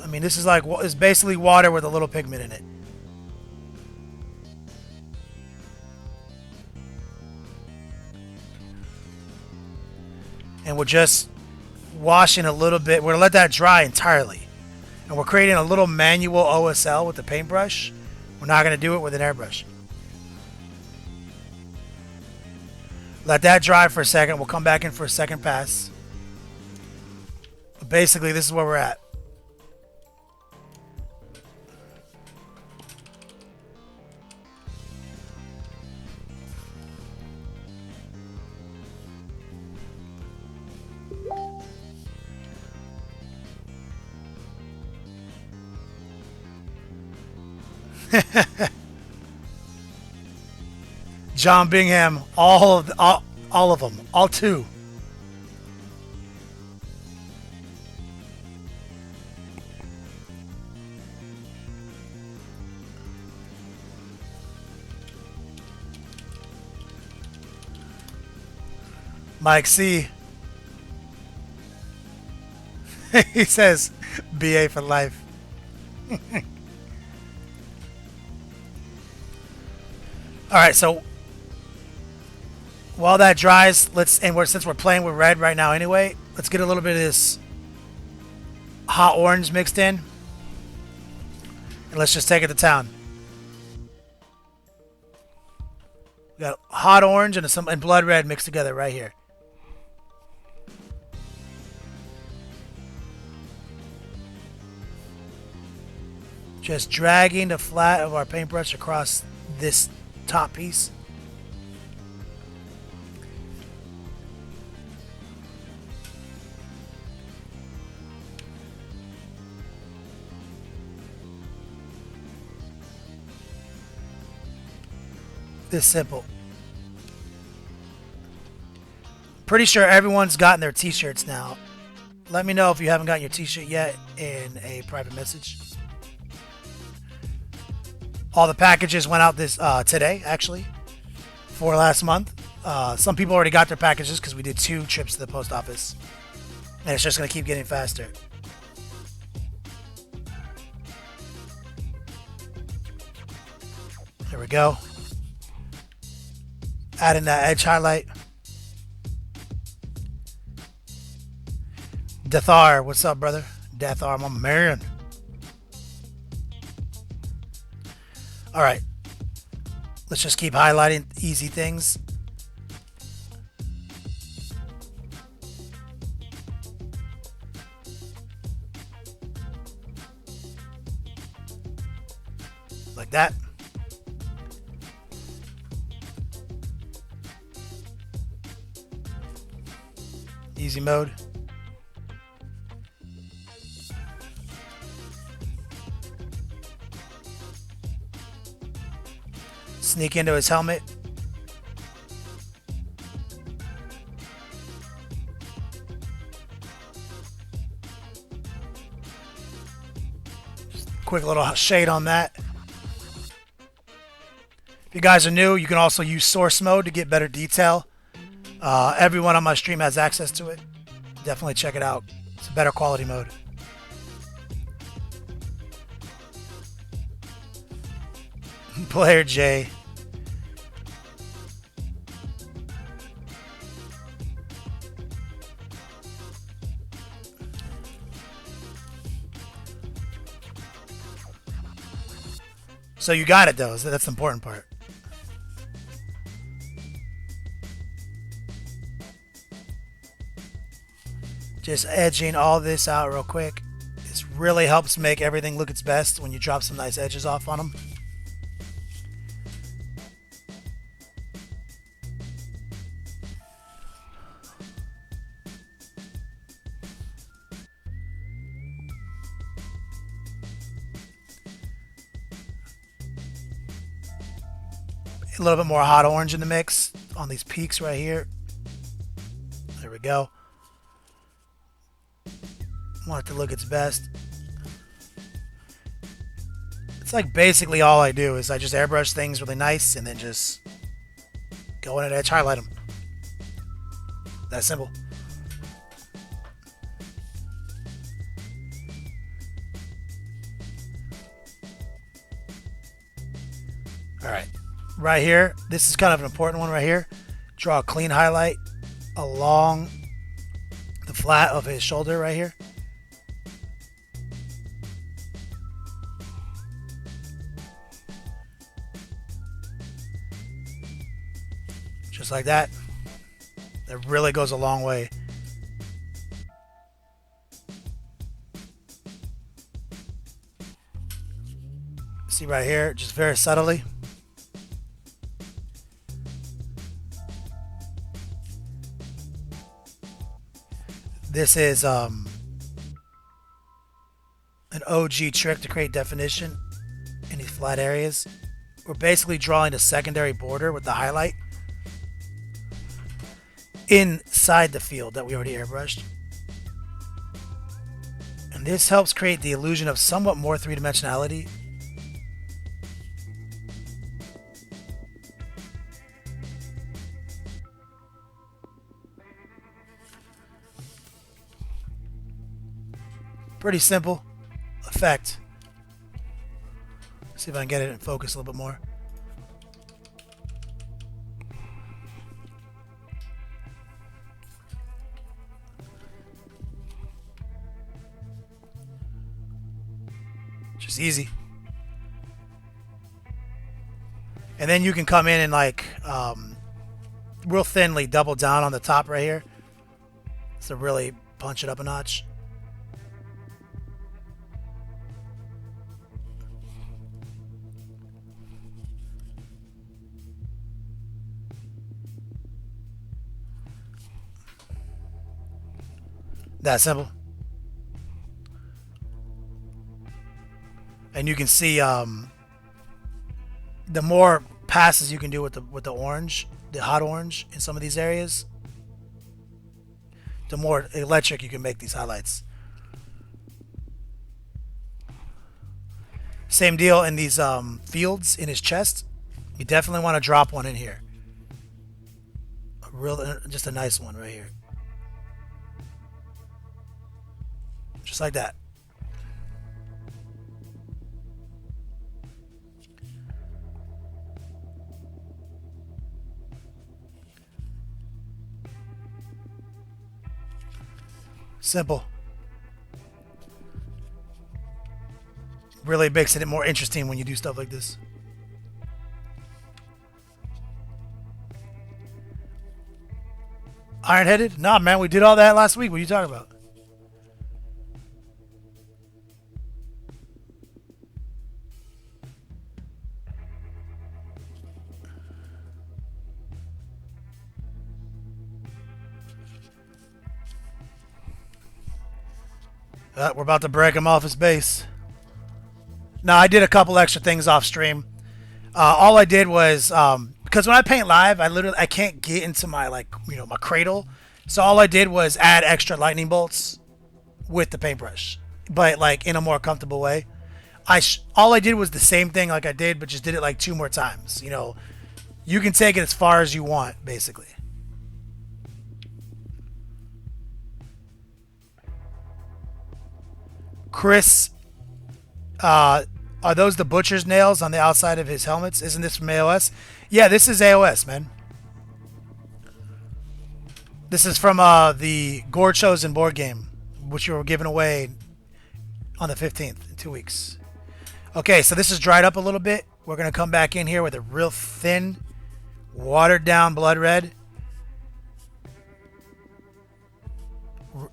B: I mean, this is like, it's basically water with a little pigment in it. And we're just washing a little bit. We're going to let that dry entirely. And we're creating a little manual OSL with the paintbrush. We're not going to do it with an airbrush. Let that dry for a second. We'll come back in for a second pass. But basically, this is where we're at. John Bingham, all of them, all two. Mike C. He says BA for life. Alright, so while that dries, since we're playing with red right now anyway, let's get a little bit of this hot orange mixed in. And let's just take it to town. We got hot orange and blood red mixed together right here. Just dragging the flat of our paintbrush across this top piece. This simple. Pretty sure everyone's gotten their t-shirts now. Let me know if you haven't gotten your t-shirt yet in a private message. All the packages went out this today, actually, for last month. Some people already got their packages because we did 2 trips to the post office. And it's just going to keep getting faster. There we go. Adding that edge highlight. Deathar, what's up, brother? Deathar, my man. Alright. Let's just keep highlighting easy things. Like that. Easy mode. Sneak into his helmet. Just quick little shade on that. If you guys are new, you can also use source mode to get better detail. Everyone on my stream has access to it. Definitely check it out. It's a better quality mode. Player J. So you got it though. That's the important part. Just edging all this out real quick. This really helps make everything look its best when you drop some nice edges off on them. A little bit more hot orange in the mix on these peaks right here. There we go. Want it to look its best. It's like basically all I do is I just airbrush things really nice and then just go in and edge highlight them. That simple. Alright. Right here, this is kind of an important one right here. Draw a clean highlight along the flat of his shoulder right here. Just like that. That really goes a long way. See right here, just very subtly. This is an OG trick to create definition in these flat areas. We're basically drawing a secondary border with the highlight inside the field that we already airbrushed. And this helps create the illusion of somewhat more three-dimensionality. Pretty simple effect. See if I can get it in focus a little bit more. Just easy. And then you can come in and like real thinly double down on the top right here. So really punch it up a notch. That simple. And you can see the more passes you can do with the orange, the hot orange in some of these areas, the more electric you can make these highlights. Same deal in these fields in his chest. You definitely want to drop one in here. Just a nice one right here. Just like that. Simple. Really makes it more interesting when you do stuff like this. Iron-headed? Nah, man, we did all that last week. What are you talking about? We're about to break him off his base. No, I did a couple extra things off stream. All I did was because when I paint live, I can't get into my my cradle. So all I did was add extra lightning bolts with the paintbrush, but like in a more comfortable way. All I did was the same thing like I did, but just did it like 2 more times. You know, you can take it as far as you want, basically. Chris, are those the butcher's nails on the outside of his helmets? Isn't this from AOS? Yeah, this is AOS, man. This is from the Gore Chosen board game, which you were giving away on the 15th in 2 weeks. Okay, so this is dried up a little bit. We're going to come back in here with a real thin, watered down blood red.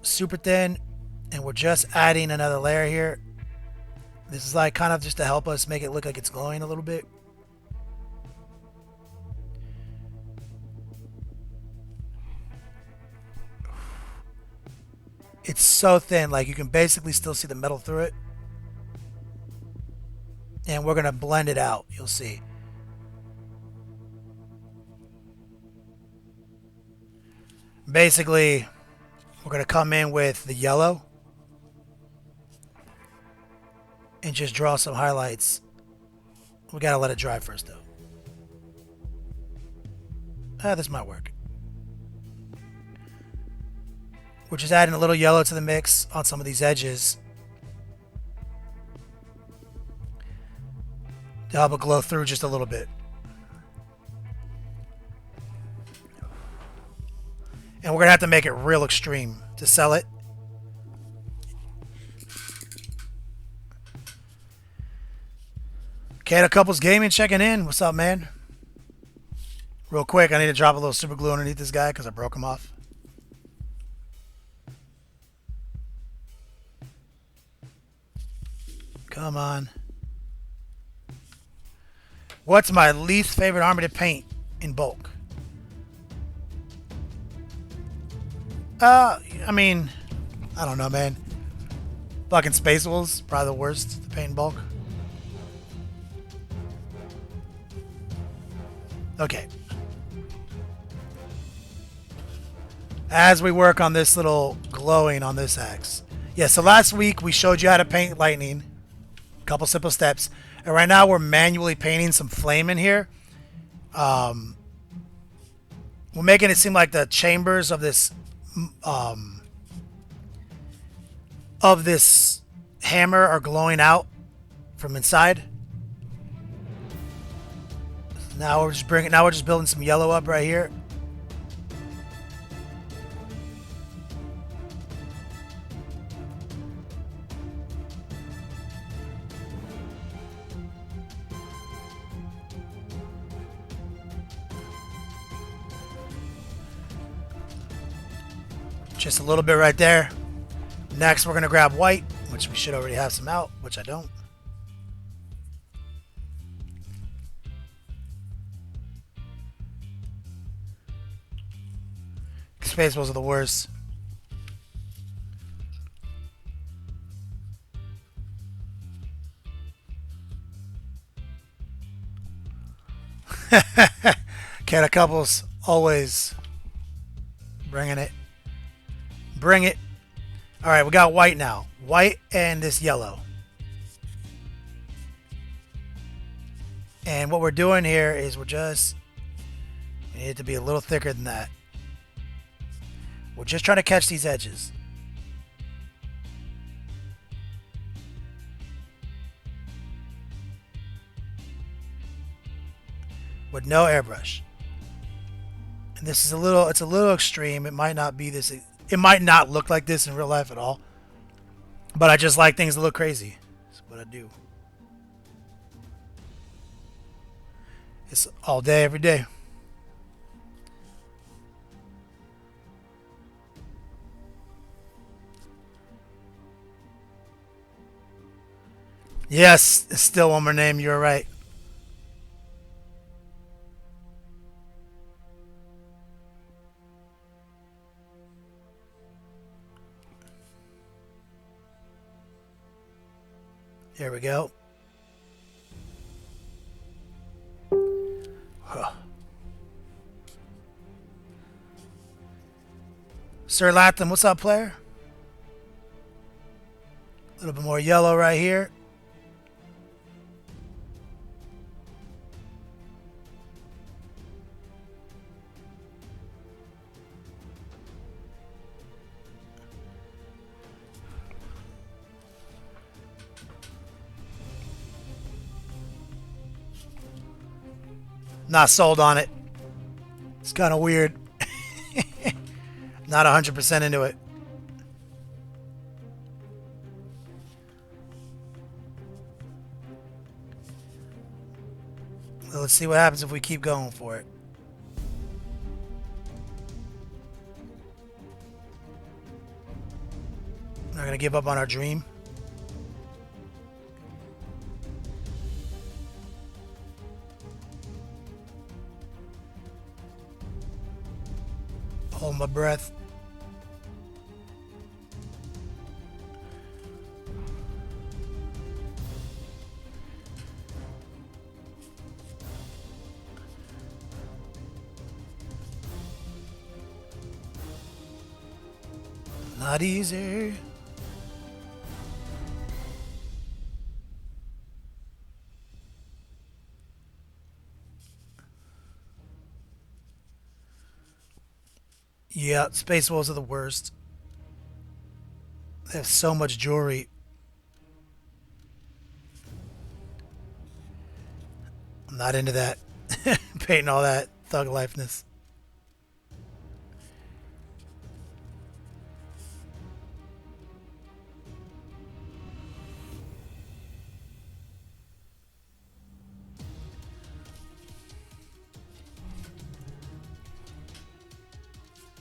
B: Super thin. And we're just adding another layer here. This is like kind of just to help us make it look like it's glowing a little bit. It's so thin, like you can basically still see the metal through it. And we're going to blend it out, you'll see. Basically, we're going to come in with the yellow. And just draw some highlights. We gotta let it dry first, though. This might work. We're just adding a little yellow to the mix on some of these edges to help it glow through just a little bit. And we're gonna have to make it real extreme to sell it. Cat Couples Gaming checking in. What's up, man? Real quick, I need to drop a little super glue underneath this guy because I broke him off. Come on. What's my least favorite army to paint in bulk? I mean, I don't know, man. Fucking Space Wolves, probably the worst to paint in bulk. Okay. As we work on this little glowing on this axe. Yeah, so last week we showed you how to paint lightning. A couple simple steps. And right now we're manually painting some flame in here. We're making it seem like the chambers of this hammer are glowing out from inside. Now we're just building some yellow up right here. Just a little bit right there. Next, we're going to grab white, which we should already have some out, which I don't. Spaceballs are the worst. Cat of couples, always bringing it. Bring it. All right, we got white now. White and this yellow. And what we're doing here is we need it to be a little thicker than that. We're just trying to catch these edges. With no airbrush. And this is it's a little extreme. It might not be this. It might not look like this in real life at all. But I just like things to look crazy. That's what I do. It's all day, every day. Yes, it's still one more name. You're right. There we go. Huh. Sir Latham, what's up, player? A little bit more yellow right here. Not sold on it. It's kind of weird. Not 100% into it. Well, let's see what happens if we keep going for it. We're not going to give up on our dream. Hold my breath. Not easy. Yeah, Space Wolves are the worst. They have so much jewelry. I'm not into that. Painting all that thug lifeness.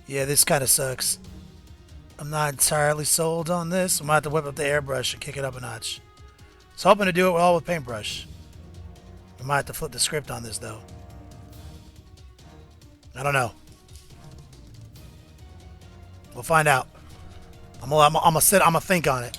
B: Yeah, this kind of sucks. I'm not entirely sold on this. I might have to whip up the airbrush and kick it up a notch. I was hoping to do it all with paintbrush. I might have to flip the script on this though. I don't know. We'll find out. I'm gonna think on it.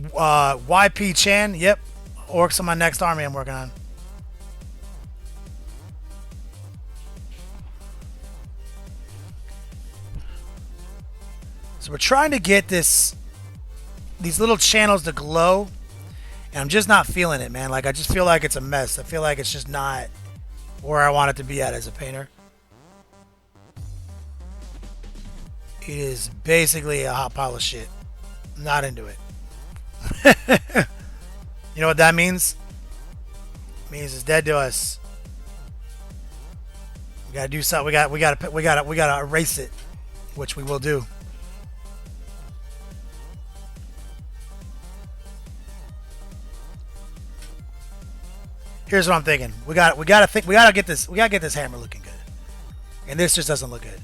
B: YP Chan. Yep. Orcs on my next army I'm working on. So we're trying to get these little channels to glow, and I'm just not feeling it, man. Like, I just feel like it's a mess. I feel like it's just not where I want it to be at as a painter. It is basically a hot pile of shit. I'm not into it. You know what that means? It means it's dead to us. We gotta do something. We gotta erase it, which we will do. Here's what I'm thinking. We gotta get this hammer looking good, and this just doesn't look good.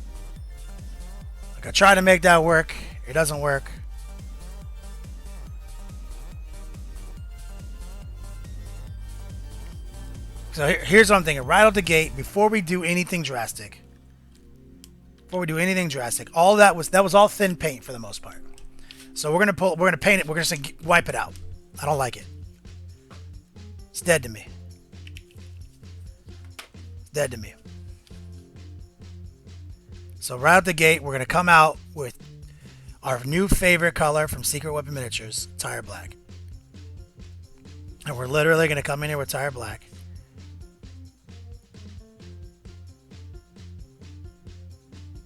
B: Like, I try to make that work, it doesn't work. So here's what I'm thinking. Right out the gate, before we do anything drastic, all that was all thin paint for the most part. So we're gonna paint it. We're gonna wipe it out. I don't like it. It's dead to me. Dead to me. So right out the gate, we're going to come out with our new favorite color from Secret Weapon Miniatures, Tire Black. And we're literally going to come in here with Tire Black.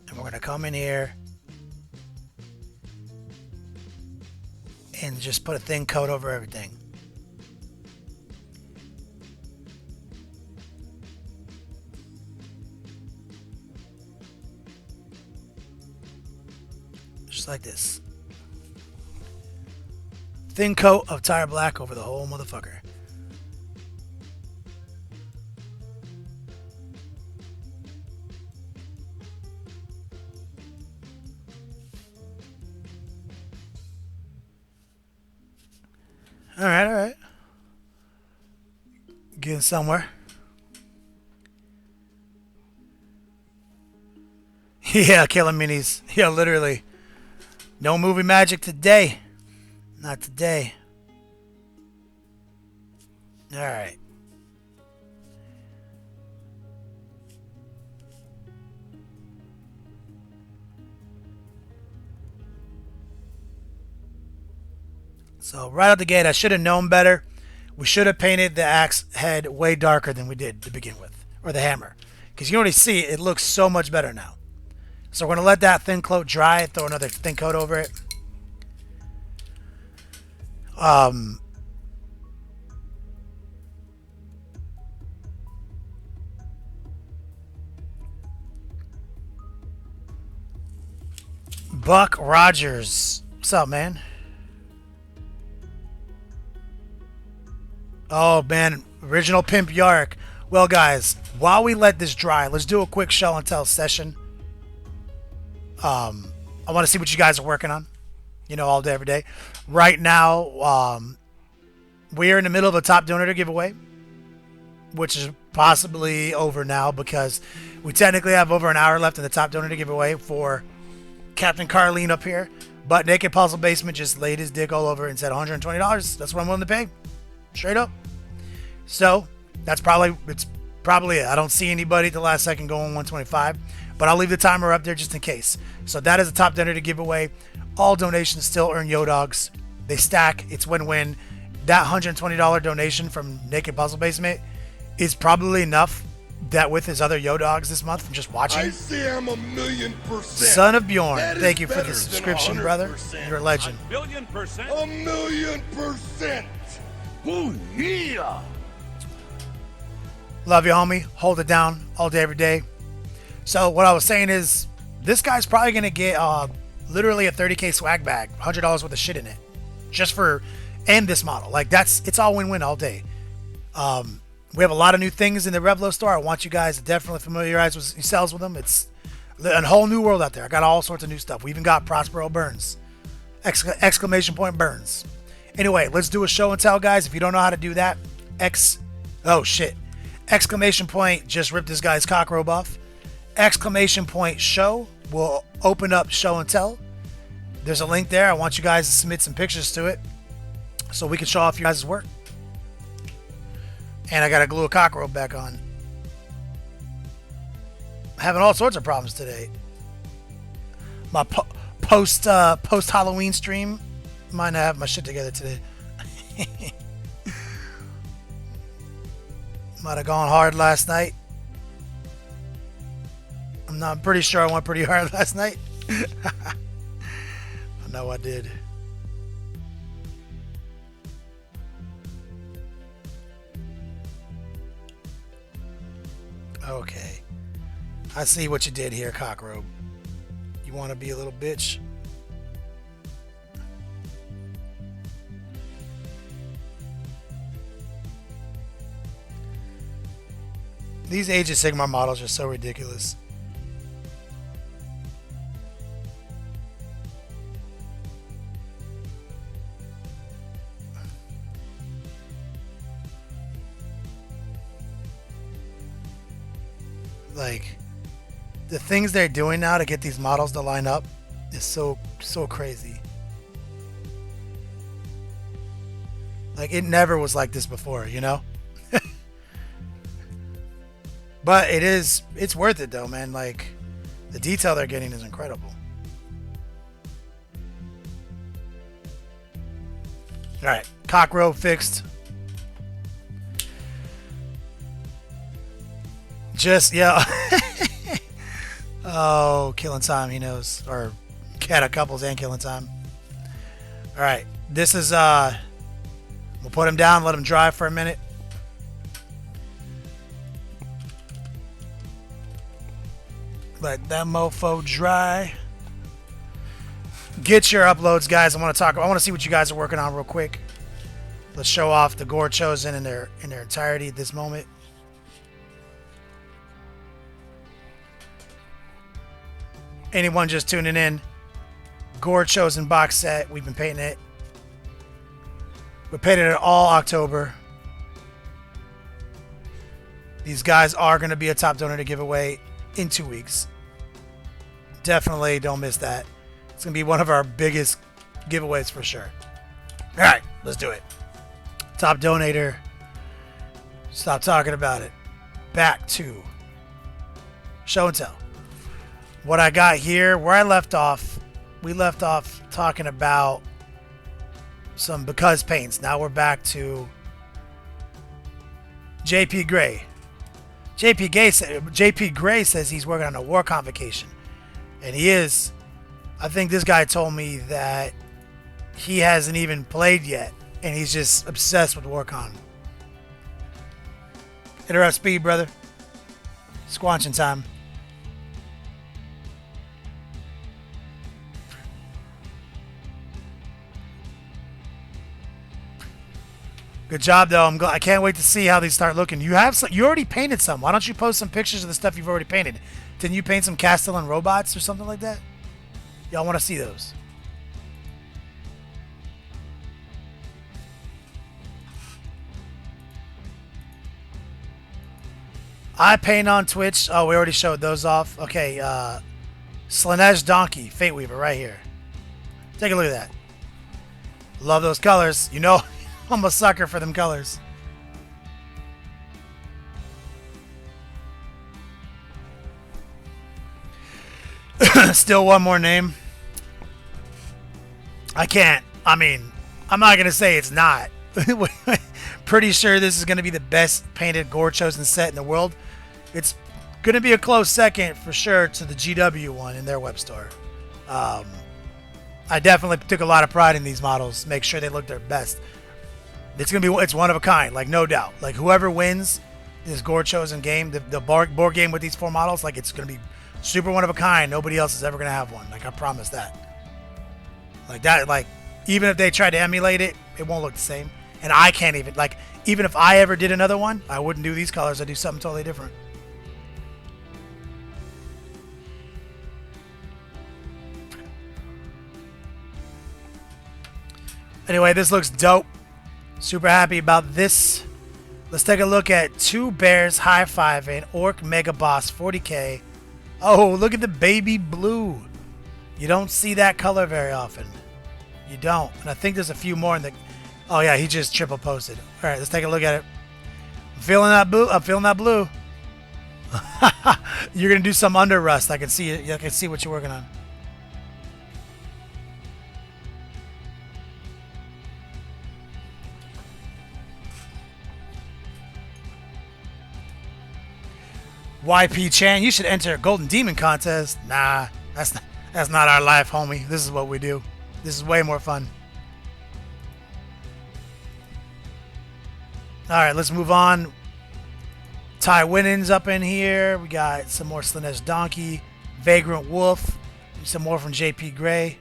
B: And we're going to come in here and just put a thin coat over everything. Just like this. Thin coat of Tire Black over the whole motherfucker. Alright. Getting somewhere. Yeah, killing minis. Yeah, literally. No movie magic today. Not today. Alright. So right out the gate, I should have known better. We should have painted the axe head way darker than we did to begin with. Or the hammer. Because you already see it looks so much better now. So we're going to let that thin coat dry, throw another thin coat over it. Buck Rogers. What's up, man? Oh, man. Original Pimp Yark. Well, guys, while we let this dry, let's do a quick show and tell session. I want to see what you guys are working on, you know, all day, every day. Right now, we're in the middle of a top donator giveaway, which is possibly over now because we technically have over an hour left in the top donator giveaway for Captain Carlene up here. But Naked Puzzle Basement just laid his dick all over it and said $120. That's what I'm willing to pay. Straight up. So it's probably it. I don't see anybody at the last second going 125. But I'll leave the timer up there just in case. So that is a top donor to give away. All donations still earn Yo-Dogs. They stack. It's win-win. That $120 donation from Naked Puzzle Basement is probably enough that with his other Yo-Dogs this month from just watching.
E: I say I'm 1,000,000%.
B: Son of Bjorn,
E: That
B: thank
E: is
B: you for
E: better
B: the
E: than
B: subscription, brother.
E: 100%.
B: You're a legend.
A: 1,000,000%.
E: 1,000,000%.
A: Oh, yeah.
B: Love you, homie. Hold it down all day, every day. So what I was saying is, this guy's probably going to get literally a 30K swag bag, $100 worth of shit in it, just for, and this model. Like, it's all win-win all day. We have a lot of new things in the Revlo store. I want you guys to definitely familiarize yourselves with them. It's a whole new world out there. I got all sorts of new stuff. We even got Prospero Burns. Exclamation point Burns. Anyway, let's do a show and tell, guys. If you don't know how to do that, oh shit. Exclamation point just ripped this guy's cock robe off. Exclamation point show will open up show and tell. There's a link there. I want you guys to submit some pictures to it. so we can show off your guys' work. And I gotta glue a cockroach back on. Having all sorts of problems today. My post Halloween stream might not have my shit together today. Might have gone hard last night. I'm pretty sure I went pretty hard last night. I know I did. Okay. I see what you did here, Cockroach. You want to be a little bitch? These Age of Sigmar models are so ridiculous. Like, the things they're doing now to get these models to line up is so crazy. Like, it never was like this before, you know? But it's worth it though, man. Like, the detail they're getting is incredible. Alright, cockroach fixed. Just, yeah. Oh, killing time, he knows. Or cat of couples and killing time. Alright, this is, we'll put him down, let him dry for a minute. Let that mofo dry. Get your uploads, guys. I want to see what you guys are working on real quick. Let's show off the Gore Chosen in their entirety at this moment. Anyone just tuning in, Gore Chosen box set. We've been painting it. We painted it all October. These guys are going to be a top donor to giveaway in 2 weeks. Definitely don't miss that. It's going to be one of our biggest giveaways for sure. All right, let's do it. Top donator. Stop talking about it. Back to show and tell. What I got here, where I left off, we left off talking about some because paints. Now we're back to JP Gray. JP Gray says he's working on a war convocation. And he is. I think this guy told me that he hasn't even played yet. And he's just obsessed with Warcon. Interrupt speed, brother. Squanching time. Good job, though. I can't wait to see how these start looking. You already painted some. Why don't you post some pictures of the stuff you've already painted? Didn't you paint some Castellan robots or something like that? Y'all want to see those? I paint on Twitch. Oh, we already showed those off. Okay, Slanesh Donkey, Fate Weaver, right here. Take a look at that. Love those colors. You know, I'm a sucker for them colors. Still one more name. I can't. I mean, I'm not going to say it's not. Pretty sure this is going to be the best painted Gore Chosen set in the world. It's going to be a close second for sure to the GW one in their web store. I definitely took a lot of pride in these models. Make sure they look their best. It's one of a kind, like no doubt. Like whoever wins this Gore Chosen game, the board game with these 4 models, like it's going to be super one of a kind. Nobody else is ever going to have one. Like I promise that. Like that, like even if they try to emulate it, it won't look the same. And I can't even, like, even if I ever did another one, I wouldn't do these colors. I'd do something totally different. Anyway, this looks dope. Super happy about this. Let's take a look at 2 bears high-fiving Orc Mega Boss 40k. Oh, look at the baby blue. You don't see that color very often. You don't. And I think there's a few more in the... Oh yeah, he just triple posted. All right, let's take a look at it. I'm feeling that blue. I'm feeling that blue. You're gonna do some under rust. I can see it. I can see what you're working on. YP Chan, you should enter a Golden Demon contest. Nah, that's not our life, homie. This is what we do. This is way more fun. All right, let's move on. Ty Winnen's up in here. We got some more Slanesh Donkey, Vagrant Wolf, some more from JP Gray.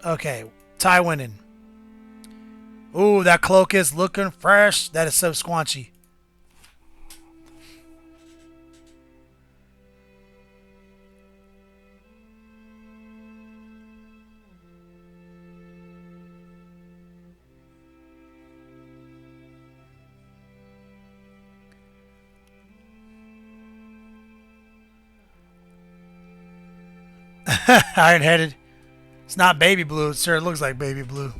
B: Okay, Ty Winnen. Ooh, that cloak is looking fresh. That is so squanchy. Iron-headed. It's not baby blue. It sure looks like baby blue.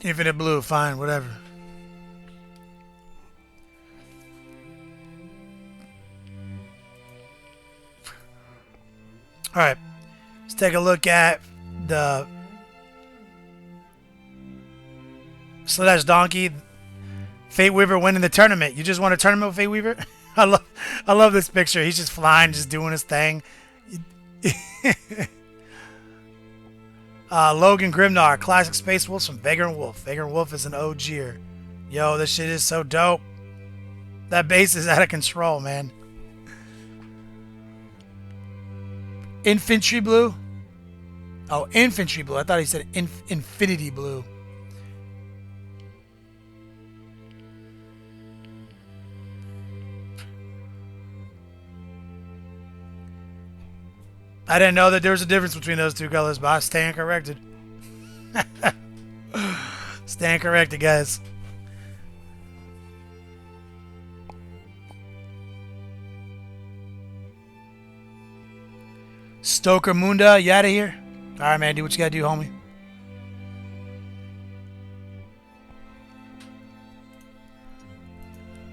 B: Infinite blue, fine, whatever. All right, let's take a look at the Slanesh Donkey. Fate Weaver winning the tournament. You just won a tournament with Fate Weaver? I love this picture. He's just flying, just doing his thing. Logan Grimnar, classic Space Wolves from Vagrant Wolf. Vagrant Wolf is an OG'er. Yo, this shit is so dope. That base is out of control, man. Infantry blue? Oh, infantry blue. I thought he said infinity blue. I didn't know that there was a difference between those two colors, but I stand corrected. Stand corrected, guys. Stoker Munda, you out of here? All right, man, do what you gotta do, homie.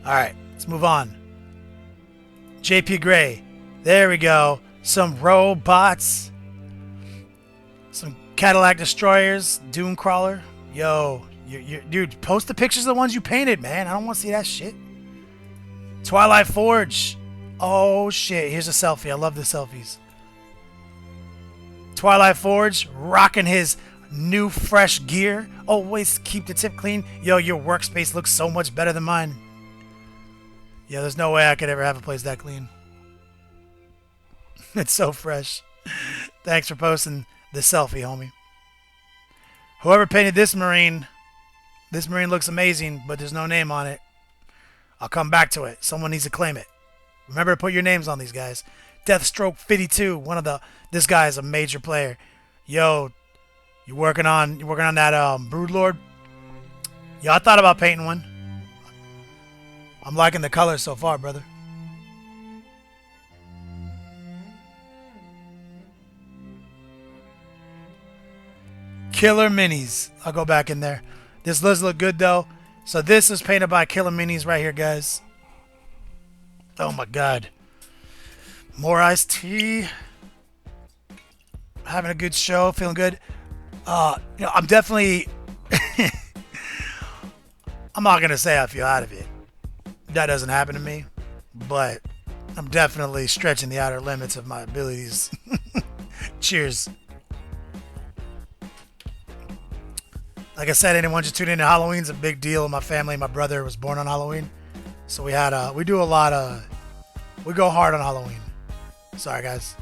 B: All right, let's move on. JP Gray, there we go. Some robots, some Cadillac Destroyers, Doom Crawler. Yo, dude, post the pictures of the ones you painted, man. I don't want to see that shit. Twilight Forge. Oh, shit. Here's a selfie. I love the selfies. Twilight Forge rocking his new fresh gear. Always keep the tip clean. Yo, your workspace looks so much better than mine. Yeah, there's no way I could ever have a place that clean. It's so fresh. Thanks for posting the selfie, homie. Whoever painted this Marine looks amazing, but there's no name on it. I'll come back to it. Someone needs to claim it. Remember to put your names on these guys. Deathstroke 52, this guy is a major player. Yo, you working on that Broodlord? Yo, I thought about painting one. I'm liking the colors so far, brother. Killer Minis. I'll go back in there. This does look good, though. So this is painted by Killer Minis right here, guys. Oh, my God. More iced tea. Having a good show. Feeling good. I'm definitely... I'm not going to say I feel out of it. That doesn't happen to me. But I'm definitely stretching the outer limits of my abilities. Cheers. Like I said, anyone just tuning in, Halloween's a big deal in my family. My brother was born on Halloween. So we do a lot of, we go hard on Halloween. Sorry, guys.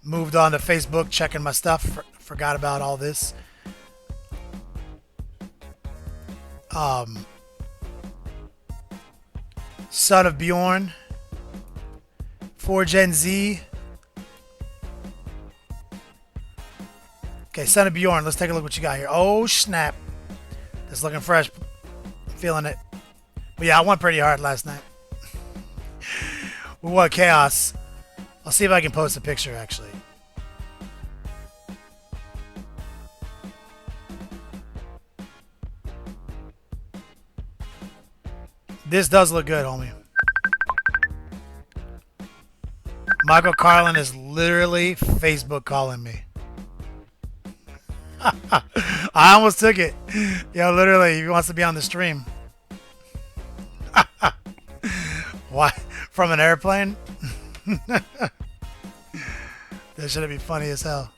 B: Moved on to Facebook, checking my stuff. Forgot about all this. Son of Bjorn. 4 Gen Z. Okay, Son of Bjorn, let's take a look what you got here. Oh, snap. That's looking fresh. Feeling it. But yeah, I went pretty hard last night. What chaos? I'll see if I can post a picture actually. This does look good, homie. Michael Carlin is literally Facebook calling me. I almost took it. Yo, literally, he wants to be on the stream. Why? From an airplane? That should be funny as hell.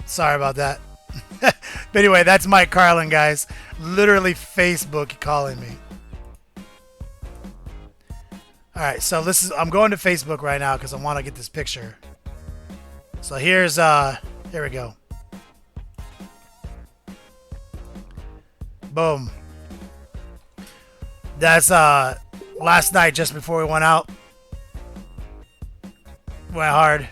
B: Sorry about that. But anyway, that's Mike Carlin, guys. Literally Facebook calling me. Alright, so this is I'm going to Facebook right now because I want to get this picture. So here's here we go. Boom. That's last night just before we went out. Went hard.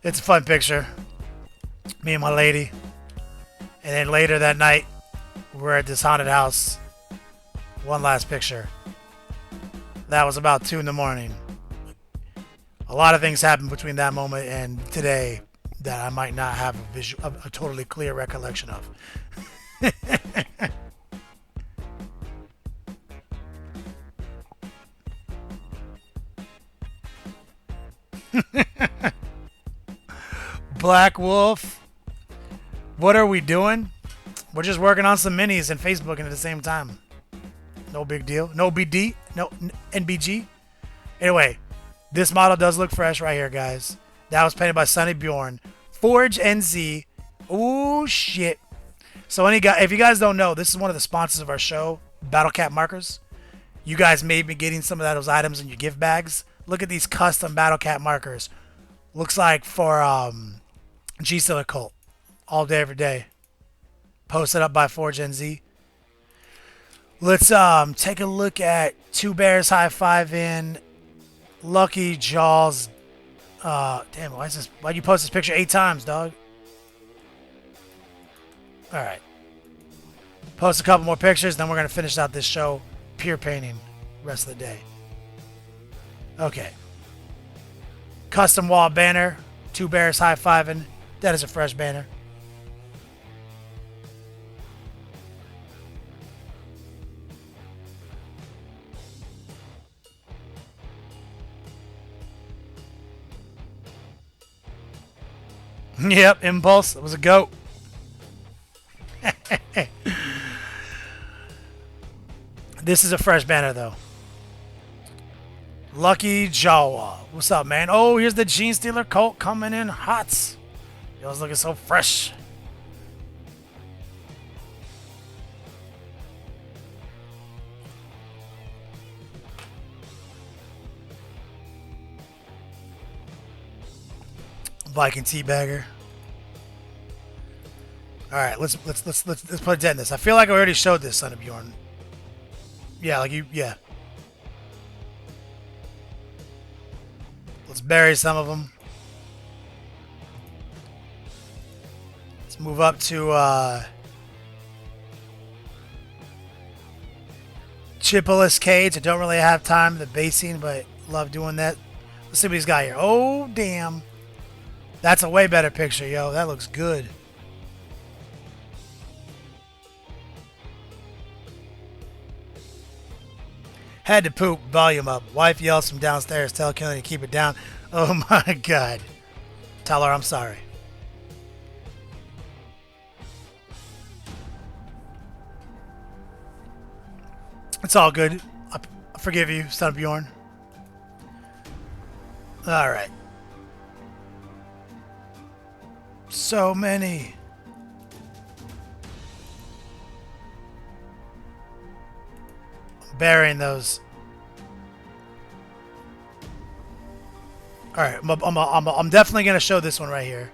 B: It's a fun picture. Me and my lady. And then later that night, we're at this haunted house. One last picture. That was about 2 in the morning. A lot of things happened between that moment and today that I might not have a totally clear recollection of. Black Wolf. What are we doing? We're just working on some minis and Facebooking at the same time. No big deal. No BD. No NBG. Anyway, this model does look fresh right here, guys. That was painted by Sonny Bjorn. Forge NZ. Ooh, shit. So if you guys don't know, this is one of the sponsors of our show, Battle Cat Markers. You guys may be getting some of those items in your gift bags. Look at these custom Battle Cat markers. Looks like for G-Sealer Cult. All day, every day. Posted up by Forge NZ. Let's take a look at Two Bears High Five in Lucky Jaws. Damn, why'd you post this picture 8 times, dog? Alright. Post a couple more pictures, then we're gonna finish out this show. Pure painting. Rest of the day. Okay. Custom wall banner. Two Bears High Fiving. That is a fresh banner. Yep, Impulse. It was a goat. This is a fresh banner, though. Lucky Jawa. What's up, man? Oh, here's the Gene Stealer Colt coming in hot. Yo, it's looking so fresh. Viking Teabagger. All right, let's put a dent in this. I feel like I already showed this, Son of Bjorn. Yeah, yeah. Let's bury some of them. Let's move up to Chipless Cage. I don't really have time the basing, but love doing that. Let's see what he's got here. Oh, damn. That's a way better picture, yo. That looks good. Had to poop. Volume up. Wife yells from downstairs. Tell Kelly to keep it down. Oh my God. Tell her I'm sorry. It's all good. I forgive you, Son of Bjorn. All right. So many. Burying those. All right, I'm definitely gonna show this one right here.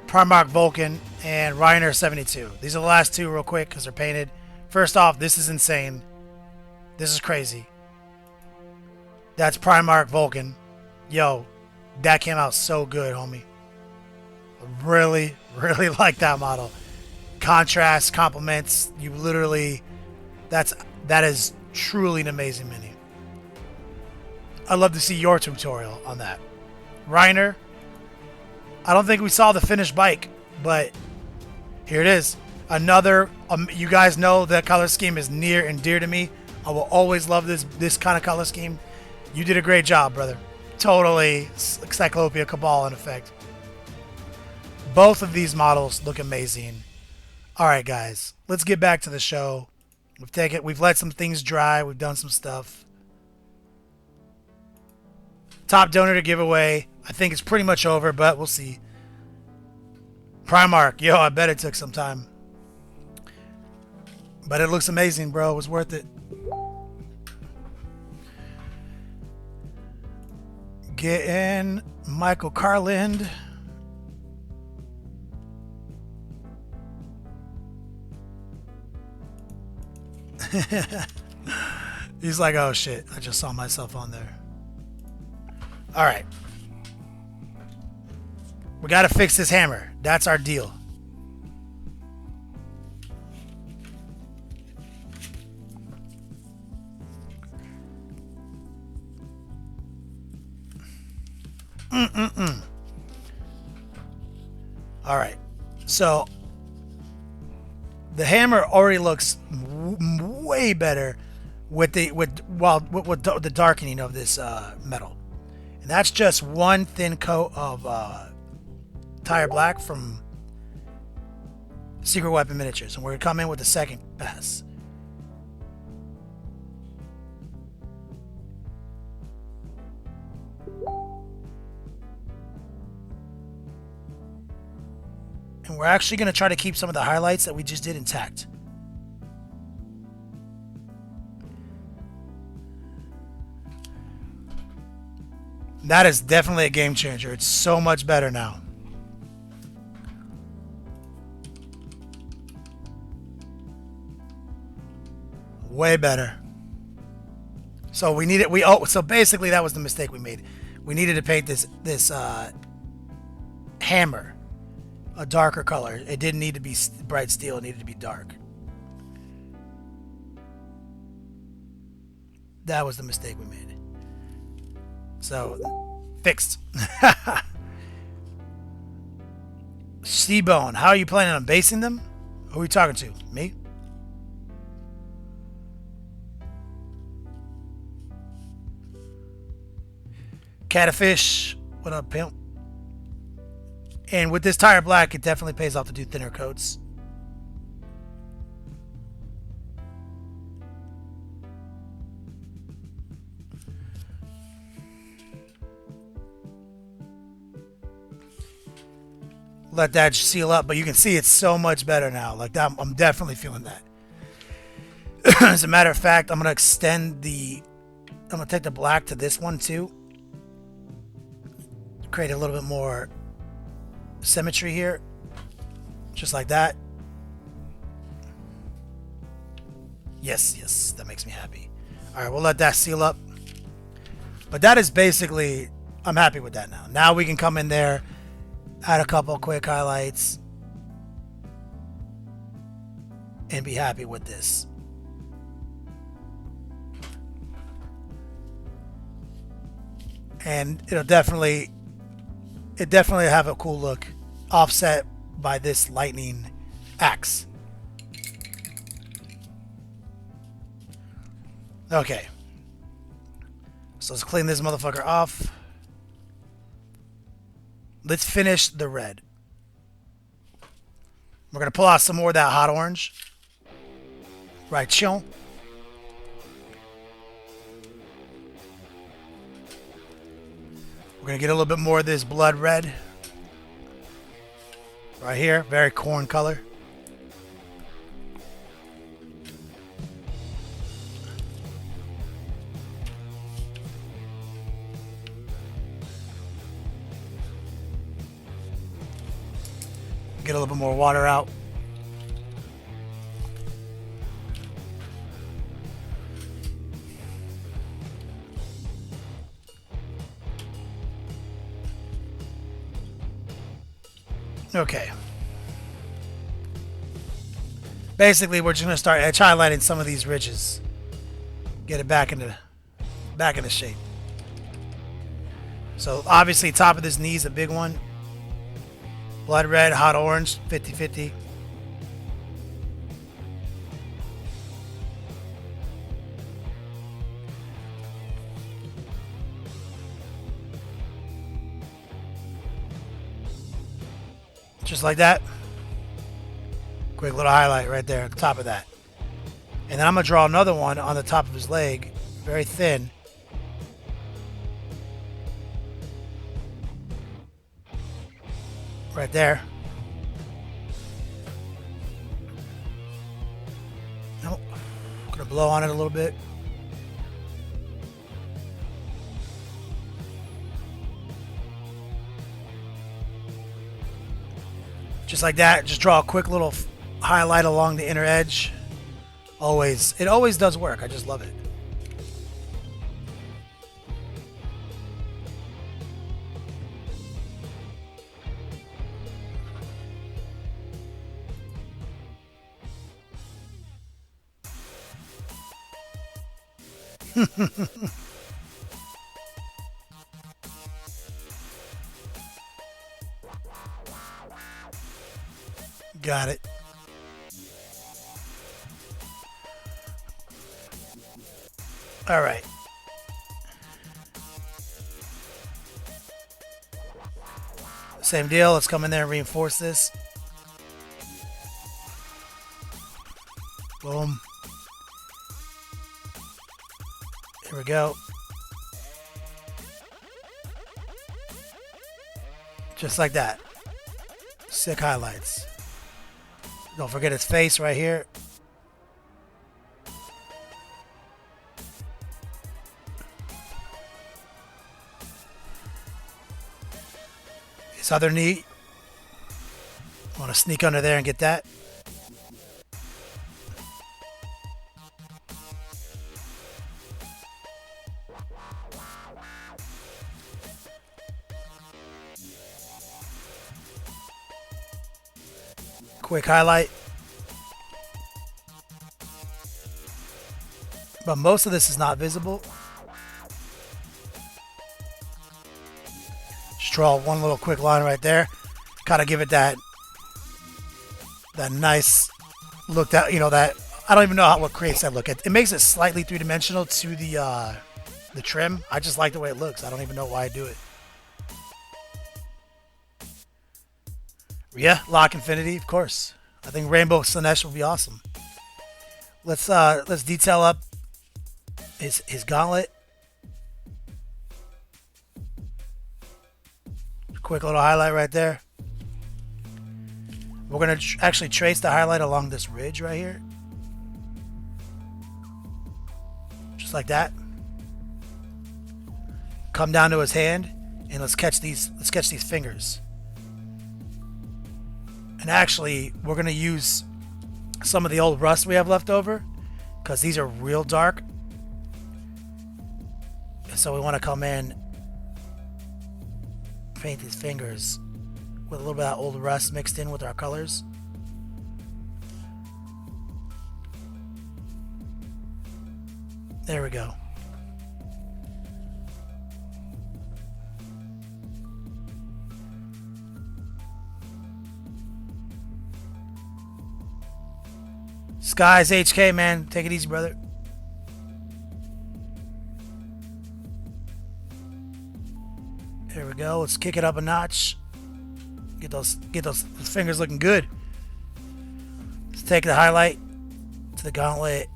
B: Primarch Vulcan and Reiner 72. These are the last two real quick because they're painted. First off, this is insane. This is crazy. That's Primarch Vulcan. Yo, that came out so good, homie. I really, really like that model. contrast, complements. You literally, that is truly an amazing mini. I'd love to see your tutorial on that. Reiner, I don't think we saw the finished bike, but here it is. Another, you guys know that color scheme is near and dear to me. I will always love this kind of color scheme. You did a great job, brother. Totally Cyclopia Cabal in effect. Both of these models look amazing. All right, guys, let's get back to the show. We've let some things dry. We've done some stuff. Top donor to giveaway. I think it's pretty much over, but we'll see. Primark. Yo, I bet it took some time. But it looks amazing, bro. It was worth it. Get in Michael Carland. He's like, oh shit, I just saw myself on there. All right. We got to fix this hammer. That's our deal. All right. So the hammer already looks way better with the darkening of this metal, and that's just one thin coat of tire black from Secret Weapon Miniatures, and we're gonna come in with the second pass. And we're actually going to try to keep some of the highlights that we just did intact. That is definitely a game changer. It's so much better now. Way better. So we needed, so basically that was the mistake we made. We needed to paint this hammer a darker color. It didn't need to be bright steel. It needed to be dark. That was the mistake we made. So, fixed. Seabone, how are you planning on basing them? Who are we talking to? Me? Catfish, what up, pimp? And with this tire black, it definitely pays off to do thinner coats. Let that seal up, but you can see it's so much better now. Like that, I'm definitely feeling that. As a matter of fact, I'm gonna I'm gonna take the black to this one too. Create a little bit more symmetry here, just like that. Yes, that makes me happy. All right, we'll let that seal up. But that is basically, I'm happy with that now. Now we can come in there, add a couple quick highlights, and be happy with this. And it'll definitely have a cool look, offset by this lightning axe. Okay, so let's clean this motherfucker off. Let's finish the red. We're gonna pull out some more of that hot orange. Right, chill. We're gonna get a little bit more of this blood red. Right here, very Khorne color. Get a little bit more water out. Okay. Basically, we're just gonna start edge highlighting some of these ridges. Get it back into shape. So obviously, top of this knee is a big one. Blood red, hot orange, 50-50. Just like that. Quick little highlight right there at the top of that. And then I'm going to draw another one on the top of his leg, very thin. Right there. Nope. Gonna blow on it a little bit. Just like that. Just draw a quick little highlight along the inner edge. It always does work. I just love it. Got it. All right. Same deal. Let's come in there and reinforce this. Boom. Here we go. Just like that. Sick highlights. Don't forget his face right here. His other knee. Want to sneak under there and get that. Quick highlight. But most of this is not visible. Just draw one little quick line right there. Kind of give it that nice look, that, you know, that, I don't even know what creates that look. It makes it slightly three-dimensional to the trim. I just like the way it looks. I don't even know why I do it. Yeah, Lock Infinity, of course. I think Rainbow Slanesh will be awesome. Let's detail up his gauntlet. Quick little highlight right there. We're gonna actually trace the highlight along this ridge right here, just like that. Come down to his hand, and let's catch these fingers. And actually, we're going to use some of the old rust we have left over, because these are real dark. And so we want to come in, paint these fingers with a little bit of old rust mixed in with our colors. There we go. Skies HK, man. Take it easy, brother. There we go. Let's kick it up a notch. Get those fingers looking good. Let's take the highlight to the gauntlet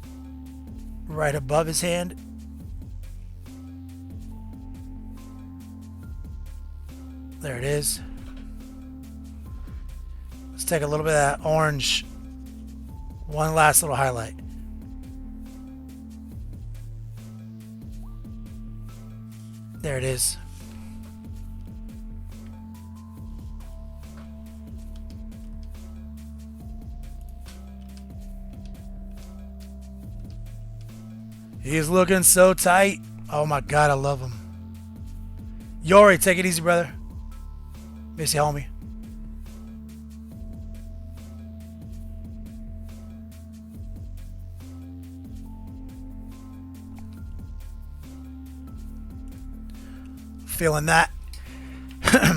B: right above his hand. There it is. Let's take a little bit of that orange. One last little highlight. There it is. He's looking so tight. Oh my God, I love him. Yori, take it easy, brother. Miss you, homie. feeling that.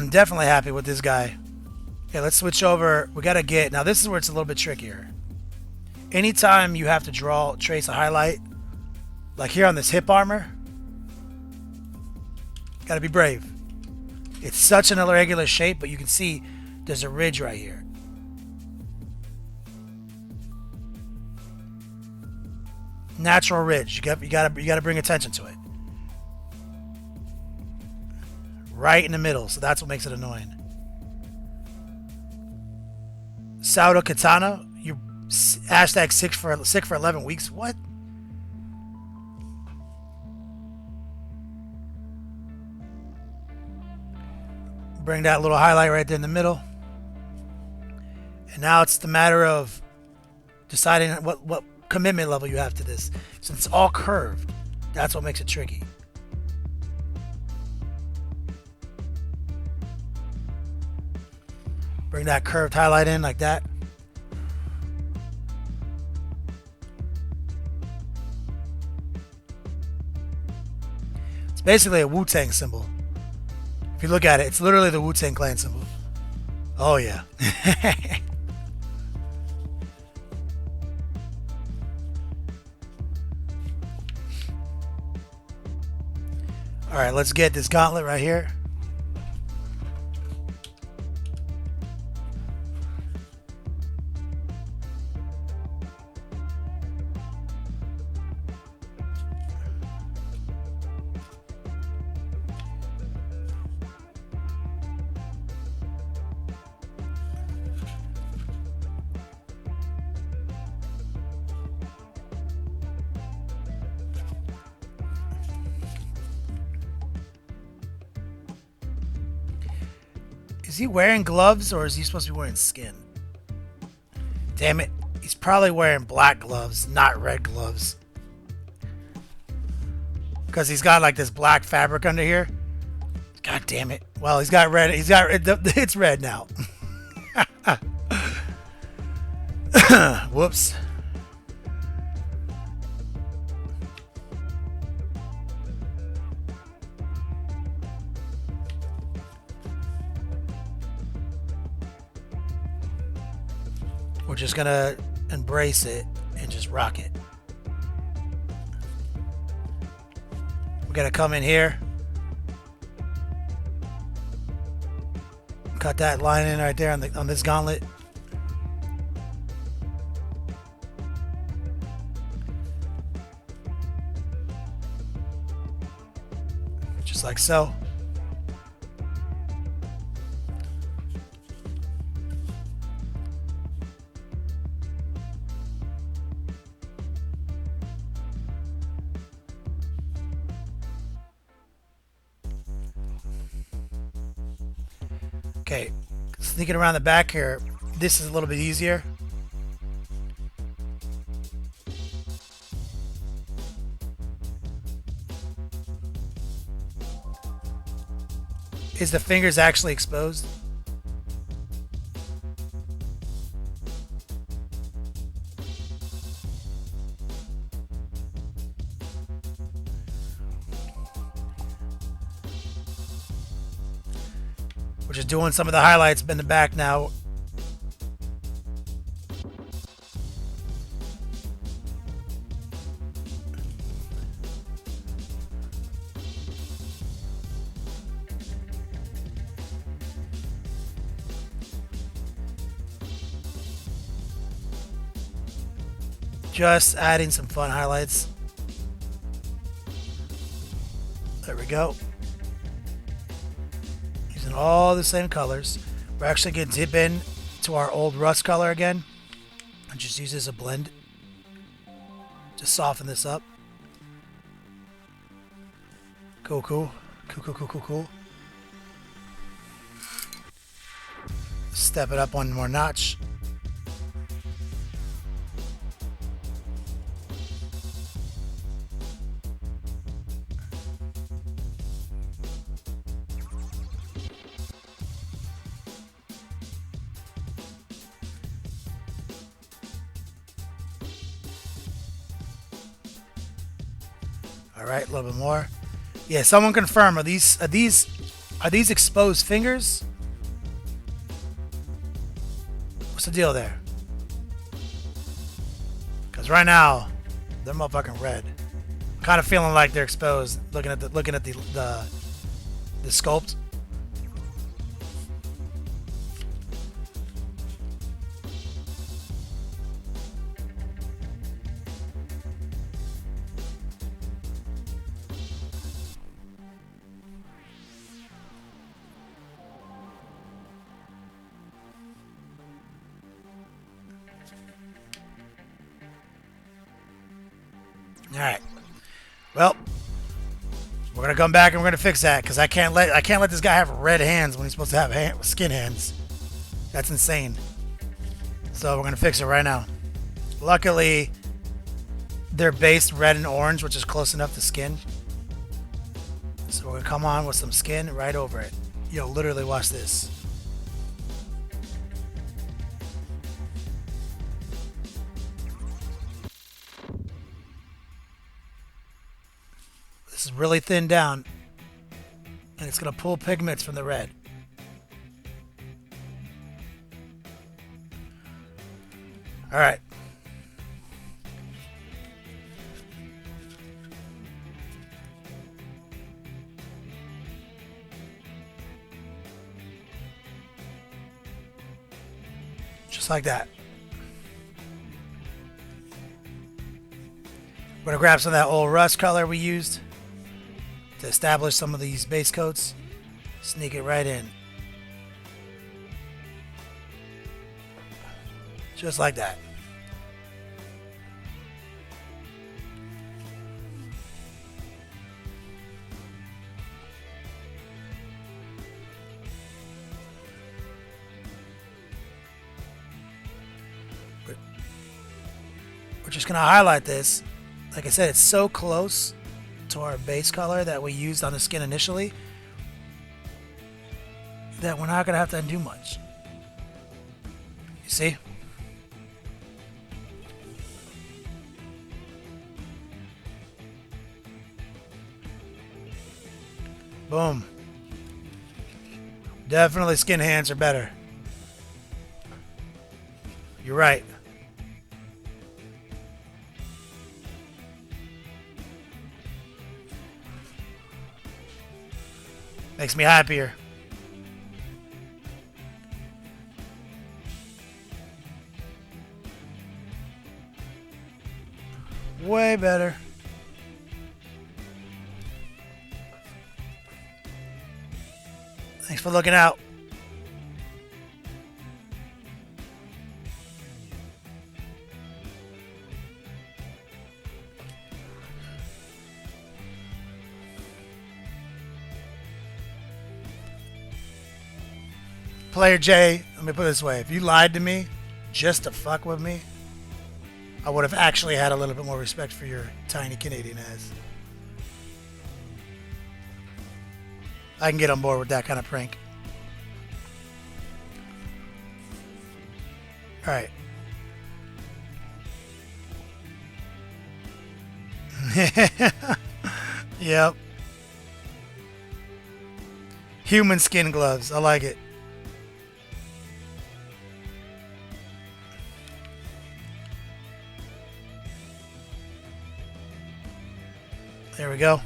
B: Definitely happy with this guy. Okay, let's switch over. We gotta get, now this is where it's a little bit trickier. Anytime you have to trace a highlight, like here on this hip armor, gotta be brave. It's such an irregular shape, but you can see there's a ridge right here. Natural ridge. You gotta bring attention to it. Right in the middle, so that's what makes it annoying. Sauda Katana, you hashtag sick for 11 weeks. What? Bring that little highlight right there in the middle. And now it's the matter of deciding what commitment level you have to this. Since it's all curved, that's what makes it tricky. Bring that curved highlight in like that. It's basically a Wu-Tang symbol. If you look at it, it's literally the Wu-Tang Clan symbol. Oh yeah. Alright, let's get this gauntlet right here. Is he wearing gloves or is he supposed to be wearing skin? Damn it. He's probably wearing black gloves, not red gloves. Because he's got like this black fabric under here. God damn it. Well, he's got red. It's red now. Whoops. We're just gonna embrace it and just rock it. We're gonna come in here, cut that line in right there on this gauntlet. Just like so. Okay, sneaking around the back here, this is a little bit easier. Is the fingers actually exposed? We're just doing some of the highlights in the back now. Just adding some fun highlights. There we go. Using all the same colors. We're actually going to dip in to our old rust color again and just use it as a blend. Just soften this up. Cool, cool. Cool, cool, cool, cool, cool. Step it up one more notch. All right, a little bit more. Yeah, someone confirm. Are these Are these exposed fingers? What's the deal there? Because right now, they're motherfucking red. I'm kind of feeling like they're exposed. Looking at the sculpt. Alright. Well, we're gonna come back and we're gonna fix that because I can't let this guy have red hands when he's supposed to have skin hands. That's insane. So we're gonna fix it right now. Luckily, they're based red and orange, which is close enough to skin. So we're gonna come on with some skin right over it. Yo, literally watch this. This is really thinned down, and it's going to pull pigments from the red. All right. Just like that. We're going to grab some of that old rust color we used to establish some of these base coats. Sneak it right in. Just like that. We're just going to highlight this. Like I said, it's so close to our base color that we used on the skin initially that we're not going to have to undo much. You see? Boom. Definitely skin hands are better. You're right. Makes me happier. Way better. Thanks for looking out. Player J, let me put it this way. If you lied to me just to fuck with me, I would have actually had a little bit more respect for your tiny Canadian ass. I can get on board with that kind of prank. Alright. Yep. Human skin gloves. I like it. There we go.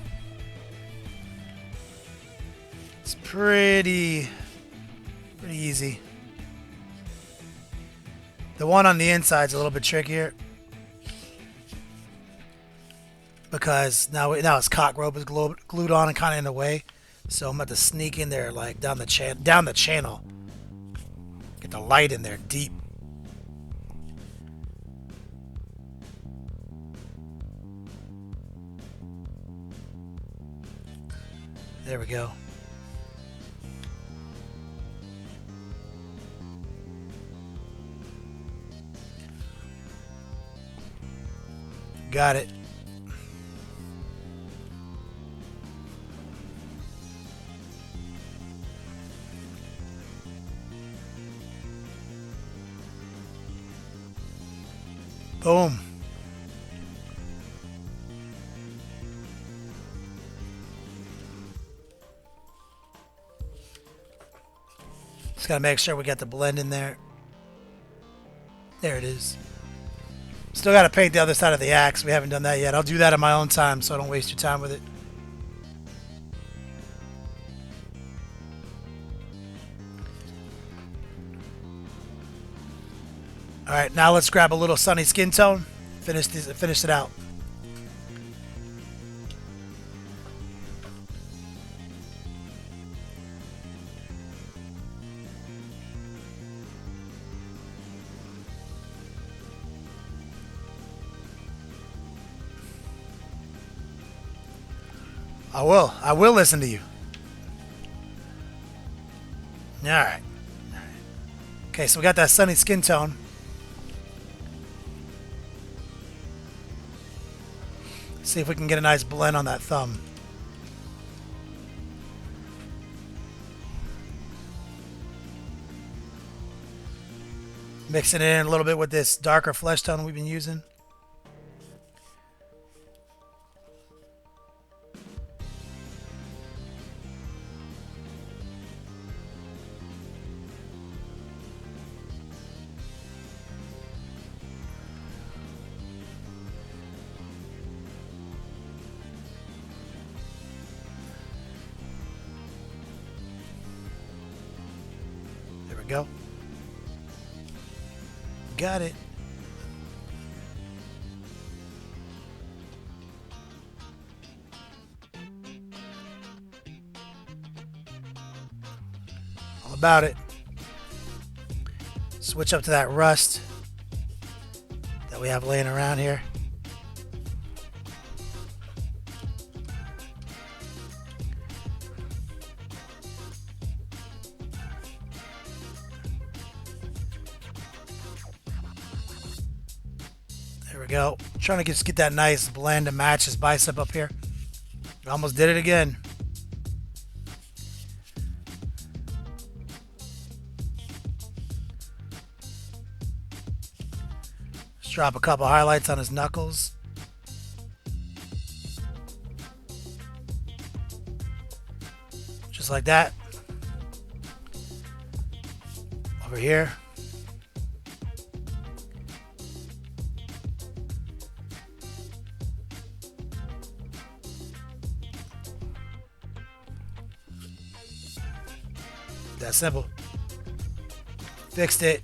B: It's pretty easy. The one on the inside is a little bit trickier because now its cock rope is glued on and kind of in the way. So I'm about to sneak in there like down the channel. Get the light in there deep. There we go. Got it. Boom. Just gotta make sure we got the blend in there. There it is. Still gotta paint the other side of the axe. We haven't done that yet. I'll do that in my own time so I don't waste your time with it. Alright, now let's grab a little sunny skin tone. Finish it out. I will listen to you. Alright. Okay, so we got that sunny skin tone. See if we can get a nice blend on that thumb. Mixing it in a little bit with this darker flesh tone we've been using. Go. Got it. All about it. Switch up to that rust that we have laying around here. There we go. Trying to just get that nice blend to match his bicep up here. Almost did it again. Let's drop a couple highlights on his knuckles. Just like that. Over here. That simple. Fixed it.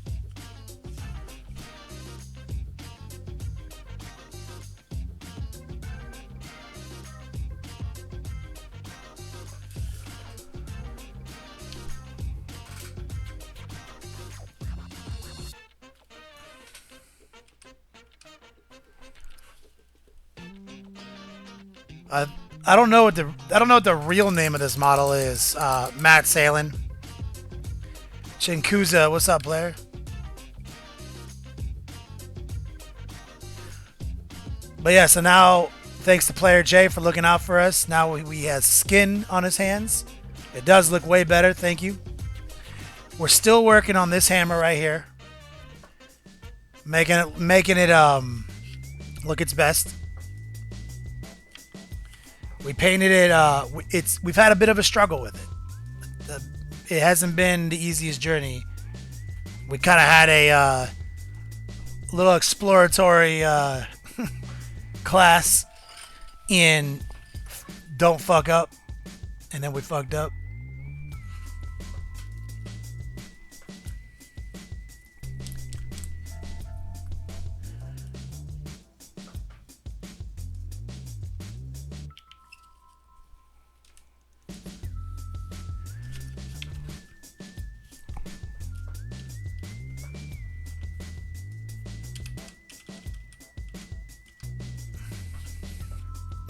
B: I don't know what the real name of this model is. Matt Salen. Chinkuza, what's up, Blair? But yeah, so now, thanks to Player J for looking out for us. Now we have skin on his hands. It does look way better, thank you. We're still working on this hammer right here. Making it look its best. We painted it, we've had a bit of a struggle with it. It hasn't been the easiest journey. We kind of had a little exploratory class in Don't Fuck Up, and then we fucked up.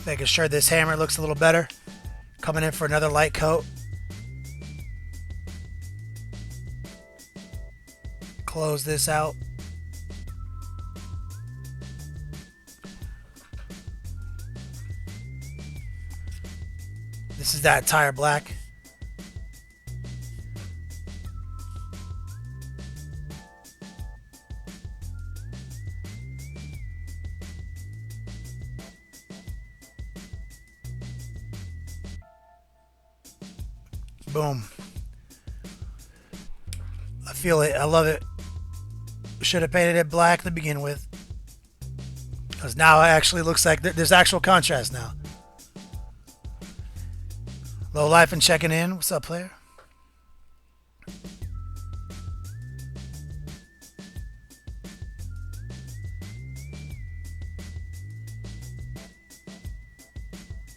B: Making sure this hammer looks a little better. Coming in for another light coat. Close this out. This is that tire black. Boom. feel it. I love it. Should have painted it black to begin with. Because now it actually looks like there's actual contrast now. Low life and checking in. What's up, player?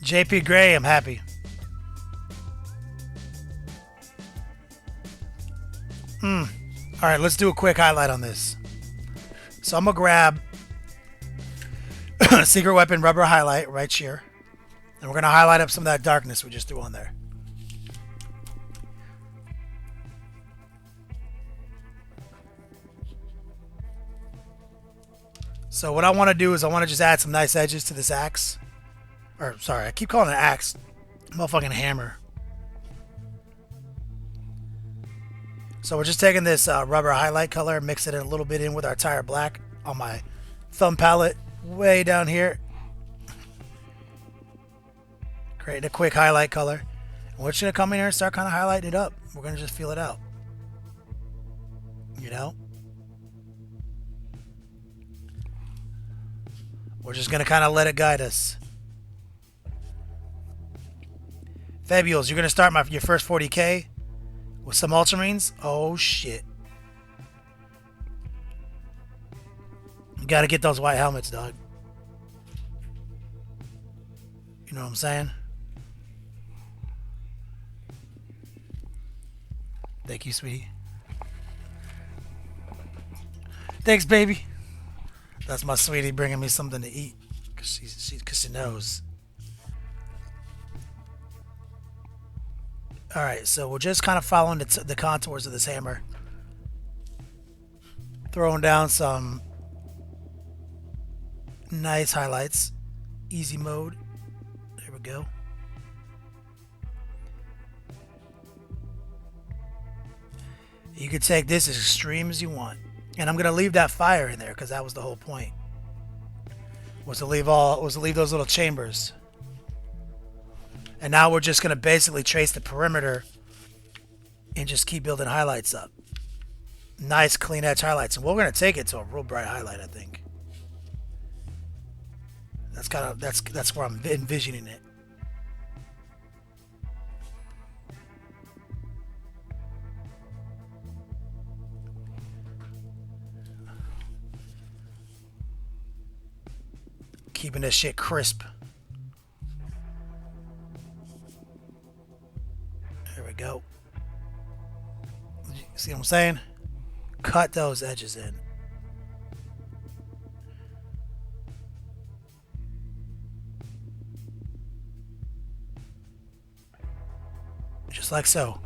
B: JP Gray, I'm happy. Alright, let's do a quick highlight on this. So I'm going to grab Secret Weapon Rubber Highlight right here. And we're going to highlight up some of that darkness we just threw on there. So what I want to do is I want to just add some nice edges to this axe. Or, sorry, I keep calling it an axe. Motherfucking hammer. So we're just taking this rubber highlight color, mix it a little bit in with our tire black on my thumb palette way down here. Creating a quick highlight color. And we're just going to come in here and start kind of highlighting it up. We're going to just feel it out. You know? We're just going to kind of let it guide us. Fabules, you're going to start your first 40k with some ultramarines? Oh, shit. You got to get those white helmets, dog. You know what I'm saying? Thank you, sweetie. Thanks, baby. That's my sweetie bringing me something to eat. Because she knows. Alright, so we're just kind of following the contours of this hammer. Throwing down some nice highlights. Easy mode. There we go. You can take this as extreme as you want. And I'm going to leave that fire in there because that was the whole point. Was to leave those little chambers. And now we're just going to basically trace the perimeter and just keep building highlights up. Nice clean edge highlights. And we're going to take it to a real bright highlight, I think. That's where I'm envisioning it. Keeping this shit crisp. There we go. See what I'm saying? Cut those edges in. Just like so.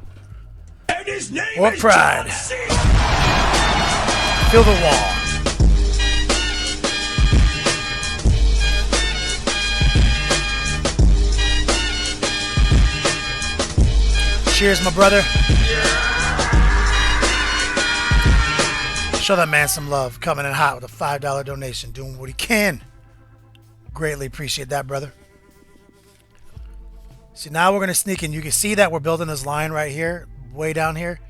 A: And his name
B: More
A: is
B: pride.
A: John C.
B: Fill the wall. Cheers, my brother. Show that man some love. Coming in hot with a $5 donation. Doing what he can. Greatly appreciate that, brother. See, now we're going to sneak in. You can see that we're building this line right here. Way down here.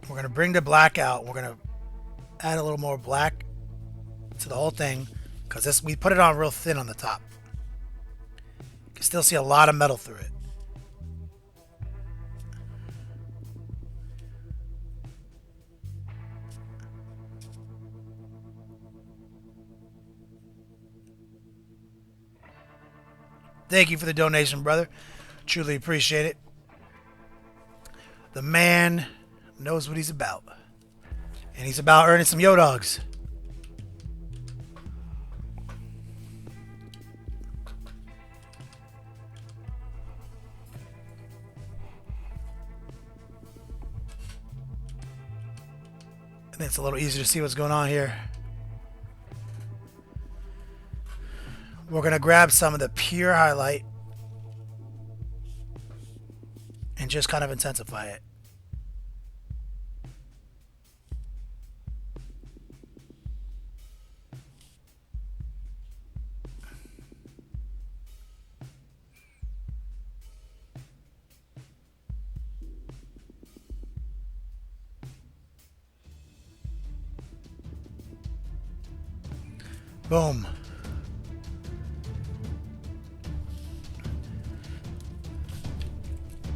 B: We're going to bring the black out. We're going to add a little more black to the whole thing. Because we put it on real thin on the top. You can still see a lot of metal through it. Thank you for the donation, brother. Truly appreciate it. The man knows what he's about. And he's about earning some yo-dogs. And it's a little easier to see what's going on here. We're going to grab some of the pure highlight and just kind of intensify it. Boom.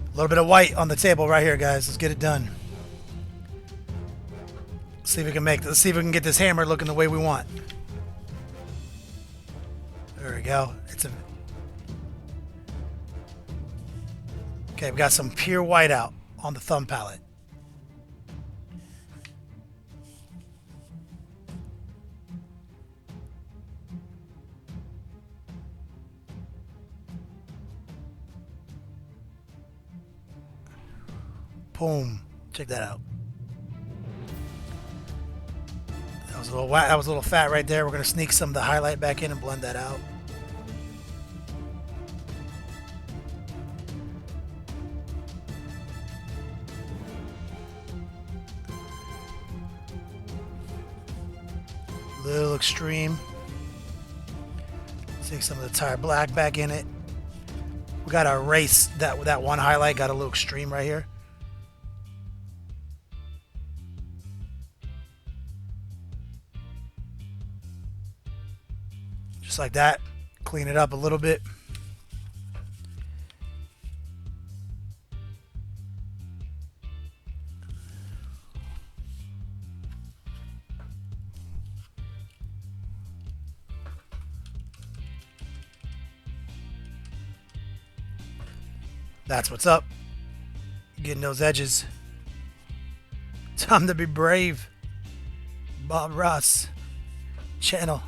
B: A little bit of white on the table right here, guys. Let's get it done. See if we can let's see if we can get this hammer looking the way we want. There we go. Okay, we got some pure white out on the thumb palette. Boom. Check that out. That was a little fat right there. We're going to sneak some of the highlight back in and blend that out. Little extreme. Take some of the tire black back in it. We got to erase that one highlight. Got a little extreme right here. Just like that. Clean it up a little bit. That's what's up. Getting those edges. Time to be brave. Bob Ross channel.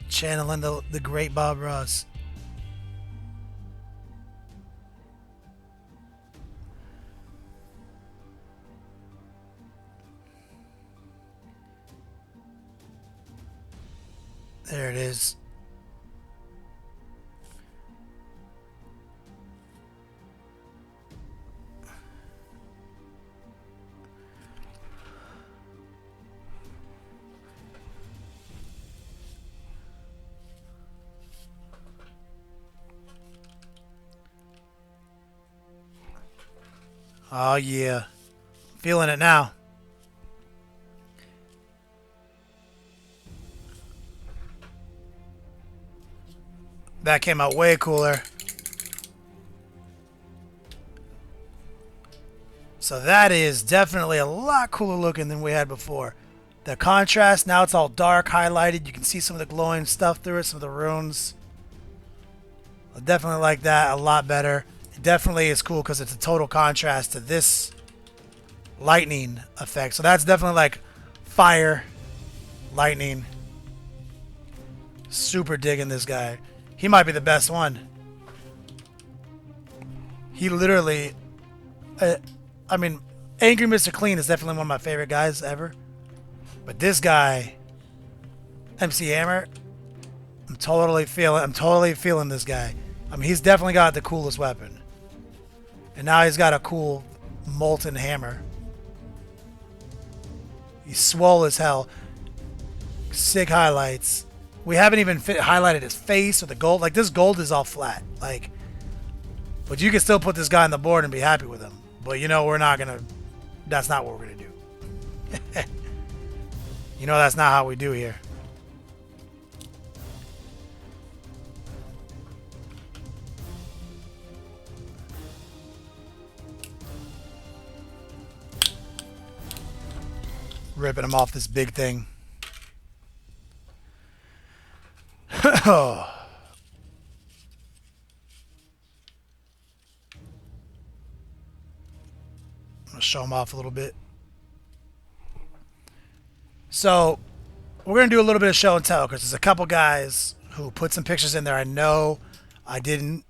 B: Channeling the great Bob Ross. There it is. Oh yeah. Feeling it now. That came out way cooler. So that is definitely a lot cooler looking than we had before. The contrast, now it's all dark, highlighted. You can see some of the glowing stuff through it, some of the runes. I definitely like that a lot better. It definitely is cool because it's a total contrast to this lightning effect. So that's definitely like fire, lightning. Super digging this guy. He might be the best one. He literally... I mean, Angry Mr. Clean is definitely one of my favorite guys ever. But this guy, MC Hammer, I'm totally feeling this guy. I mean, he's definitely got the coolest weapon. And now he's got a cool molten hammer. He's swole as hell. Sick highlights. We haven't even highlighted his face or the gold. Like, this gold is all flat. Like, but you can still put this guy on the board and be happy with him. But, you know, we're not going to... That's not what we're going to do. You know, that's not how we do here. Ripping him off this big thing. Oh. I'm going to show him off a little bit. So, we're going to do a little bit of show and tell because there's a couple guys who put some pictures in there. I know I didn't.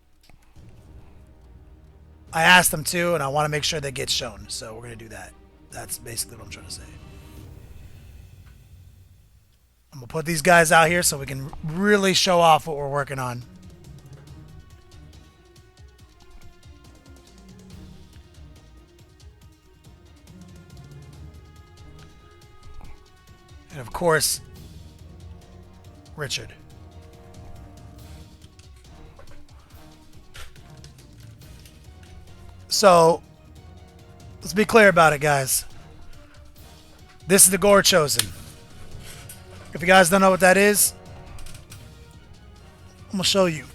B: I asked them to, and I want to make sure they get shown. So, we're going to do that. That's basically what I'm trying to say. I'm going to put these guys out here so we can really show off what we're working on. And of course, Richard. So, let's be clear about it, guys. This is the Gore Chosen. If you guys don't know what that is, I'm going to show you.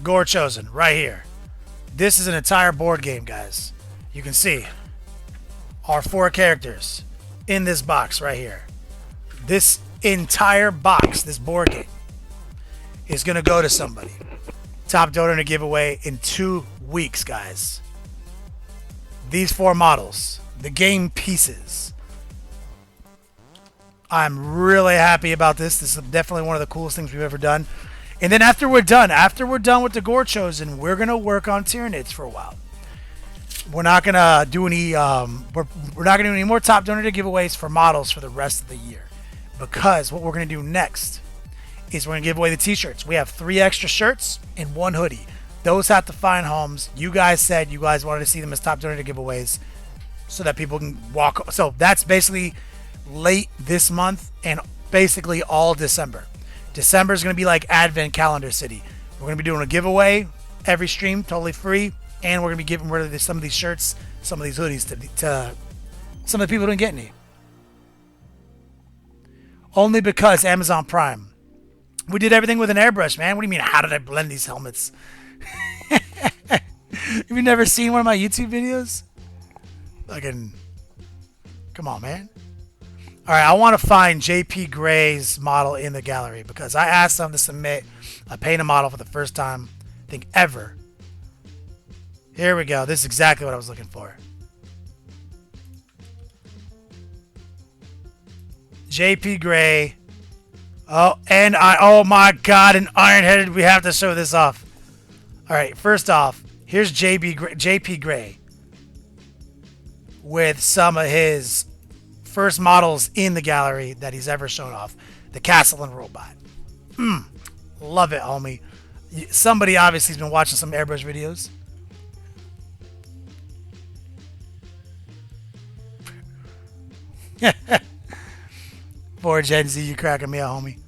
B: Gore Chosen, right here. This is an entire board game, guys. You can see our 4 characters in this box right here. This entire box, this board game, is going to go to somebody. Top donor to giveaway in 2 weeks, guys. These 4 models, the game pieces. I'm really happy about this. This is definitely one of the coolest things we've ever done. And then after we're done with the Gore Chosen, we're gonna work on Tyranids for a while. We're not gonna do any we're not gonna do any more top donor giveaways for models for the rest of the year, because what we're gonna do next is we're gonna give away the t-shirts. We have 3 extra shirts and 1 hoodie. Those have to find homes. You guys said you guys wanted to see them as top donor giveaways so that people can walk. So that's basically late this month and basically all December. December is going to be like Advent Calendar City. We're going to be doing a giveaway every stream, totally free, and we're going to be giving rid of some of these shirts, some of these hoodies to some of the people who didn't get any. Only because Amazon Prime. We did everything with an airbrush, man. What do you mean, how did I blend these helmets? Have you never seen one of my YouTube videos? Come on, man. All right, I want to find JP Gray's model in the gallery because I asked them to submit a painted model for the first time, I think, ever. Here we go. This is exactly what I was looking for. JP Gray. Oh, and oh my God, an iron-headed. We have to show this off. All right, first off, here's JP Gray with some of his first models in the gallery that he's ever shown off. The Castle and Robot. Love it, homie. Somebody obviously has been watching some airbrush videos. Poor Gen Z, you cracking me out, homie.